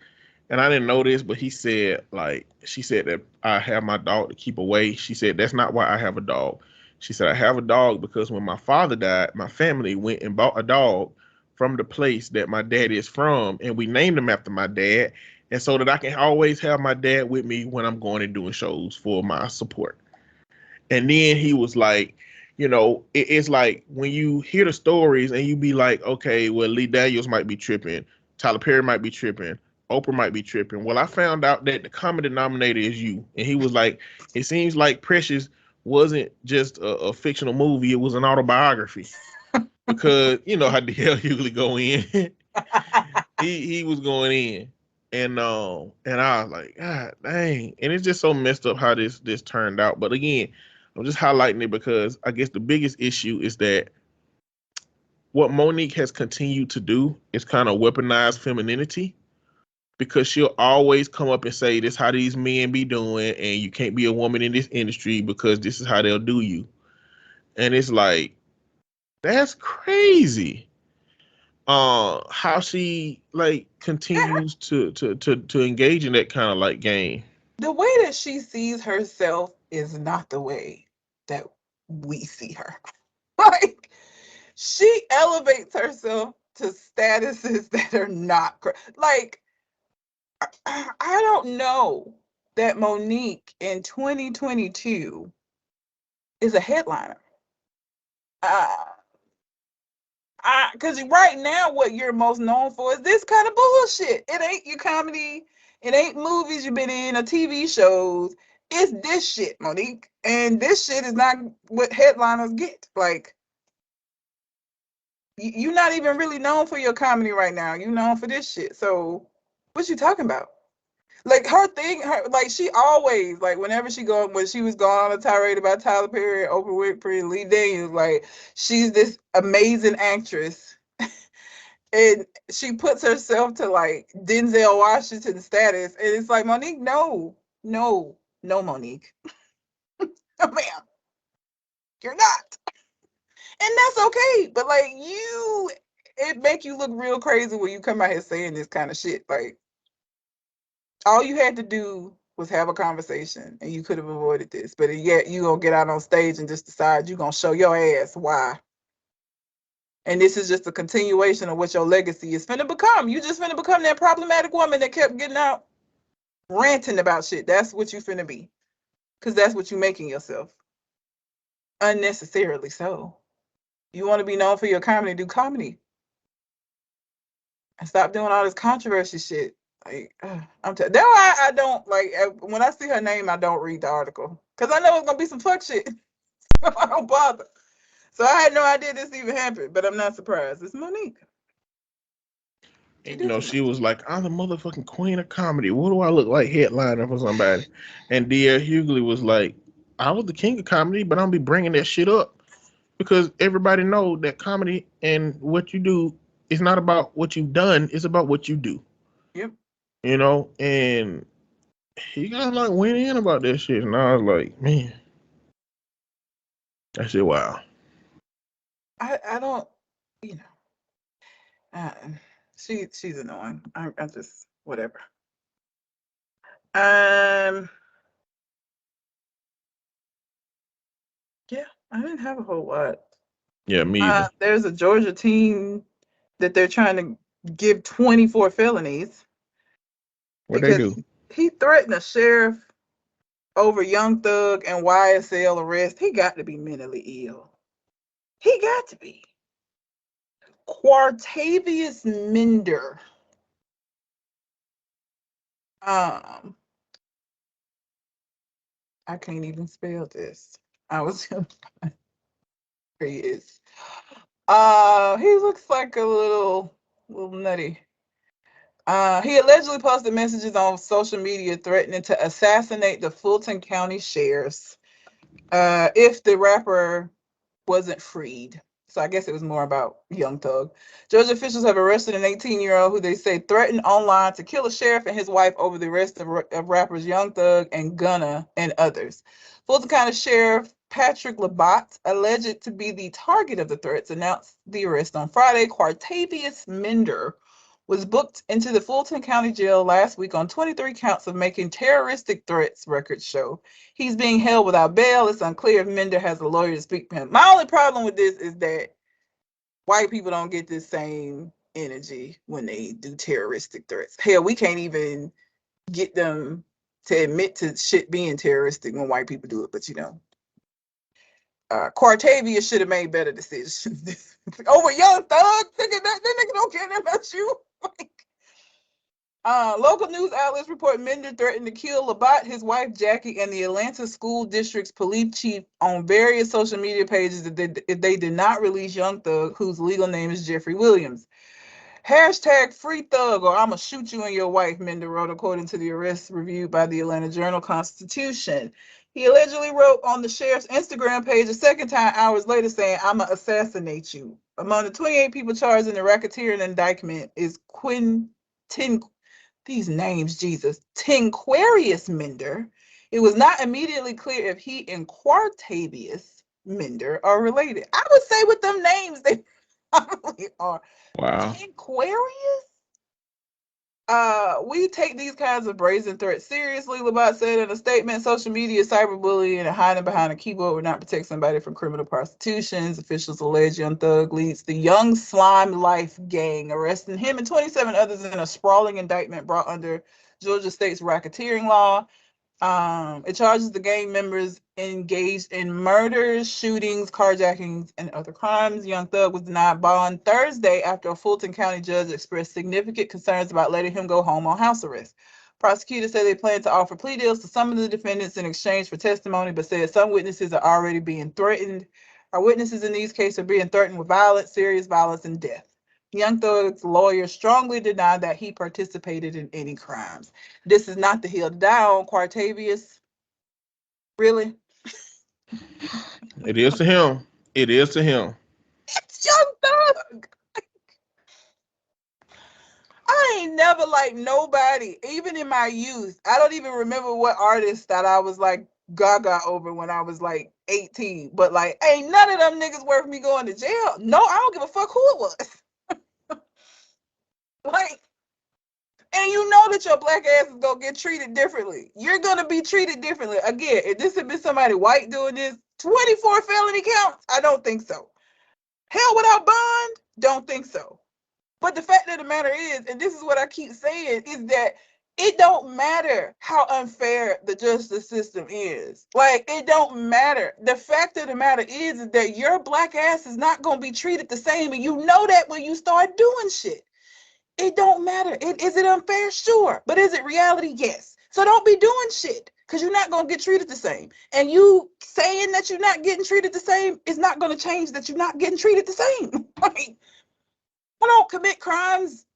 and I didn't know this, but he said, like, she said that I have my dog to keep away. She said, that's not why I have a dog. She said, I have a dog because when my father died, my family went and bought a dog from the place that my dad is from, and we named him after my dad, and so that I can always have my dad with me when I'm going and doing shows for my support. And then he was like, it's like when you hear the stories and you be like, okay, well, Lee Daniels might be tripping, Tyler Perry might be tripping, Oprah might be tripping. Well, I found out that the common denominator is you. And he was like, it seems like Precious wasn't just a fictional movie, it was an autobiography. Because you know how the hell Hughley go in. he was going in. And I was like, God dang. And it's just so messed up how this turned out. But again, I'm just highlighting it because I guess the biggest issue is that what Monique has continued to do is kind of weaponize femininity, because she'll always come up and say, this how these men be doing, and you can't be a woman in this industry because this is how they'll do you. And it's like, that's crazy. How she like continues to engage in that kind of like game. The way that she sees herself is not the way that we see her. Like, she elevates herself to statuses that are not like, I don't know that Monique in 2022 is a headliner. Because right now, what you're most known for is this kind of bullshit. It ain't your comedy. It ain't movies you've been in or TV shows. It's this shit, Monique. And this shit is not what headliners get. Like, you're not even really known for your comedy right now. You're known for this shit. So, what you talking about? Like, like, she always, like, when she was going on a tirade about Tyler Perry, Oprah Winfrey, and Lee Daniels, like, she's this amazing actress. And she puts herself to, like, Denzel Washington status. And it's like, Monique, no, Monique. No, ma'am. You're not. And that's okay. But, like, it make you look real crazy when you come out here saying this kind of shit. Like, all you had to do was have a conversation and you could have avoided this. But yet you gonna get out on stage and just decide you're gonna show your ass why. And this is just a continuation of what your legacy is finna become. You just finna become that problematic woman that kept getting out ranting about shit. That's what you finna be. Because that's what you're making yourself. Unnecessarily so. You want to be known for your comedy, do comedy. And stop doing all this controversy shit. Like, that's why I don't, like, when I see her name, I don't read the article. Because I know it's going to be some fuck shit. So I don't bother. So I had no idea this even happened, but I'm not surprised. It's Monique. And, you know, she was like, I'm the motherfucking queen of comedy. What do I look like headliner for somebody? And D.L. Hughley was like, I was the king of comedy, but I'm be bringing that shit up because everybody know that comedy and what you do is not about what you've done. It's about what you do. Yep. You know, and he got like went in about that shit. And I was like, man, that shit wow. I don't, you know, she's annoying. I just, whatever. Yeah, I didn't have a whole lot. Yeah, me either. There's a Georgia teen that they're trying to give 24 felonies What they because do? he threatened a sheriff over Young Thug and YSL arrest. He got to be mentally ill. He got to be. Quartavious Minder. I can't even spell this. I was here he is. He looks like a little nutty. He allegedly posted messages on social media threatening to assassinate the Fulton County sheriffs if the rapper wasn't freed. So I guess it was more about Young Thug. Georgia officials have arrested an 18-year-old who they say threatened online to kill a sheriff and his wife over the arrest of rappers Young Thug and Gunna and others. Fulton County Sheriff Patrick Labatt, alleged to be the target of the threats, announced the arrest on Friday. Quartavious Minder was booked into the Fulton County Jail last week on 23 counts of making terroristic threats, records show. He's being held without bail. It's unclear if Minder has a lawyer to speak for him. My only problem with this is that white people don't get this same energy when they do terroristic threats. Hell, we can't even get them to admit to shit being terroristic when white people do it, but you know. Quartavious should have made better decisions. Over Young Thug, that nigga don't care about you. Local news outlets report Minder threatened to kill Labatt, his wife Jackie, and the Atlanta School District's police chief on various social media pages if they did not release Young Thug, whose legal name is Jeffrey Williams. Hashtag free thug or I'ma shoot you and your wife, Minder wrote, according to the arrest reviewed by the Atlanta Journal-Constitution. He allegedly wrote on the sheriff's Instagram page a second time hours later saying, I'ma assassinate you. Among the 28 people charged in the racketeering indictment is these names, Jesus, Tinquarius Minder. It was not immediately clear if he and Quartavious Minder are related. I would say with them names, they probably are. Wow. Tinquarius? We take these kinds of brazen threats seriously, Labatt said in a statement. Social media, cyberbullying, and hiding behind a keyboard would not protect somebody from criminal prosecutions. Officials allege Young Thug leads the Young Slime Life gang, arresting him and 27 others in a sprawling indictment brought under Georgia state's racketeering law. It charges the gang members engaged in murders, shootings, carjackings, and other crimes. Young Thug was denied bond Thursday after a Fulton County judge expressed significant concerns about letting him go home on house arrest. Prosecutors said they plan to offer plea deals to some of the defendants in exchange for testimony, but said some witnesses are already being threatened. Our witnesses in these cases are being threatened with violence, serious violence, and death. Young Thug's lawyer strongly denied that he participated in any crimes. This is not the hill to die on, Quartavious. Really? It is to him. It is to him. It's Young Thug. I ain't never liked nobody, even in my youth. I don't even remember what artist that I was like gaga over when I was like 18. But like, ain't none of them niggas worth me going to jail. No, I don't give a fuck who it was. Like, and you know that your black ass is gonna get treated differently. You're gonna be treated differently. Again, if this had been somebody white doing this, 24 felony counts? I don't think so. Hell without bond? Don't think so. But the fact of the matter is, and this is what I keep saying, is that it don't matter how unfair the justice system is. Like, it don't matter. The fact of the matter is that your black ass is not going to be treated the same. And you know that when you start doing shit. It don't matter. Is it unfair? Sure. But is it reality? Yes. So don't be doing shit because you're not going to get treated the same. And you saying that you're not getting treated the same is not going to change that you're not getting treated the same. Like, I don't commit crimes,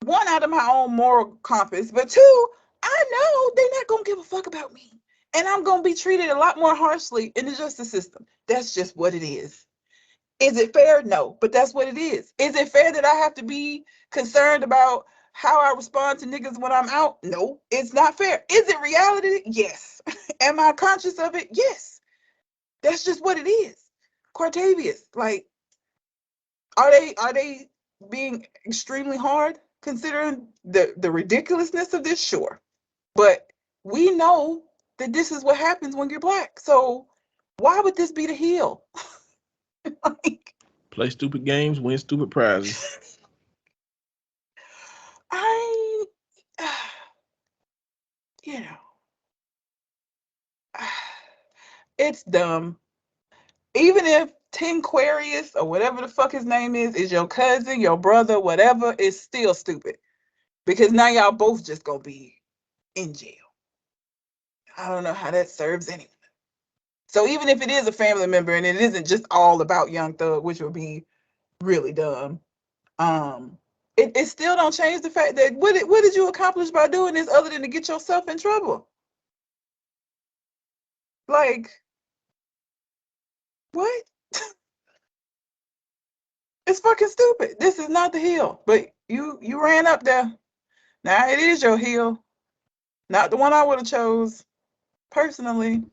one, out of my own moral compass, but two, I know they're not going to give a fuck about me. And I'm going to be treated a lot more harshly in the justice system. That's just what it is. Is it fair? No, but that's what it is. Is it fair that I have to be concerned about how I respond to niggas when I'm out? No, it's not fair. Is it reality? Yes. Am I conscious of it? Yes. That's just what it is. Quartavious, like, are they being extremely hard considering the ridiculousness of this? Sure. But we know that this is what happens when you're black. So why would this be the heel? Like, Play stupid games, win stupid prizes. I, you know, it's dumb. Even if Tinquarius or whatever the fuck his name is your cousin, your brother, whatever, it's still stupid. Because now y'all both just gonna be in jail. I don't know how that serves anyone. So even if it is a family member and it isn't just all about Young Thug, which would be really dumb, it still don't change the fact that what did you accomplish by doing this other than to get yourself in trouble? Like, what? It's fucking stupid. This is not the hill, but you ran up there. Now it is your hill, not the one I would have chose personally.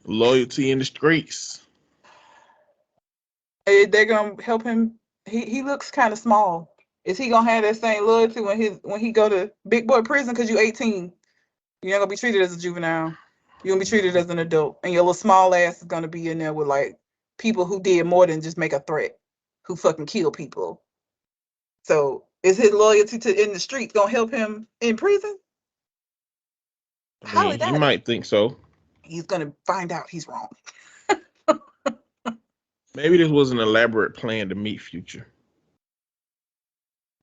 Loyalty in the streets. They're gonna help him. He looks kind of small. Is he gonna have that same loyalty when he go to big boy prison? Because you 18, you're not gonna be treated as a juvenile. You're gonna be treated as an adult, and your little small ass is gonna be in there with like people who did more than just make a threat, who fucking kill people. So is his loyalty to in the streets gonna help him in prison? I Highly mean, he doubt it. might think so. He's gonna find out he's wrong. Maybe this was an elaborate plan to meet Future.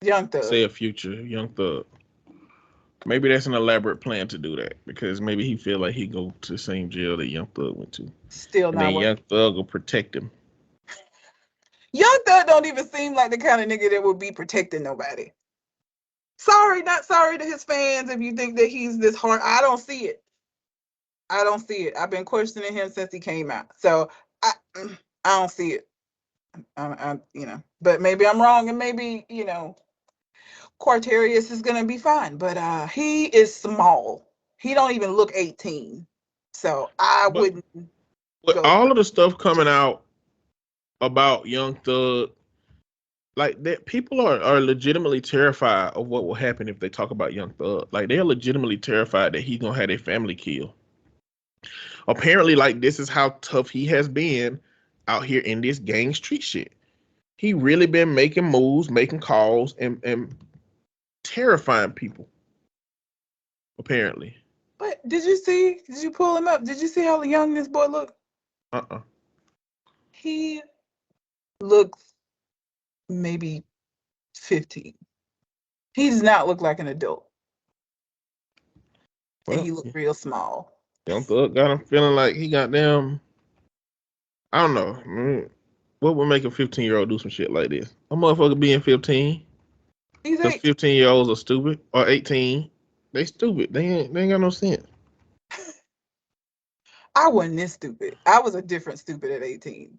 Young Thug. Say a Future, Young Thug. Maybe that's an elaborate plan to do that because maybe he feel like he go to the same jail that Young Thug went to, Still and not then working. Young Thug will protect him. Young Thug don't even seem like the kind of nigga that would be protecting nobody. Sorry, not sorry to his fans if you think that he's this hard. I don't see it. I don't see it. I've been questioning him since he came out. So I don't see it. But maybe I'm wrong, and maybe Quartarius is gonna be fine. But he is small. He don't even look 18. So I But wouldn't with go. all of the stuff coming out about Young Thug, like that, people are legitimately terrified of what will happen if they talk about Young Thug. Like they're legitimately terrified that he's gonna have their family killed. Apparently, like this is how tough he has been out here in this gang street shit. He really been making moves, making calls, and terrifying people. Apparently. But did you pull him up? Did you see how young this boy looked? Uh-uh. He looks maybe 15. He does not look like an adult. And Well, he looked real small. Young Thug got him feeling like he got them. I don't know. What would make a 15-year-old do some shit like this? A motherfucker being 15. He's Because 8. 15-year-olds are stupid. Or 18. They stupid. They ain't got no sense. I wasn't this stupid. I was a different stupid at 18.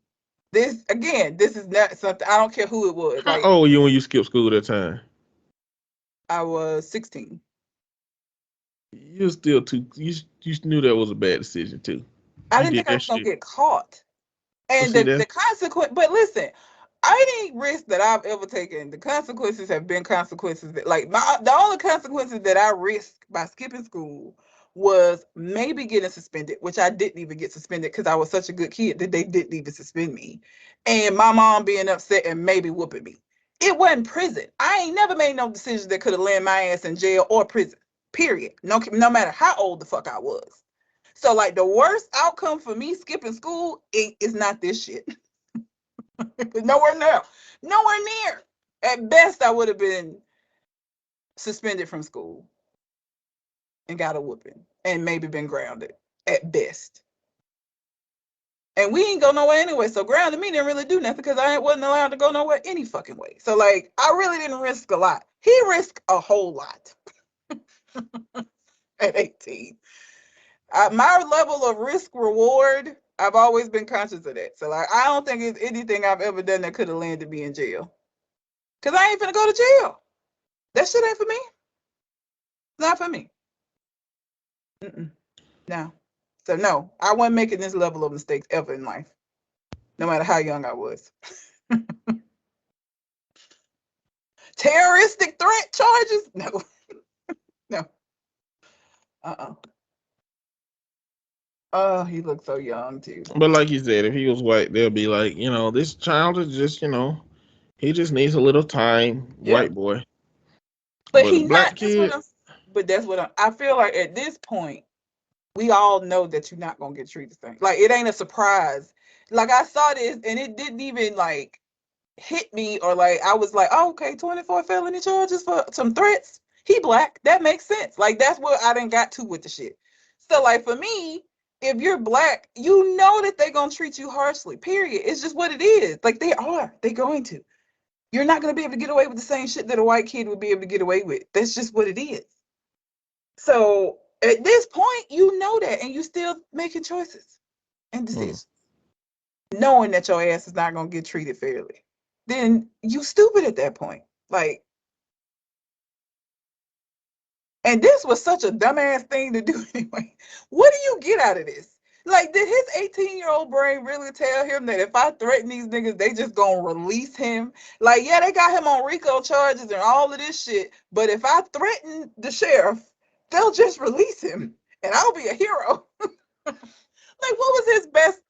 This is not something, I don't care who it was. How Like, old were you when you skipped school that time? I was 16. You still too. You knew that was a bad decision too. I You didn't did think I that was gonna shit. get caught. Well, And see the that. consequence, but listen, any risk that I've ever taken, the consequences have been consequences that, like, the only consequences that I risked by skipping school was maybe getting suspended, which I didn't even get suspended because I was such a good kid that they didn't even suspend me. And my mom being upset and maybe whooping me. It wasn't prison. I ain't never made no decision that could have landed my ass in jail or prison. Period. No matter how old the fuck I was. So like the worst outcome for me skipping school is not this shit. Nowhere near. Nowhere near. At best, I would have been suspended from school and got a whooping and maybe been grounded at best. And we ain't go nowhere anyway. So grounded me didn't really do nothing because I wasn't allowed to go nowhere any fucking way. So like I really didn't risk a lot. He risked a whole lot at 18. My level of risk reward, I've always been conscious of that. So like I don't think it's anything I've ever done that could have landed me in jail. Cause I ain't finna go to jail. That shit ain't for me. It's not for me. No. So no, I wasn't making this level of mistakes ever in life, no matter how young I was. Terroristic threat charges? No. No. Oh, he looked so young too. But like you said, if he was white, they'll be like, this child is just, he just needs a little time, white boy. But he black not. kid. That's what I feel like at this point, we all know that you're not gonna get treated the same. Like it ain't a surprise. Like I saw this and it didn't even like hit me or like I was like, oh, okay, 24 felony charges for some threats. He black. That makes sense. Like that's what I done got to with the shit. So like for me, if you're black, you know that they're gonna treat you harshly. Period. It's just what it is. Like they are. They're going to. You're not gonna be able to get away with the same shit that a white kid would be able to get away with. That's just what it is. So at this point, you know that, and you still making choices and decisions, knowing that your ass is not gonna get treated fairly. Then you stupid at that point. Like, and this was such a dumbass thing to do anyway. What do you get out of this? Like, did his 18-year-old brain really tell him that if I threaten these niggas, they just gonna release him? Like, yeah, they got him on RICO charges and all of this shit, but if I threaten the sheriff, they'll just release him and I'll be a hero. Like, what was his best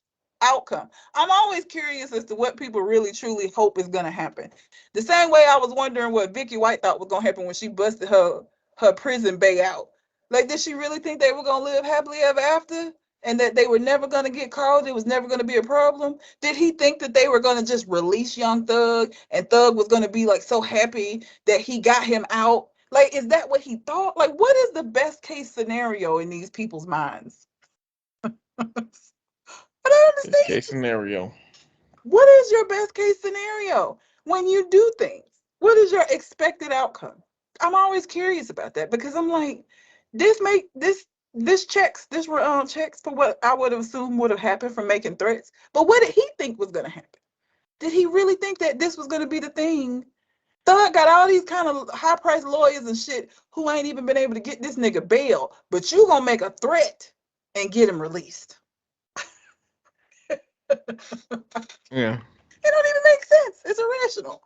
outcome? I'm always curious as to what people really truly hope is gonna happen. The same way I was wondering what Vicky White thought was gonna happen when she busted her prison bae out. Like, did she really think they were gonna live happily ever after? And that they were never gonna get caught, it was never gonna be a problem? Did he think that they were gonna just release young Thug and Thug was gonna be like so happy that he got him out? Like, is that what he thought? Like, what is the best case scenario in these people's minds? I don't understand. Best case scenario. What is your best case scenario when you do things? What is your expected outcome? I'm always curious about that because I'm like, this checks for what I would have assumed would have happened from making threats. But what did he think was going to happen? Did he really think that this was going to be the thing? Thug got all these kind of high-priced lawyers and shit who ain't even been able to get this nigga bail, but you gonna make a threat and get him released. Yeah. It don't even make sense. It's irrational.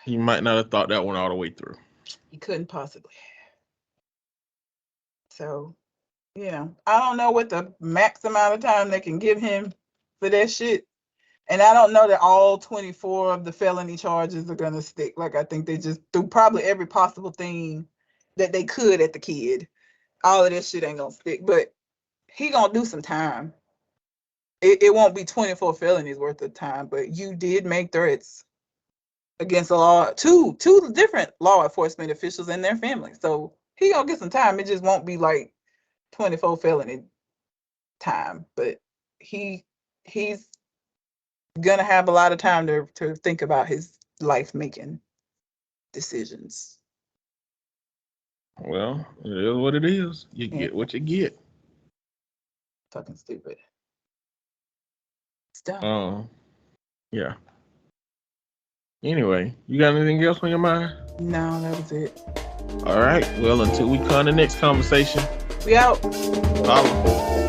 You might not have thought that one all the way through. You couldn't possibly. So, I don't know what the max amount of time they can give him for that shit. And I don't know that all 24 of the felony charges are going to stick. Like, I think they just threw probably every possible thing that they could at the kid. All of this shit ain't going to stick. But he going to do some time. It won't be 24 felonies worth of time. But you did make threats against the law. Two different law enforcement officials and their families. So he going to get some time. It just won't be like 24 felony time. But he's gonna have a lot of time to think about his life making decisions. Well, it is what it is. You get what you get. Fucking stupid. It's dumb. Yeah. Anyway, you got anything else on your mind? No, that was it. All right. Well, until we come to the next conversation. We out. Follow.